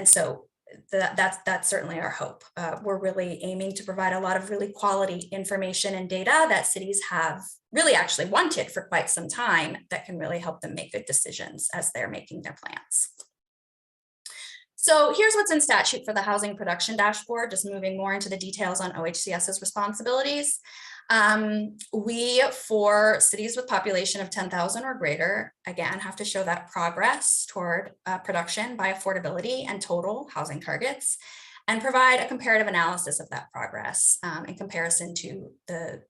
so that's certainly our hope. We're really aiming to provide a lot of really quality information and data that cities have really actually wanted for quite some time that can really help them make good decisions as they're making their plans. So here's what's in statute for the housing production dashboard, just moving more into the details on OHCS's responsibilities. We, for cities with population of 10,000 or greater, again, have to show that progress toward production by affordability and total housing targets, and provide a comparative analysis of that progress in comparison to the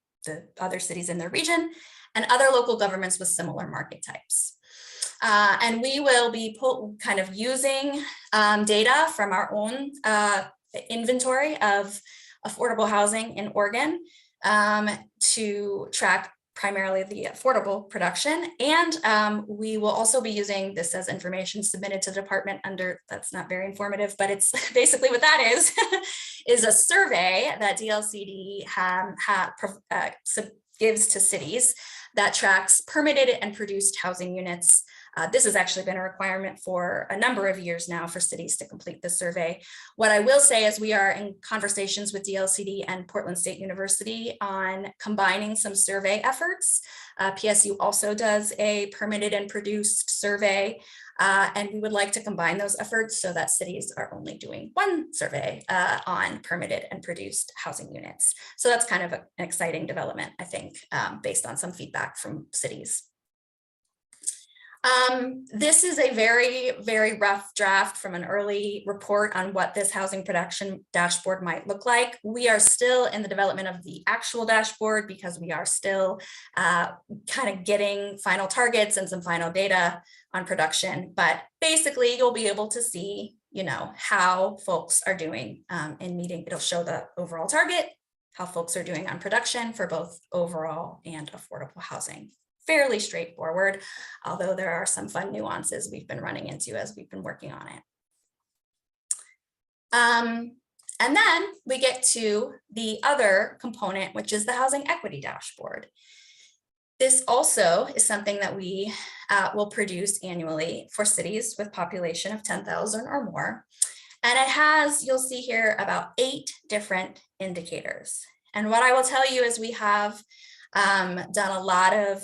other cities in their region and other local governments with similar market types. And we will be kind of using data from our own inventory of affordable housing in Oregon to track primarily the affordable production. And we will also be using this as information submitted to the department under, that's not very informative, but it's basically what that is a survey that DLCD gives to cities that tracks permitted and produced housing units. This has actually been a requirement for a number of years now for cities to complete this survey. What I will say is we are in conversations with DLCD and Portland State University on combining some survey efforts. PSU also does a permitted and produced survey, and we would like to combine those efforts so that cities are only doing one survey on permitted and produced housing units. So that's kind of an exciting development, I think, based on some feedback from cities. This is a very, very rough draft from an early report on what this housing production dashboard might look like. We are still in the development of the actual dashboard because we are still kind of getting final targets and some final data on production. But basically, you'll be able to see, how folks are doing in meeting. It'll show the overall target, how folks are doing on production for both overall and affordable housing. Fairly straightforward, although there are some fun nuances we've been running into as we've been working on it. And then we get to the other component, which is the housing equity dashboard. This also is something that we will produce annually for cities with population of 10,000 or more. And it has, you'll see here, about 8 different indicators. And what I will tell you is we have done a lot of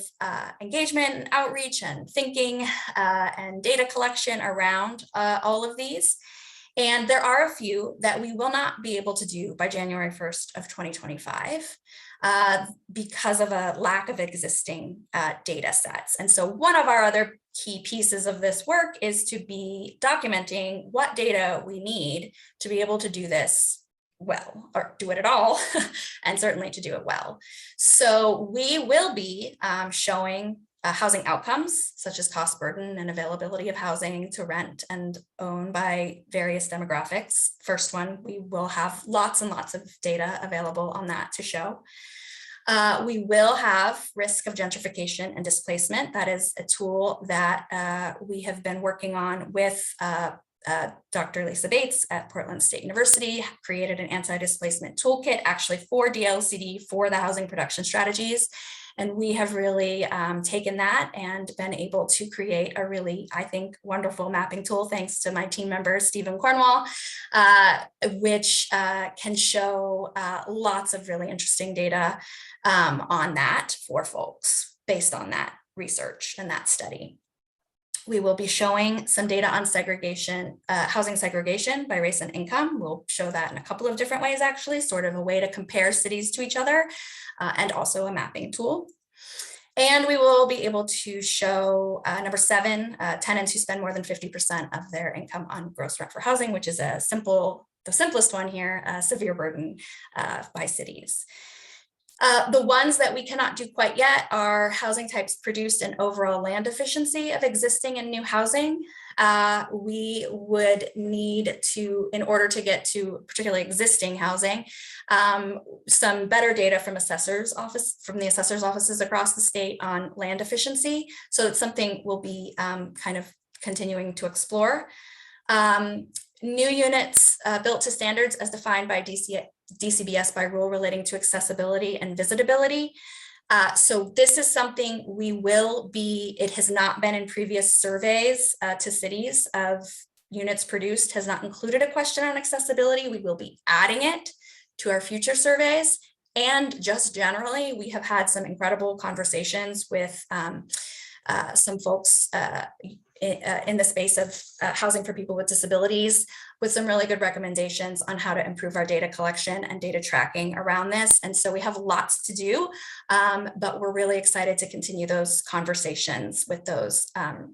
engagement and outreach and thinking and data collection around all of these. And there are a few that we will not be able to do by January 1st of 2025 because of a lack of existing data sets. And so one of our other key pieces of this work is to be documenting what data we need to be able to do this well, or do it at all, and certainly to do it well. So we will be showing housing outcomes, such as cost burden and availability of housing to rent and own by various demographics. First one, we will have lots and lots of data available on that to show. We will have risk of gentrification and displacement. That is a tool that we have been working on with Dr. Lisa Bates at Portland State University, created an anti-displacement toolkit actually for DLCD for the housing production strategies. And we have really taken that and been able to create a really, I think, wonderful mapping tool, thanks to my team member, Stephen Cornwall, which can show lots of really interesting data on that for folks based on that research and that study. We will be showing some data on segregation, housing segregation by race and income. We'll show that in a couple of different ways, actually, sort of a way to compare cities to each other, and also a mapping tool. And we will be able to show number 7, tenants who spend more than 50% of their income on gross rent for housing, which is the simplest one here, severe burden by cities. The ones that we cannot do quite yet are housing types produced and overall land efficiency of existing and new housing. We would need to, in order to get to particularly existing housing, some better data from the assessor's offices across the state on land efficiency. So it's something we'll be kind of continuing to explore. New units built to standards as defined by DCBS by rule relating to accessibility and visitability. So this is something we will be, it has not been in previous surveys to cities of units produced, has not included a question on accessibility. We will be adding it to our future surveys. And just generally, we have had some incredible conversations with some folks in the space of housing for people with disabilities, with some really good recommendations on how to improve our data collection and data tracking around this. And so we have lots to do, but we're really excited to continue those conversations with those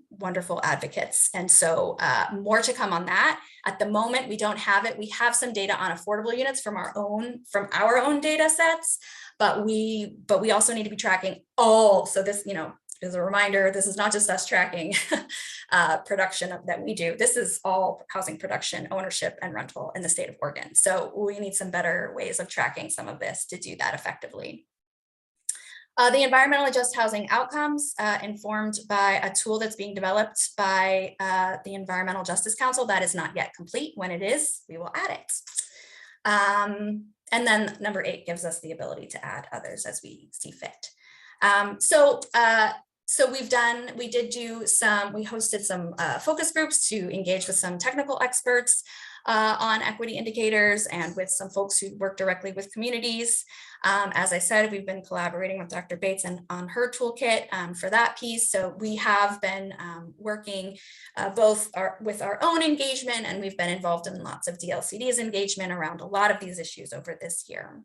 wonderful advocates. And so more to come on that. At the moment, we don't have it. We have some data on affordable units from our own data sets, but we also need to be tracking all. So this, as a reminder, this is not just us tracking production that we do. This is all housing production, ownership, and rental in the state of Oregon. So we need some better ways of tracking some of this to do that effectively. The environmentally just housing outcomes informed by a tool that's being developed by the Environmental Justice Council. That is not yet complete. When it is, we will add it. And then number 8 gives us the ability to add others as we see fit. So we hosted some focus groups to engage with some technical experts on equity indicators and with some folks who work directly with communities. As I said, we've been collaborating with Dr. Bates on her toolkit for that piece. So we have been working both with our own engagement, and we've been involved in lots of DLCD's engagement around a lot of these issues over this year.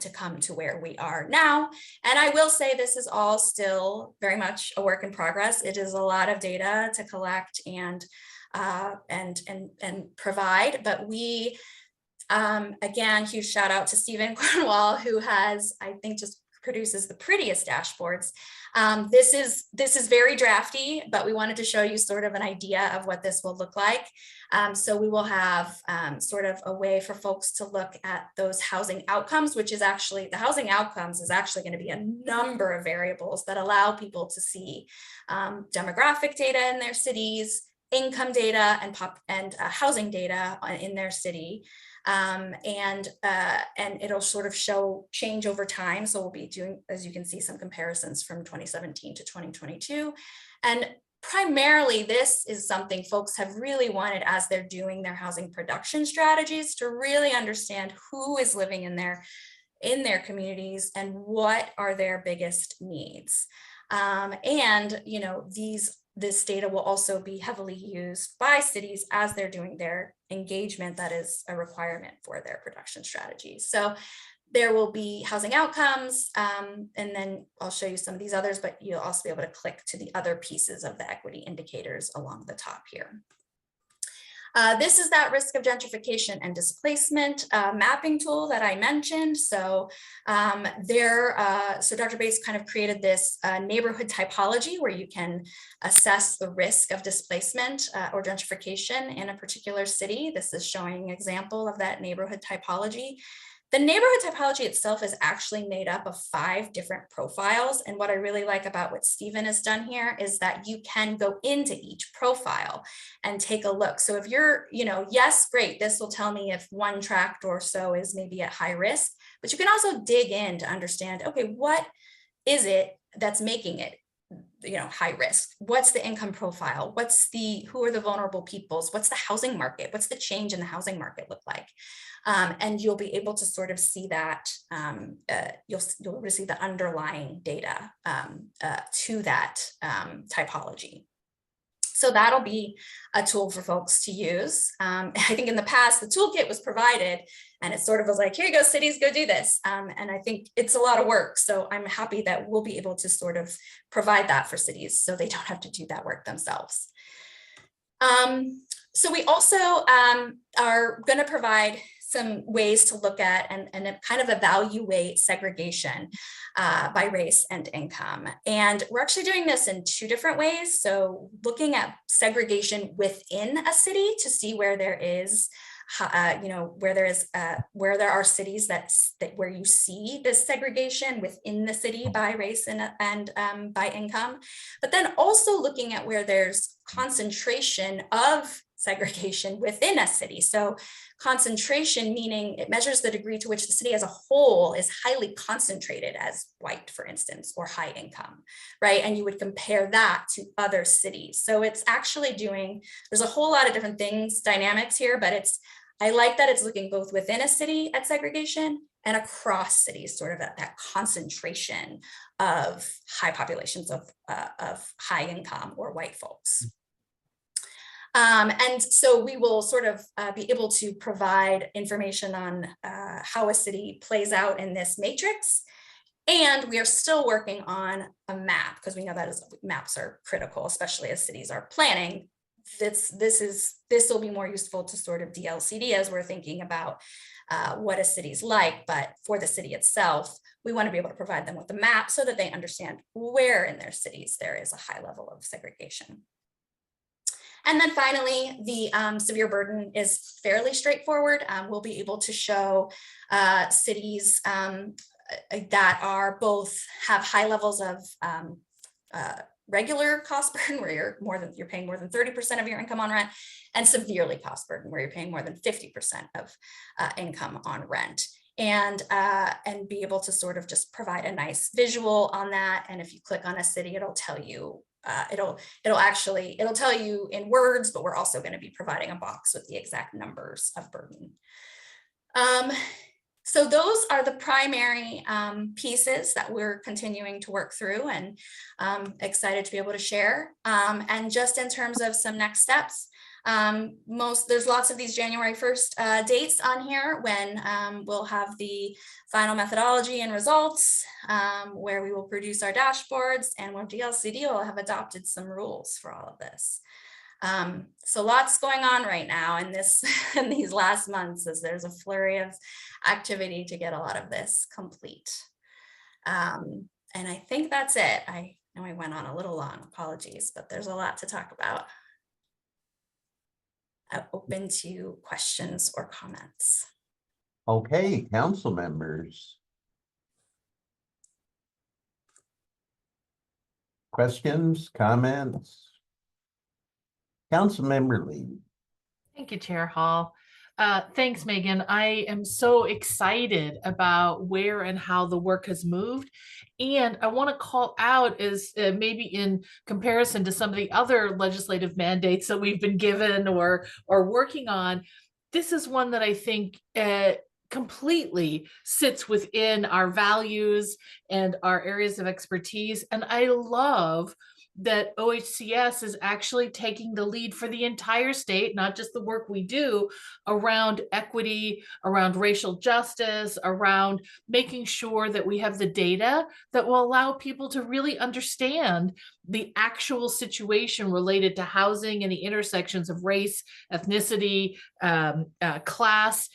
To come to where we are now. And I will say this is all still very much a work in progress. It is a lot of data to collect and provide, but we, again, huge shout out to Stephen Cornwall, who has, I think, just produces the prettiest dashboards. This is very drafty, but we wanted to show you sort of an idea of what this will look like. So we will have sort of a way for folks to look at those housing outcomes, which is actually, the housing outcomes is actually going to be a number of variables that allow people to see demographic data in their cities, income data, and housing data in their city. And it'll sort of show change over time. So we'll be doing, as you can see, some comparisons from 2017 to 2022. And primarily, this is something folks have really wanted as they're doing their housing production strategies, to really understand who is living in their communities and what are their biggest needs. And, you know, this data will also be heavily used by cities as they're doing their engagement. That is a requirement for their production strategies. So there will be housing outcomes, and then I'll show you some of these others, but you'll also be able to click to the other pieces of the equity indicators along the top here. This is that risk of gentrification and displacement mapping tool that I mentioned. So so Dr. Bates kind of created this neighborhood typology where you can assess the risk of displacement or gentrification in a particular city. This is showing an example of that neighborhood typology. The neighborhood typology itself is actually made up of 5 different profiles. And what I really like about what Stephen has done here is that you can go into each profile and take a look. So if you're, you know, yes, great, this will tell me if one tract or so is maybe at high risk, but you can also dig in to understand, okay, what is it that's making it, you know, high risk? What's the income profile? Who are the vulnerable peoples? What's the housing market? What's the change in the housing market look like? And you'll be able to sort of see that, you'll receive the underlying data to that typology. So that'll be a tool for folks to use. I think in the past, the toolkit was provided and it sort of was like, here you go, cities, go do this. And I think it's a lot of work. So I'm happy that we'll be able to sort of provide that for cities so they don't have to do that work themselves. So we also are going to provide some ways to look at and kind of evaluate segregation by race and income. And we're actually doing this in 2 different ways. So looking at segregation within a city to see where there is, you know, where there are cities where you see this segregation within the city by race and by income, but then also looking at where there's concentration of segregation within a city. So concentration meaning it measures the degree to which the city as a whole is highly concentrated as white, for instance, or high income, right? And you would compare that to other cities. So it's actually there's a whole lot of different things, dynamics here, but I like that it's looking both within a city at segregation and across cities, sort of at that concentration of high populations of high income or white folks. And so we will sort of be able to provide information on how a city plays out in this matrix. And we are still working on a map because we know that maps are critical, especially as cities are planning. This will be more useful to sort of DLCD as we're thinking about what a city's like, but for the city itself, we want to be able to provide them with a map so that they understand where in their cities there is a high level of segregation. And then finally, the severe burden is fairly straightforward. We'll be able to show cities that are have high levels of regular cost burden, where you're paying more than 30% of your income on rent, and severely cost burden, where you're paying more than 50% of income on rent. And be able to sort of just provide a nice visual on that. And if you click on a city, it'll tell you. It'll tell you in words, but we're also going to be providing a box with the exact numbers of burden. So those are the primary pieces that we're continuing to work through and excited to be able to share. And just in terms of some next steps, there's lots of these January 1st dates on here when we'll have the final methodology and results, where we will produce our dashboards, and where DLCD will have adopted some rules for all of this. So lots going on right now in these last months, as there's a flurry of activity to get a lot of this complete. And I think that's it. I know I went on a little long, apologies, but there's a lot to talk about. I'm open to questions or comments. Okay, council members. Questions, comments? Councilmember Lee. Thank you, Chair Hall. Thanks, Megan. I am so excited about where and how the work has moved. And I want to call out is maybe in comparison to some of the other legislative mandates that we've been given or working on, this is one that I think completely sits within our values and our areas of expertise. And I love that OHCS is actually taking the lead for the entire state, not just the work we do around equity, around racial justice, around making sure that we have the data that will allow people to really understand the actual situation related to housing and the intersections of race, ethnicity, class,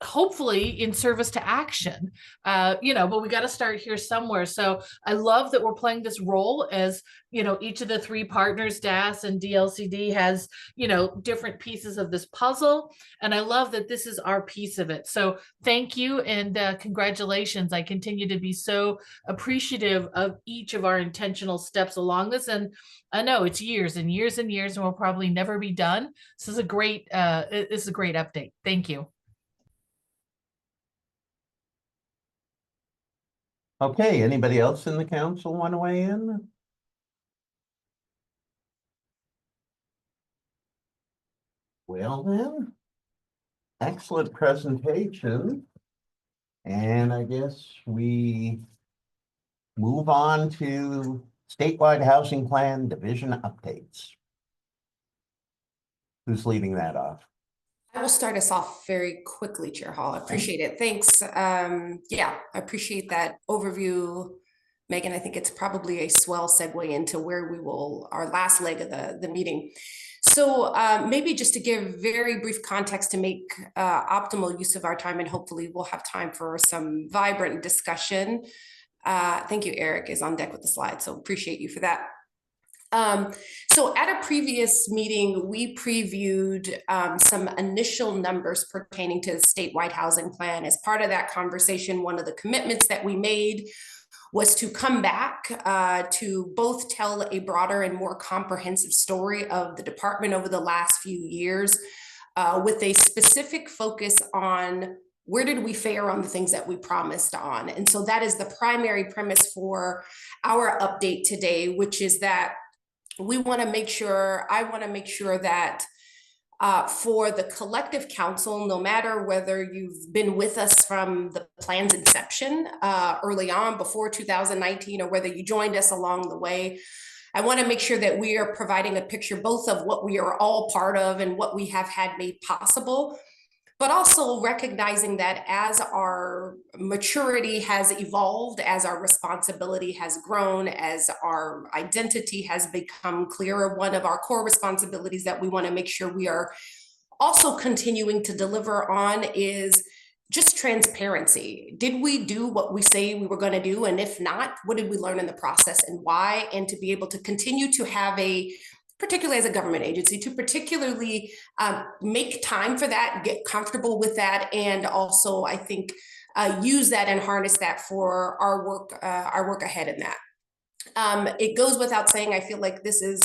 hopefully in service to action, but we got to start here somewhere. So I love that we're playing this role as, each of the three partners, DAS and DLCD has, different pieces of this puzzle. And I love that this is our piece of it. So thank you and congratulations. I continue to be so appreciative of each of our intentional steps along this. And I know it's years and years and years and we'll probably never be done. This is a great update. Thank you. Okay, anybody else in the council want to weigh in? Well then, excellent presentation. And I guess we move on to statewide housing plan division updates. Who's leading that off? I will start us off very quickly, Chair Hall. I appreciate it. Thanks. Yeah, I appreciate that overview, Megan. I think it's probably a swell segue into where we will, our last leg of the meeting. So maybe just to give very brief context to make optimal use of our time, and hopefully we'll have time for some vibrant discussion. Thank you, Eric is on deck with the slides, so appreciate you for that. So at a previous meeting, we previewed some initial numbers pertaining to the statewide housing plan. As part of that conversation, one of the commitments that we made was to come back to both tell a broader and more comprehensive story of the department over the last few years with a specific focus on where did we fare on the things that we promised on. And so that is the primary premise for our update today, which is that we want to make sure, I want to make sure that for the collective council, no matter whether you've been with us from the plan's inception early on before 2019, or whether you joined us along the way, I want to make sure that we are providing a picture both of what we are all part of and what we have had made possible, but also recognizing that as our maturity has evolved, as our responsibility has grown, as our identity has become clearer, one of our core responsibilities that we want to make sure we are also continuing to deliver on is just transparency. Did we do what we say we were going to do? And if not, what did we learn in the process and why? And to be able to continue to have particularly as a government agency, to particularly make time for that, get comfortable with that, and also, I think, use that and harness that for our work ahead in that. It goes without saying, I feel like this is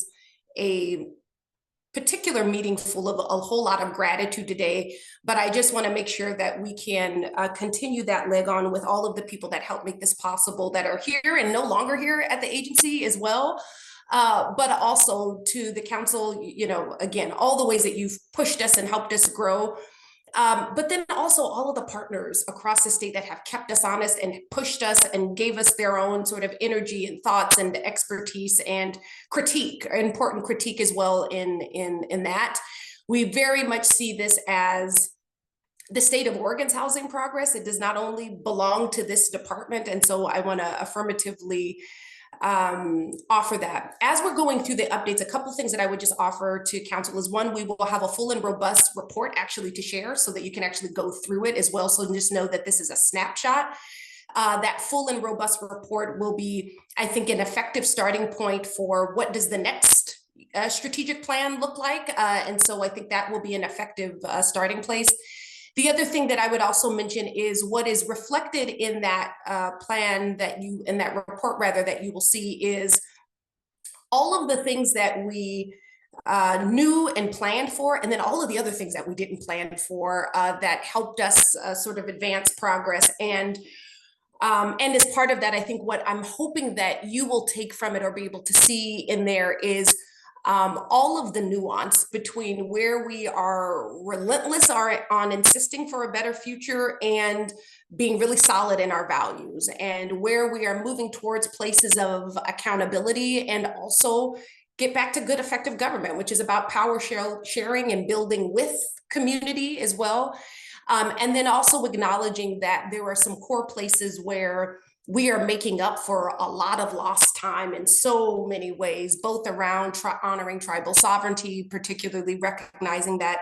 a particular meeting full of a whole lot of gratitude today, but I just want to make sure that we can continue that leg on with all of the people that help make this possible, that are here and no longer here at the agency as well. But also to the council, again, all the ways that you've pushed us and helped us grow. But then also all of the partners across the state that have kept us honest and pushed us and gave us their own sort of energy and thoughts and expertise and critique, important critique as well in that. We very much see this as the state of Oregon's housing progress. It does not only belong to this department. And so I want to affirmatively offer that. As we're going through the updates, a couple things that I would just offer to council is, one, we will have a full and robust report actually to share so that you can actually go through it as well. So just know that this is a snapshot. That full and robust report will be, I think, an effective starting point for what does the next strategic plan look like. And so I think that will be an effective starting place. The other thing that I would also mention is what is reflected in that plan in that report rather, that you will see is all of the things that we knew and planned for, and then all of the other things that we didn't plan for that helped us sort of advance progress. And as part of that, I think what I'm hoping that you will take from it or be able to see in there is all of the nuance between where we are relentless on insisting for a better future and being really solid in our values, and where we are moving towards places of accountability and also get back to good effective government, which is about power sharing and building with community as well. And then also acknowledging that there are some core places where we are making up for a lot of lost time in so many ways, both around honoring tribal sovereignty, particularly recognizing that,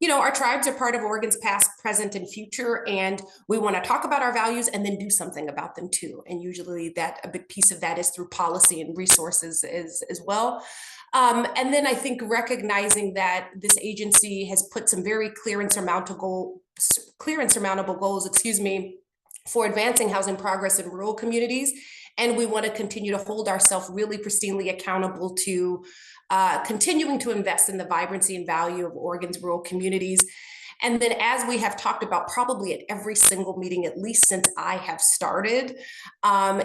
you know, our tribes are part of Oregon's past, present, and future, and we want to talk about our values and then do something about them too. And usually a big piece of that is through policy and resources as well. And then I think recognizing that this agency has put some very clear and surmountable goals, for advancing housing progress in rural communities. And we want to continue to hold ourselves really pristinely accountable to continuing to invest in the vibrancy and value of Oregon's rural communities. And then, as we have talked about probably at every single meeting, at least since I have started,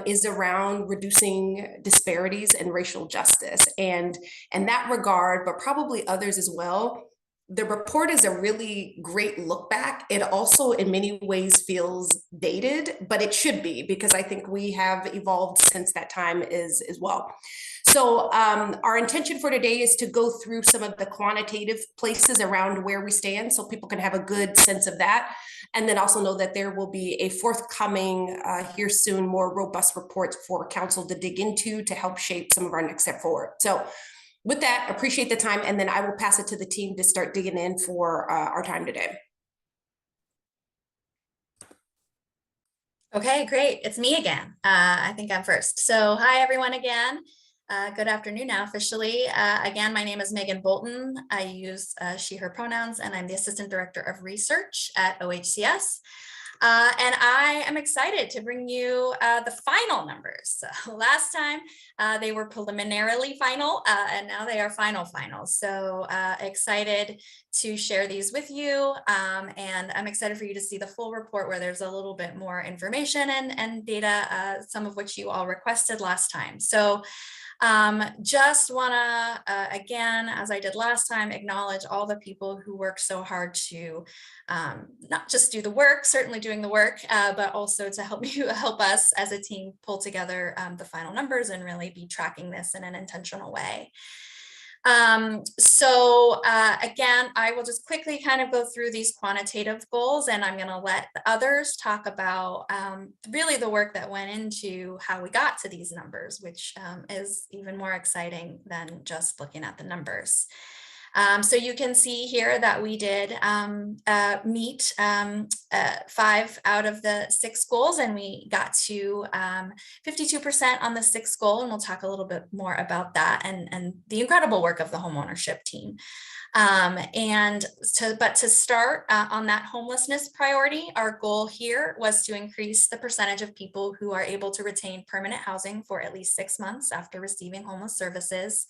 is around reducing disparities and racial justice. And in that regard, but probably others as well, the report is a really great look back. It also in many ways feels dated, but it should be, because I think we have evolved since that time as well. So our intention for today is to go through some of the quantitative places around where we stand so people can have a good sense of that. And then also know that there will be a forthcoming here soon, more robust reports for council to dig into to help shape some of our next step forward. So with that, appreciate the time, and then I will pass it to the team to start digging in for our time today. Okay, great. It's me again. I think I'm first. So hi, everyone again. Good afternoon now officially. Again, my name is Megan Bolton. I use she, her pronouns, and I'm the Assistant Director of Research at OHCS. And I am excited to bring you the final numbers. So last time they were preliminarily final, and now they are final. So excited to share these with you. And I'm excited for you to see the full report where there's a little bit more information and data, some of which you all requested last time. So just wanna, again, as I did last time, acknowledge all the people who work so hard to not just do the work, certainly doing the work, but also to help us as a team pull together the final numbers and really be tracking this in an intentional way. So again, I will just quickly kind of go through these quantitative goals, and I'm going to let the others talk about really the work that went into how we got to these numbers, which is even more exciting than just looking at the numbers. So you can see here that we did meet 5 out of the 6 goals, and we got to 52% on the 6th goal, and we'll talk a little bit more about that and the incredible work of the homeownership team. But to start on that homelessness priority, our goal here was to increase the percentage of people who are able to retain permanent housing for at least 6 months after receiving homeless services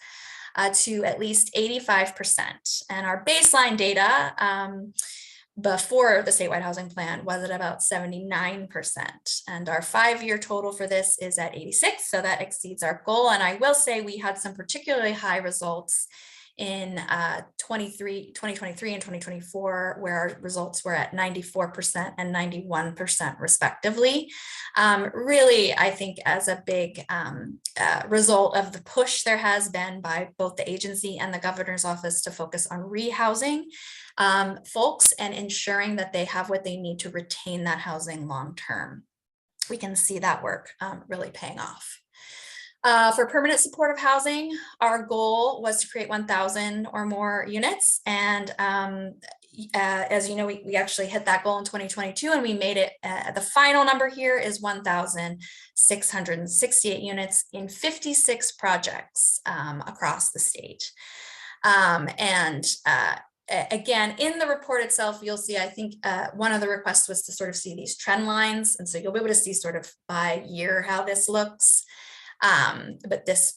to at least 85%. And our baseline data before the statewide housing plan was at about 79%. And our 5-year total for this is at 86. So that exceeds our goal. And I will say we had some particularly high results in 2023 and 2024, where our results were at 94% and 91% respectively. Really, I think as a big result of the push there has been by both the agency and the governor's office to focus on rehousing folks and ensuring that they have what they need to retain that housing long term. We can see that work really paying off. For permanent supportive housing, our goal was to create 1,000 or more units. And as you know, we actually hit that goal in 2022, and we made it, the final number here is 1,668 units in 56 projects across the state. Again, in the report itself, you'll see, I think one of the requests was to sort of see these trend lines. And so you'll be able to see sort of by year how this looks. But this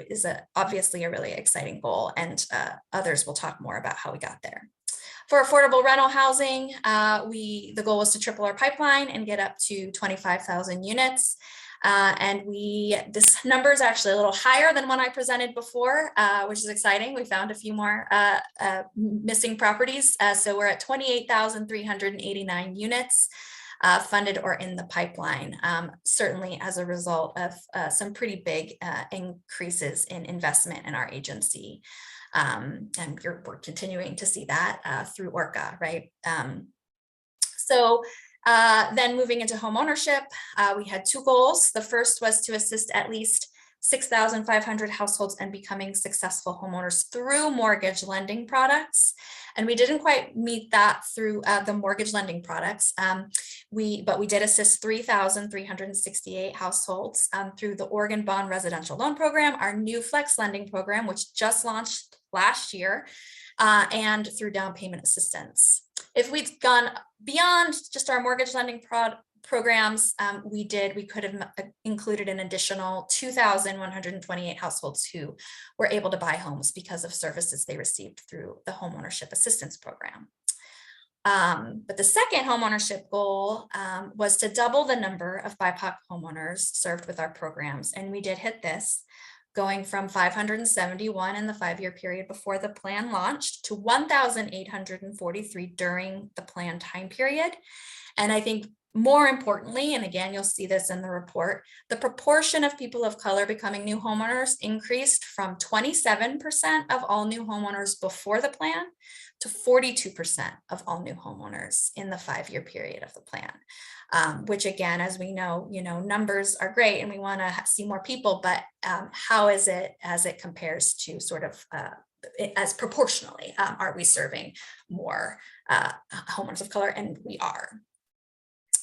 is obviously a really exciting goal, and others will talk more about how we got there. For affordable rental housing, the goal was to triple our pipeline and get up to 25,000 units. And this number is actually a little higher than when I presented before, which is exciting. We found a few more missing properties. So we're at 28,389 units funded or in the pipeline, certainly as a result of some pretty big increases in investment in our agency. And we're continuing to see that through ORCA, right? Then moving into home ownership, we had two goals. The first was to assist at least 6,500 households in becoming successful homeowners through mortgage lending products. And we didn't quite meet that through the mortgage lending products. But we did assist 3,368 households through the Oregon Bond Residential Loan Program, our new Flex Lending Program, which just launched last year, and through down payment assistance. If we'd gone beyond just our mortgage lending programs, we could have included an additional 2,128 households who were able to buy homes because of services they received through the Homeownership Assistance Program. But the second homeownership goal was to double the number of BIPOC homeowners served with our programs, and we did hit this, going from 571 in the 5-year period before the plan launched to 1,843 during the plan time period. And I think more importantly, and again, you'll see this in the report, the proportion of people of color becoming new homeowners increased from 27% of all new homeowners before the plan to 42% of all new homeowners in the 5-year period of the plan. Which again, as we know, numbers are great and we want to see more people, but how is it as it compares to sort of as proportionally, are we serving more homeowners of color? And we are.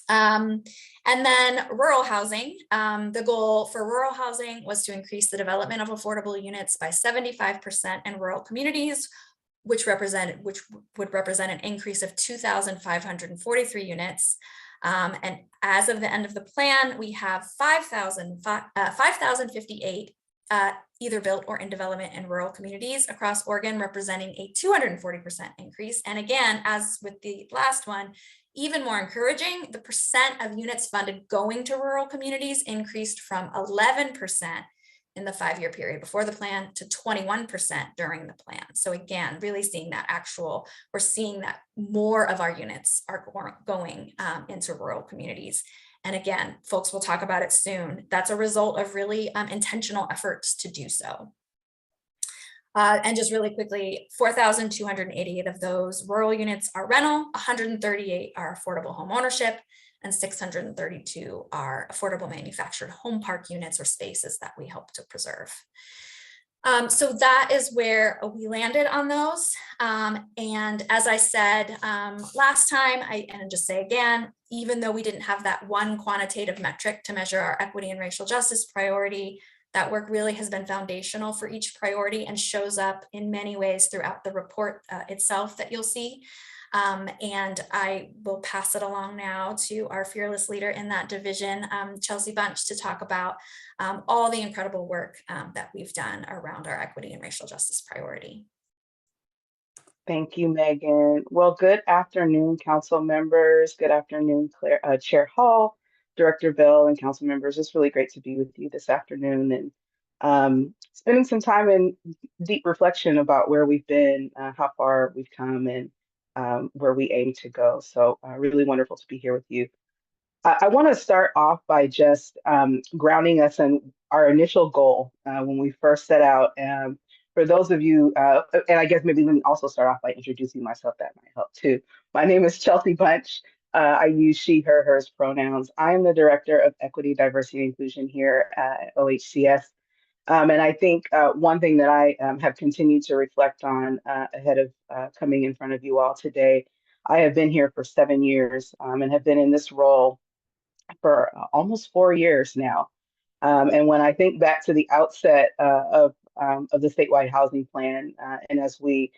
And then rural housing, the goal for rural housing was to increase the development of affordable units by 75% in rural communities, which would represent an increase of 2,543 units. And as of the end of the plan, we have 5,058 either built or in development in rural communities across Oregon, representing a 240% increase. And again, as with the last one, even more encouraging, the percent of units funded going to rural communities increased from 11% in the 5-year period before the plan to 21% during the plan. So again, really seeing that we're seeing that more of our units are going into rural communities. And again, folks will talk about it soon. That's a result of really intentional efforts to do so. And just really quickly, 4,288 of those rural units are rental, 138 are affordable home ownership, and 632 are affordable manufactured home park units or spaces that we hope to preserve. So that is where we landed on those. And as I said last time, and just say again, even though we didn't have that one quantitative metric to measure our equity and racial justice priority, that work really has been foundational for each priority and shows up in many ways throughout the report itself that you'll see. And I will pass it along now to our fearless leader in that division, Chelsea Bunch, to talk about all the incredible work that we've done around our equity and racial justice priority. Thank you, Megan. Well, good afternoon, council members. Good afternoon, Chair Hall, Director Bell, and council members. It's really great to be with you this afternoon and spending some time in deep reflection about where we've been, how far we've come, and where we aim to go. So really wonderful to be here with you. I want to start off by just grounding us in our initial goal when we first set out. For those of you, and I guess maybe let me also start off by introducing myself, that might help too. My name is Chelsea Bunch. I use she, her, hers pronouns. I am the Director of Equity, Diversity, and Inclusion here at OHCS. And I think one thing that I have continued to reflect on ahead of coming in front of you all today, I have been here for 7 years and have been in this role for almost 4 years now. And when I think back to the outset of the statewide housing plan, and as we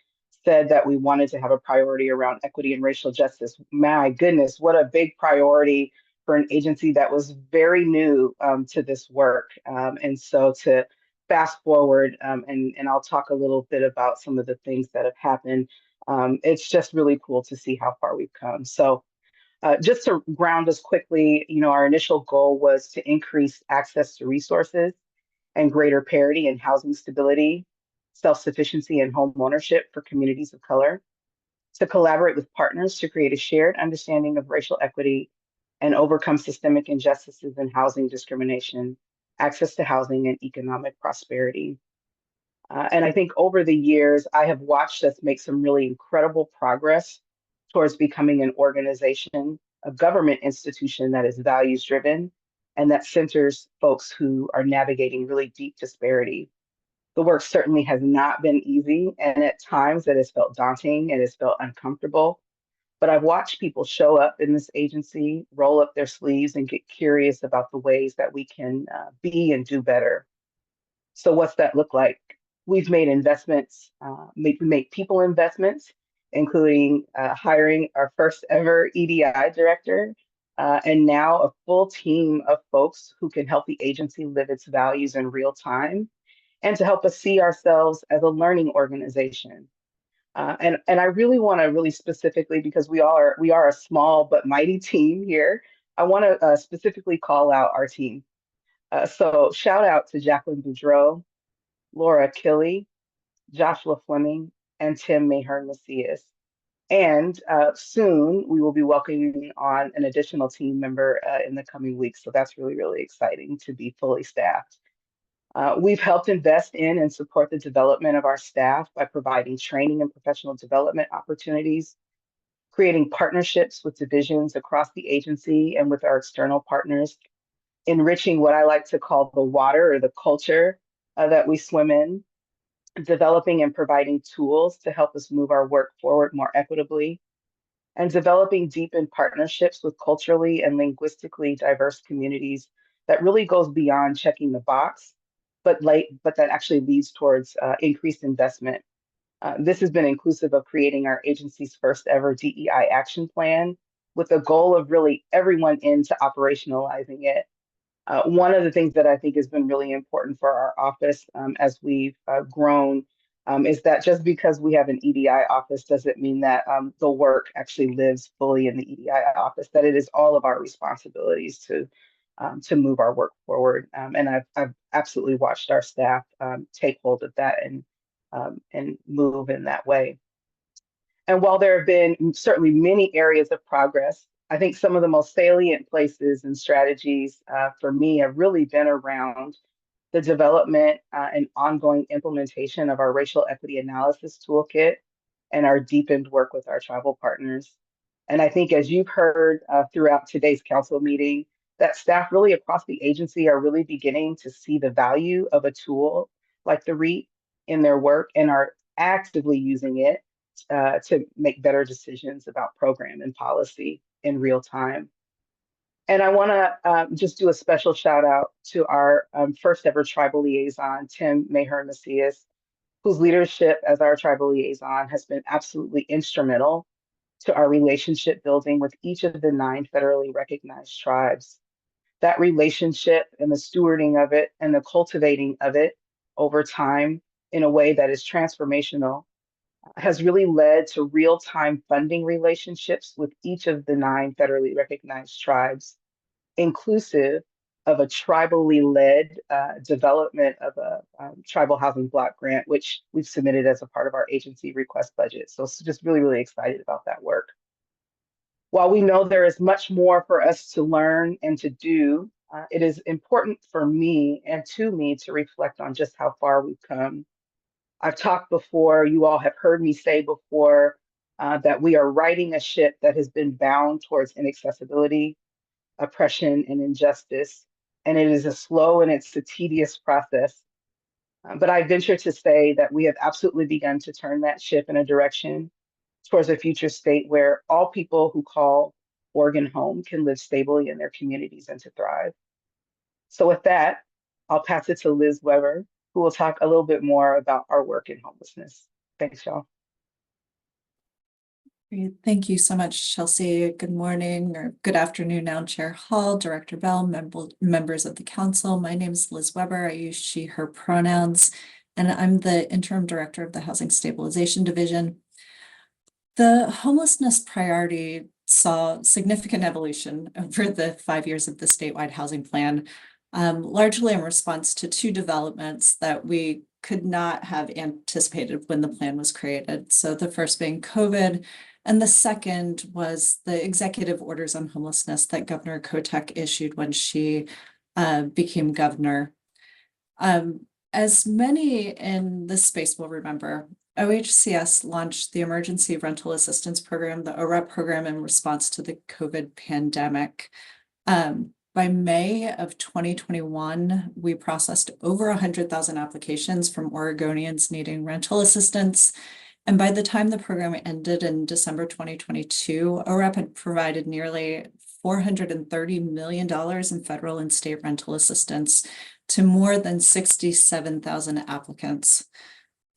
said that we wanted to have a priority around equity and racial justice, my goodness, what a big priority for an agency that was very new to this work. And so to fast forward, and I'll talk a little bit about some of the things that have happened. It's just really cool to see how far we've come. So just to ground us quickly, our initial goal was to increase access to resources and greater parity in housing stability, self-sufficiency, and home ownership for communities of color, to collaborate with partners to create a shared understanding of racial equity and overcome systemic injustices in housing discrimination, access to housing, and economic prosperity. And I think over the years, I have watched us make some really incredible progress towards becoming an organization, a government institution that is values driven and that centers folks who are navigating really deep disparity. The work certainly has not been easy, and at times it has felt daunting and has felt uncomfortable. But I've watched people show up in this agency, roll up their sleeves, and get curious about the ways that we can be and do better. So what's that look like? We've made investments, make people investments, including hiring our first ever EDI director, and now a full team of folks who can help the agency live its values in real time and to help us see ourselves as a learning organization. And I really want to really specifically, because we are a small but mighty team here, I want to specifically call out our team. So shout out to Jacqueline Boudreau, Laura Killey, Joshua Fleming, and Tim Mahern Macias. And soon we will be welcoming on an additional team member in the coming weeks. So that's really, really exciting to be fully staffed. We've helped invest in and support the development of our staff by providing training and professional development opportunities, creating partnerships with divisions across the agency and with our external partners, enriching what I like to call the water or the culture that we swim in, developing and providing tools to help us move our work forward more equitably, and developing deepened partnerships with culturally and linguistically diverse communities that really goes beyond checking the box, but that actually leads towards increased investment. This has been inclusive of creating our agency's first ever DEI action plan with the goal of really everyone into operationalizing it. One of the things that I think has been really important for our office as we've grown is that just because we have an EDI office doesn't mean that the work actually lives fully in the EDI office, that it is all of our responsibilities to move our work forward. And I've absolutely watched our staff take hold of that and move in that way. And while there have been certainly many areas of progress, I think some of the most salient places and strategies for me have really been around the development and ongoing implementation of our racial equity analysis toolkit and our deepened work with our tribal partners. And I think as you've heard throughout today's council meeting, that staff really across the agency are really beginning to see the value of a tool like the REAP in their work and are actively using it to make better decisions about program and policy in real time. And I want to just do a special shout out to our first ever tribal liaison, Tim Mahern Macias, whose leadership as our tribal liaison has been absolutely instrumental to our relationship building with each of the 9 federally recognized tribes. That relationship and the stewarding of it and the cultivating of it over time in a way that is transformational has really led to real-time funding relationships with each of the 9 federally recognized tribes, inclusive of a tribally led development of a tribal housing block grant, which we've submitted as a part of our agency request budget. So just really, really excited about that work. While we know there is much more for us to learn and to do, it is important for me and to me to reflect on just how far we've come. I've talked before, you all have heard me say before that we are riding a ship that has been bound towards inaccessibility, oppression, and injustice. And it is a slow and it's a tedious process. But I venture to say that we have absolutely begun to turn that ship in a direction towards a future state where all people who call Oregon home can live stably in their communities and to thrive. So with that, I'll pass it to Liz Weber, who will talk a little bit more about our work in homelessness. Thanks, y'all. Great. Thank you so much, Chelsea. Good morning or good afternoon now, Chair Hall, Director Bell, members of the council. My name is Liz Weber. I use she, her pronouns, and I'm the interim director of the Housing Stabilization Division. The homelessness priority saw significant evolution over the 5 years of the statewide housing plan, largely in response to two developments that we could not have anticipated when the plan was created. So the first being COVID, and the second was the executive orders on homelessness that Governor Kotek issued when she became governor. As many in this space will remember, OHCS launched the Emergency Rental Assistance Program, the OREP program, in response to the COVID pandemic. By May of 2021, we processed over 100,000 applications from Oregonians needing rental assistance. And by the time the program ended in December 2022, OREP had provided nearly $430 million in federal and state rental assistance to more than 67,000 applicants.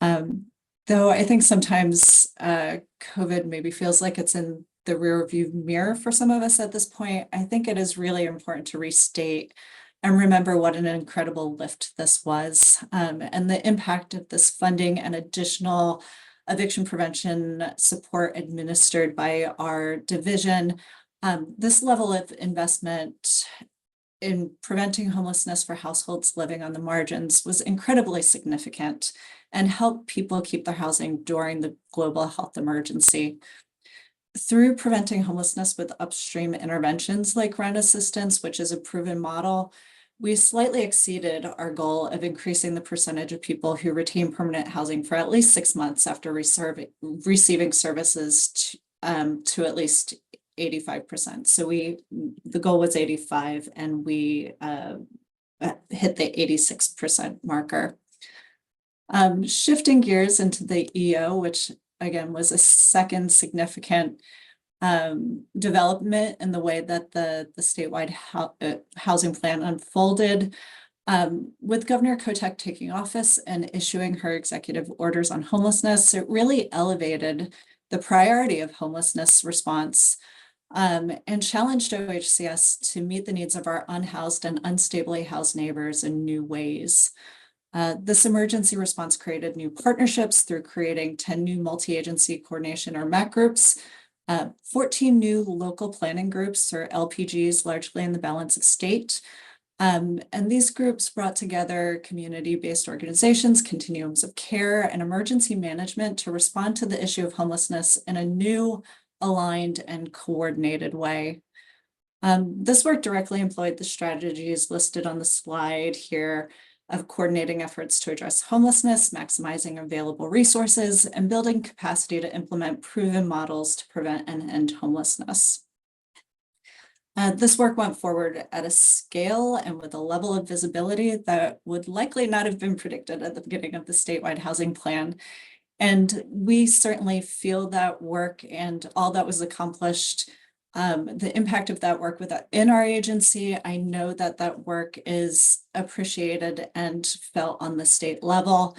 Though I think sometimes COVID maybe feels like it's in the rear view mirror for some of us at this point, I think it is really important to restate and remember what an incredible lift this was, and the impact of this funding and additional eviction prevention support administered by our division. This level of investment in preventing homelessness for households living on the margins was incredibly significant and helped people keep their housing during the global health emergency. Through preventing homelessness with upstream interventions like rent assistance, which is a proven model, we slightly exceeded our goal of increasing the percentage of people who retain permanent housing for at least 6 months after receiving services to at least 85%. So the goal was 85 and we hit the 86% marker. Shifting gears into the EO, which again was a second significant development in the way that the statewide housing plan unfolded. With Governor Kotek taking office and issuing her executive orders on homelessness, it really elevated the priority of homelessness response and challenged OHCS to meet the needs of our unhoused and unstably housed neighbors in new ways. This emergency response created new partnerships through creating 10 new multi-agency coordination or MAC groups, 14 new local planning groups or LPGs, largely in the balance of state. And these groups brought together community-based organizations, continuums of care, and emergency management to respond to the issue of homelessness in a new, aligned, and coordinated way. This work directly employed the strategies listed on the slide here of coordinating efforts to address homelessness, maximizing available resources, and building capacity to implement proven models to prevent and end homelessness. This work went forward at a scale and with a level of visibility that would likely not have been predicted at the beginning of the statewide housing plan. And we certainly feel that work and all that was accomplished, the impact of that work within our agency. I know that that work is appreciated and felt on the state level.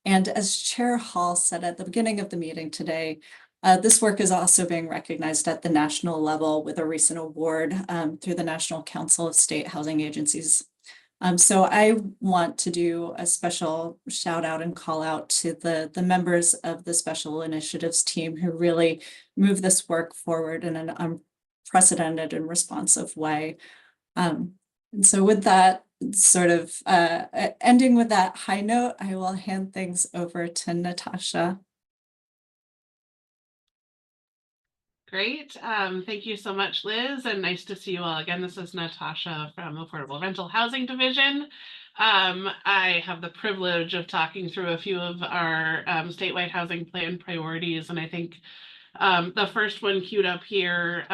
And as Chair Hall said at the beginning of the meeting today, this work is also being recognized at the national level with a recent award through the National Council of State Housing Agencies. So I want to do a special shout out and call out to the members of the Special Initiatives team who really move this work forward in an unprecedented and responsive way. And so with that sort of ending with that high note, I will hand things over to Natasha. Great. Thank you so much, Liz, and nice to see you all again. This is Natasha from Affordable Rental Housing Division. I have the privilege of talking through a few of our statewide housing plan priorities, and I think the first one queued up here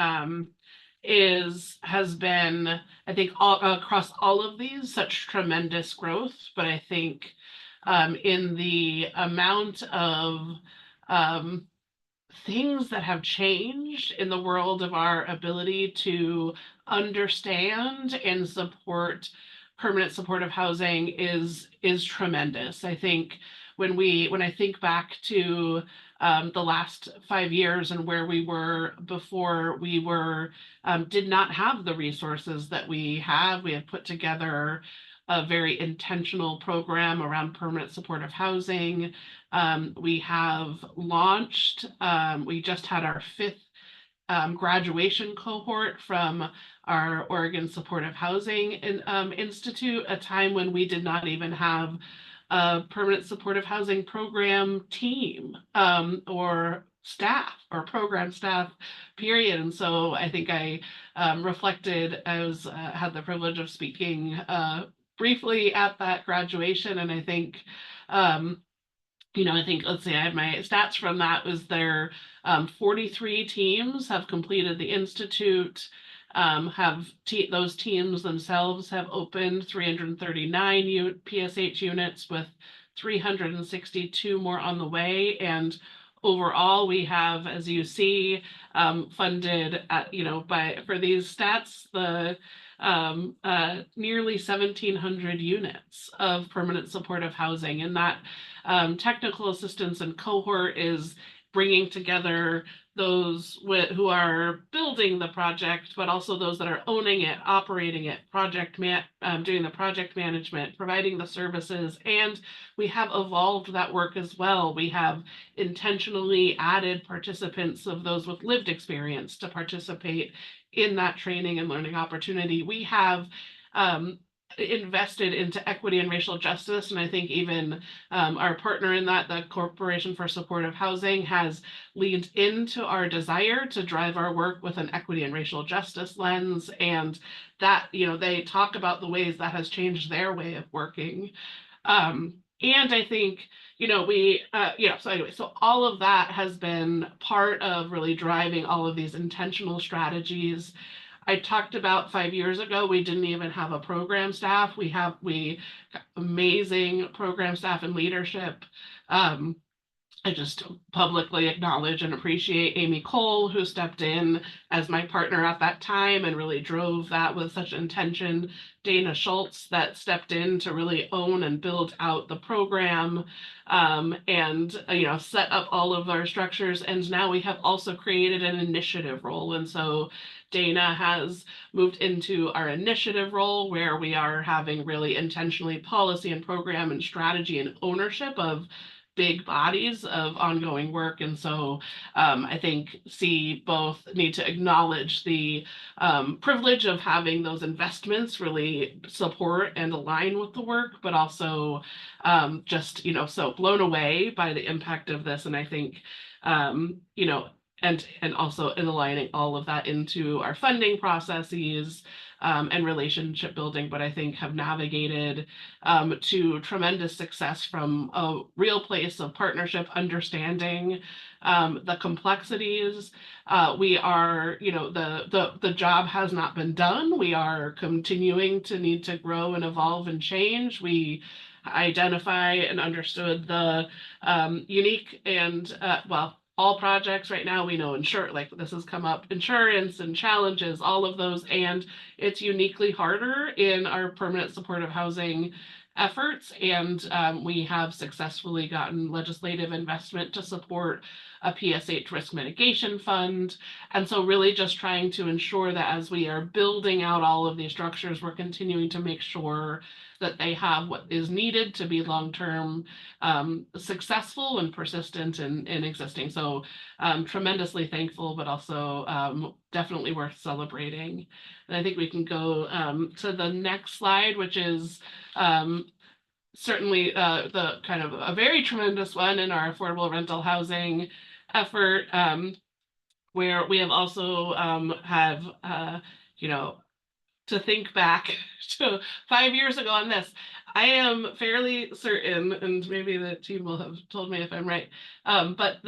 has been, I think, across all of these, such tremendous growth, but I think in the amount of things that have changed in the world of our ability to understand and support permanent supportive housing is tremendous. I think when I think back to the last 5 years and where we were before we were did not have the resources that we have. We have put together a very intentional program around permanent supportive housing. We have launched, we just had our 5th graduation cohort from our Oregon Supportive Housing Institute, a time when we did not even have a permanent supportive housing program team or staff or program staff, period. And so I think I reflected, I had the privilege of speaking briefly at that graduation, and I think I think, let's see, I have my stats from that was there 43 teams have completed the Institute, those teams themselves have opened 339 PSH units with 362 more on the way. And overall, we have, as you see, funded at, for these stats, the nearly 1,700 units of permanent supportive housing. And that technical assistance and cohort is bringing together those who are building the project, but also those that are owning it, operating it, doing the project management, providing the services. And we have evolved that work as well. We have intentionally added participants of those with lived experience to participate in that training and learning opportunity. We have invested into equity and racial justice. And I think even our partner in that, the Corporation for Supportive Housing, has leaned into our desire to drive our work with an equity and racial justice lens. And that, they talk about the ways that has changed their way of working. And I think, so all of that has been part of really driving all of these intentional strategies. I talked about 5 years ago, we didn't even have a program staff. We got amazing program staff and leadership. I just publicly acknowledge and appreciate Amy Cole, who stepped in as my partner at that time and really drove that with such intention. Dana Schultz, that stepped in to really own and build out the program, and set up all of our structures. And now we have also created an initiative role. And so Dana has moved into our initiative role, where we are having really intentionally policy and program and strategy and ownership of big bodies of ongoing work. And so I think both need to acknowledge the privilege of having those investments really support and align with the work, but also so blown away by the impact of this. And I think, and also in aligning all of that into our funding processes and relationship building, but I think have navigated to tremendous success from a real place of partnership, understanding the complexities. We are, the job has not been done. We are continuing to need to grow and evolve and change. We identify and understood the unique and, all projects right now, we know this has come up, insurance and challenges, all of those, and it's uniquely harder in our permanent supportive housing efforts. And we have successfully gotten legislative investment to support a PSH risk mitigation fund. And so really just trying to ensure that as we are building out all of these structures, we're continuing to make sure that they have what is needed to be long-term successful and persistent in existing. So tremendously thankful, but also definitely worth celebrating. And I think we can go to the next slide, which is certainly the kind of a very tremendous one in our affordable rental housing effort, where we have also to think back to 5 years ago on this. I am fairly certain, and maybe the team will have told me if I'm right, but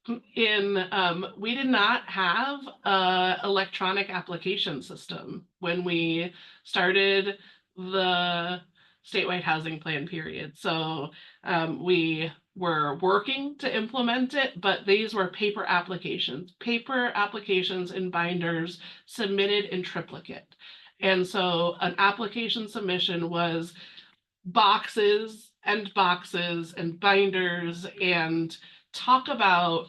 we did not have an electronic application system when we started the statewide housing plan period. So we were working to implement it, but these were paper applications in binders submitted in triplicate. And so an application submission was boxes and boxes and binders and talk about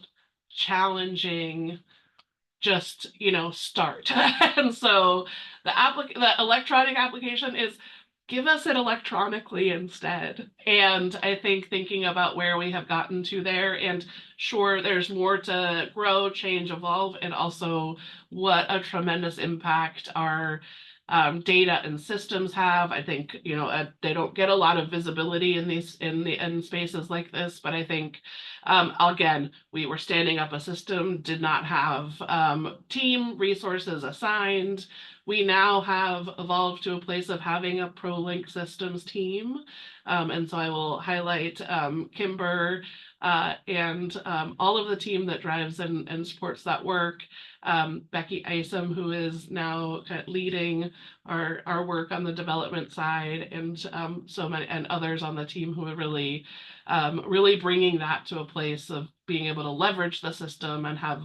challenging just, start. And so the electronic application is give us it electronically instead. And I think thinking about where we have gotten to there, and sure, there's more to grow, change, evolve, and also what a tremendous impact our data and systems have. I think, they don't get a lot of visibility in spaces like this, but I think, again, we were standing up a system, did not have team resources assigned. We now have evolved to a place of having a ProLink systems team. And so I will highlight Kimber and all of the team that drives and supports that work. Becky Isom, who is now leading our work on the development side, and so many and others on the team who are really bringing that to a place of being able to leverage the system and have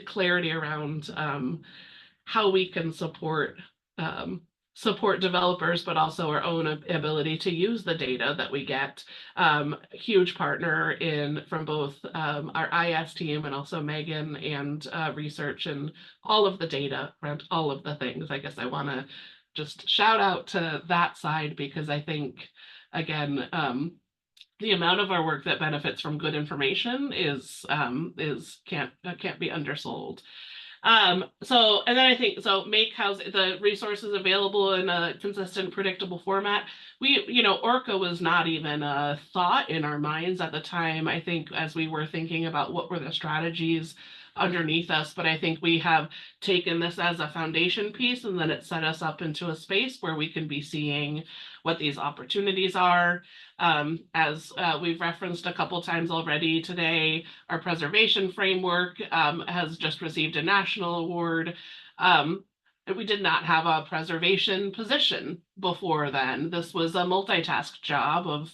clarity around how we can support developers, but also our own ability to use the data that we get. Huge partner from both our IS team and also Megan and research and all of the data around all of the things. I guess I want to just shout out to that side, because I think, again, the amount of our work that benefits from good information can't be undersold. And then I think, make the resources available in a consistent, predictable format. Orca was not even a thought in our minds at the time, I think, as we were thinking about what were the strategies underneath us, but I think we have taken this as a foundation piece, and then it set us up into a space where we can be seeing what these opportunities are. As we've referenced a couple times already today, our preservation framework has just received a national award. And we did not have a preservation position before then. This was a multitask job of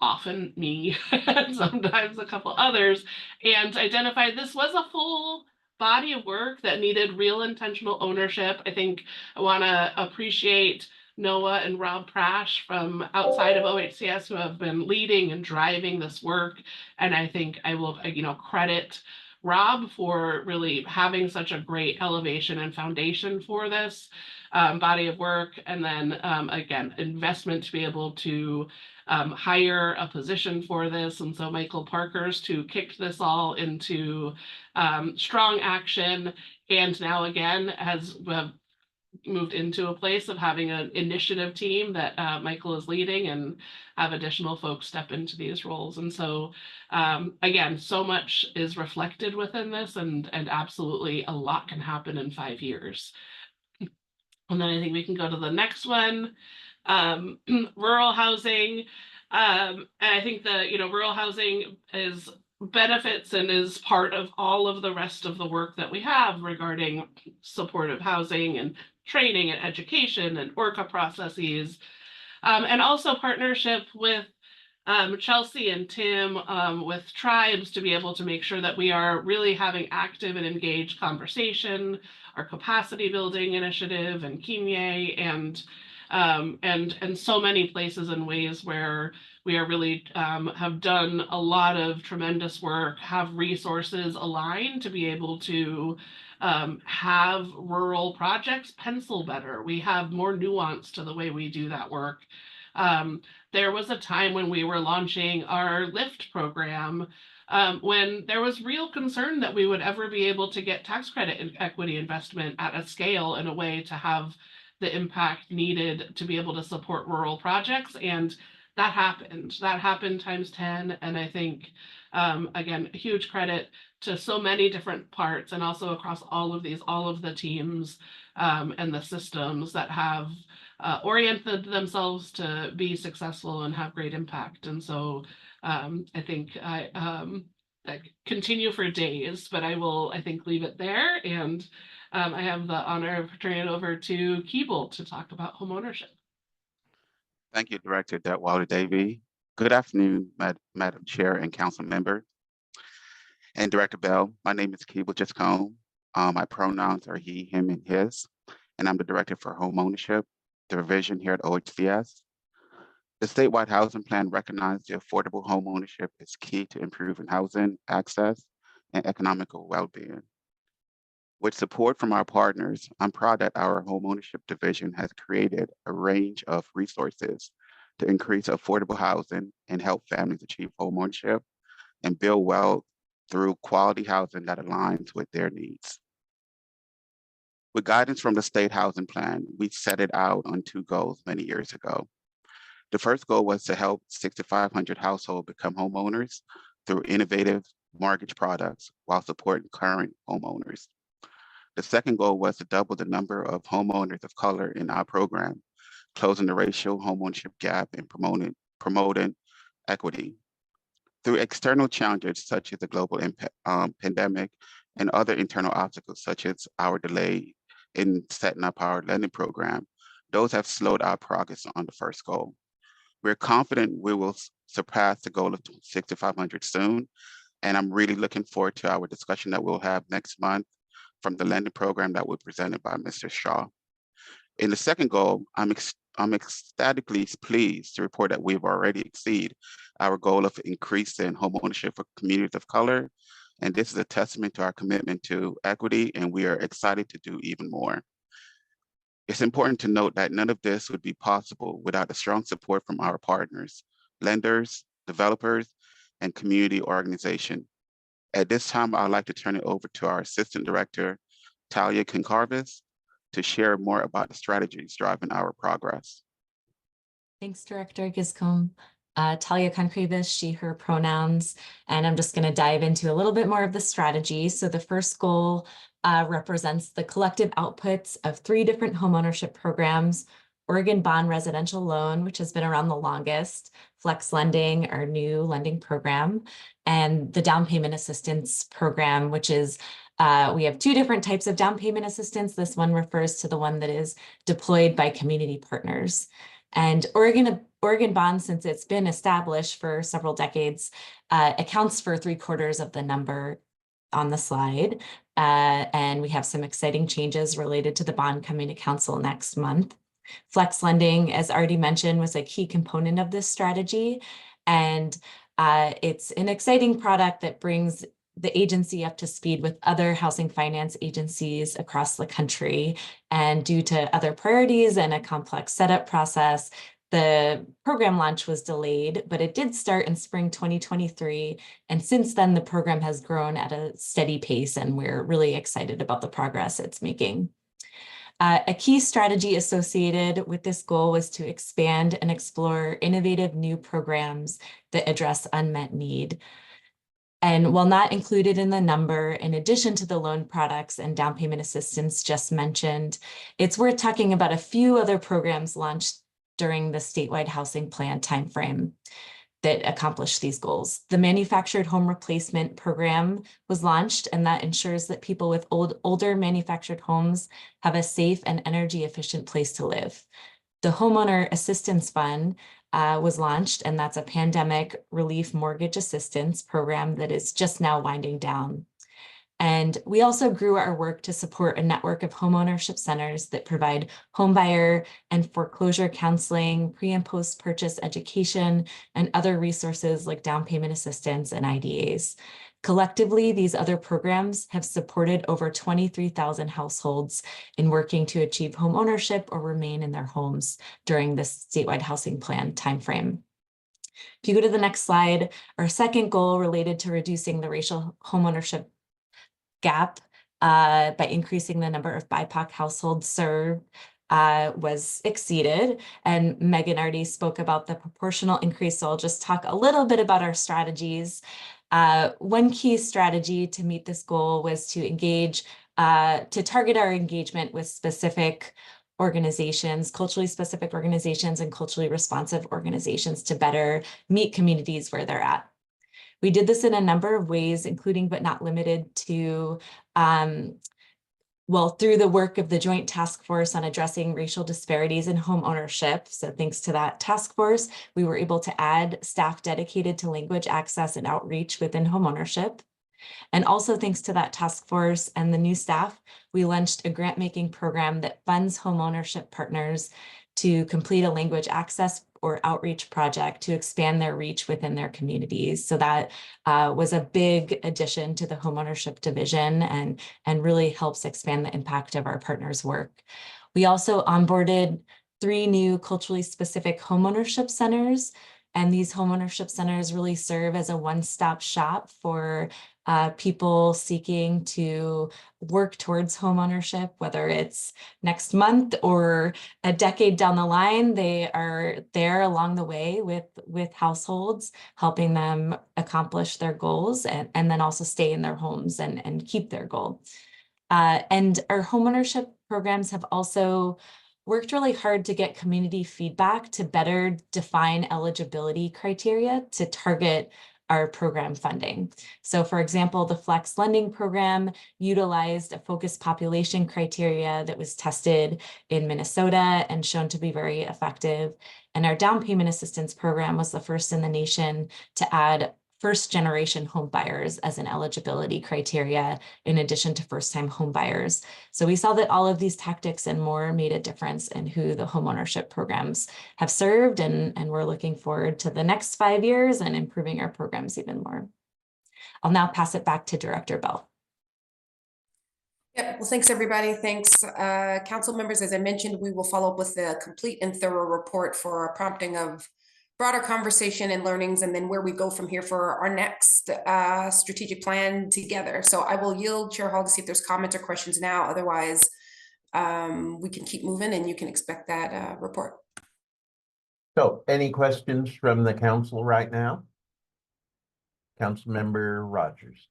often me and sometimes a couple others, and identified this was a full body of work that needed real intentional ownership. I think I want to appreciate Noah and Rob Prash from outside of OHCS who have been leading and driving this work. And I think I will, credit Rob for really having such a great elevation and foundation for this body of work. And then again, investment to be able to hire a position for this. And so Michael Parkers who kicked this all into strong action, and now again has moved into a place of having an initiative team that Michael is leading, and have additional folks step into these roles. And so again, so much is reflected within this, and absolutely a lot can happen in 5 years. And then I think we can go to the next one. Rural housing. And I think rural housing benefits and is part of all of the rest of the work that we have regarding supportive housing and training and education and ORCA processes. And also partnership with Chelsea and Tim with tribes to be able to make sure that we are really having active and engaged conversation, our capacity building initiative and Kimye, and so many places and ways where we are really have done a lot of tremendous work, have resources aligned to be able to have rural projects pencil better. We have more nuance to the way we do that work. There was a time when we were launching our LIFT program when there was real concern that we would ever be able to get tax credit and equity investment at a scale in a way to have the impact needed to be able to support rural projects. And that happened times 10. And I think, again, huge credit to so many different parts, and also across all of the teams and the systems that have oriented themselves to be successful and have great impact. And so I think I continue for days, but I will, I think, leave it there. And I have the honor of turning it over to Keeble to talk about homeownership. Thank you, Director Detwiler Davie. Good afternoon, Madam Chair and Council member. And Director Bell, my name is Keeble Giscombe. My pronouns are he, him, and his, and I'm the Director for Homeownership Division here at OHCS. The statewide housing plan recognized the affordable home ownership is key to improving housing access and economical well-being. With support from our partners, I'm proud that our homeownership division has created a range of resources to increase affordable housing and help families achieve homeownership and build wealth through quality housing that aligns with their needs. With guidance from the state housing plan, we set it out on 2 goals many years ago. The first goal was to help 6,500 households become homeowners through innovative mortgage products while supporting current homeowners. The second goal was to double the number of homeowners of color in our program, closing the racial homeownership gap and promoting equity. Through external challenges such as the global pandemic and other internal obstacles such as our delay in setting up our lending program, those have slowed our progress on the first goal. We're confident we will surpass the goal of 6,500 soon, and I'm really looking forward to our discussion that we'll have next month from the lending program that was presented by Mr. Shaw. In the second goal, I'm ecstatically pleased to report that we've already exceeded our goal of increasing homeownership for communities of color, and this is a testament to our commitment to equity, and we are excited to do even more. It's important to note that none of this would be possible without the strong support from our partners, lenders, developers, and community organizations. At this time, I'd like to turn it over to our Assistant Director, Talia Concarvis, to share more about the strategies driving our progress. Thanks, Director Giscombe. Talia Concarvis, she, her pronouns, and I'm just going to dive into a little bit more of the strategy. So the first goal represents the collective outputs of 3 different homeownership programs: Oregon Bond Residential Loan, which has been around the longest, Flex Lending, our new lending program, and the Down Payment Assistance Program, which is we have 2 different types of down payment assistance. This one refers to the one that is deployed by community partners. And Oregon Bond, since it's been established for several decades, accounts for 3/4 of the number on the slide. And we have some exciting changes related to the bond coming to council next month. Flex Lending, as already mentioned, was a key component of this strategy. And it's an exciting product that brings the agency up to speed with other housing finance agencies across the country. And due to other priorities and a complex setup process, the program launch was delayed, but it did start in spring 2023. And since then, the program has grown at a steady pace, and we're really excited about the progress it's making. A key strategy associated with this goal was to expand and explore innovative new programs that address unmet need. And while not included in the number, in addition to the loan products and down payment assistance just mentioned, it's worth talking about a few other programs launched during the statewide housing plan timeframe that accomplished these goals. The Manufactured Home Replacement Program was launched, and that ensures that people with older manufactured homes have a safe and energy efficient place to live. The Homeowner Assistance Fund was launched, and that's a pandemic relief mortgage assistance program that is just now winding down. And we also grew our work to support a network of homeownership centers that provide homebuyer and foreclosure counseling, pre- and post-purchase education, and other resources like down payment assistance and IDAs. Collectively, these other programs have supported over 23,000 households in working to achieve home ownership or remain in their homes during this statewide housing plan timeframe. If you go to the next slide, our second goal related to reducing the racial homeownership gap by increasing the number of BIPOC households served was exceeded. And Megan already spoke about the proportional increase, so I'll just talk a little bit about our strategies. One key strategy to meet this goal was to engage, to target our engagement with specific organizations, culturally specific organizations and culturally responsive organizations to better meet communities where they're at. We did this in a number of ways, including but not limited to, through the work of the Joint Task Force on Addressing Racial Disparities in Home Ownership. So thanks to that task force, we were able to add staff dedicated to language access and outreach within home ownership. And also thanks to that task force and the new staff, we launched a grant-making program that funds home ownership partners to complete a language access or outreach project to expand their reach within their communities. So that was a big addition to the homeownership division and really helps expand the impact of our partners' work. We also onboarded 3 new culturally specific homeownership centers. And these homeownership centers really serve as a one-stop shop for people seeking to work towards homeownership, whether it's next month or a decade down the line. They are there along the way with households, helping them accomplish their goals and then also stay in their homes and keep their goal. And our homeownership programs have also worked really hard to get community feedback to better define eligibility criteria to target our program funding. So for example, the Flex Lending Program utilized a focused population criteria that was tested in Minnesota and shown to be very effective. And our down payment assistance program was the first in the nation to add first-generation home buyers as an eligibility criteria in addition to first-time home buyers. So we saw that all of these tactics and more made a difference in who the homeownership programs have served, and we're looking forward to the next 5 years and improving our programs even more. I'll now pass it back to Director Bell. Yep. Well, thanks, everybody. Thanks, council members. As I mentioned, we will follow up with a complete and thorough report for a prompting of broader conversation and learnings, and then where we go from here for our next strategic plan together. So I will yield Chair Hall to see if there's comments or questions now. Otherwise, we can keep moving and you can expect that report. So any questions from the council right now? Councilmember Rogers.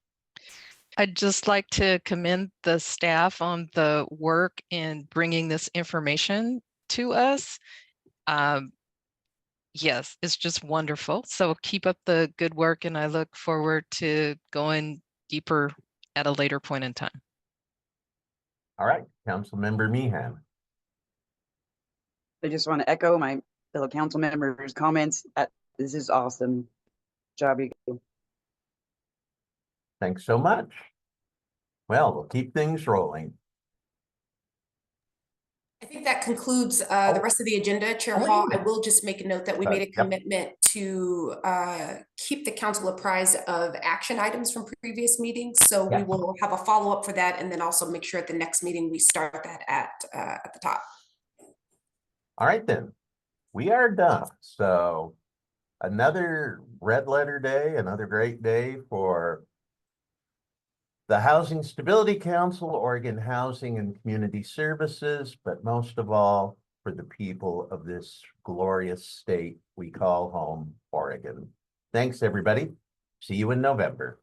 I'd just like to commend the staff on the work in bringing this information to us. Yes, it's just wonderful. So keep up the good work, and I look forward to going deeper at a later point in time. All right, Councilmember Meehan. I just want to echo my fellow council members' comments. This is awesome. Job you do. Thanks so much. Well, we'll keep things rolling. I think that concludes the rest of the agenda, Chair Hall. I will just make a note that we made a commitment to keep the council apprised of action items from previous meetings. So we will have a follow-up for that, and then also make sure at the next meeting we start that at the top. All right, then. We are done. So another red letter day, another great day for the Housing Stability Council, Oregon Housing and Community Services, but most of all, for the people of this glorious state we call home, Oregon. Thanks, everybody. See you in November.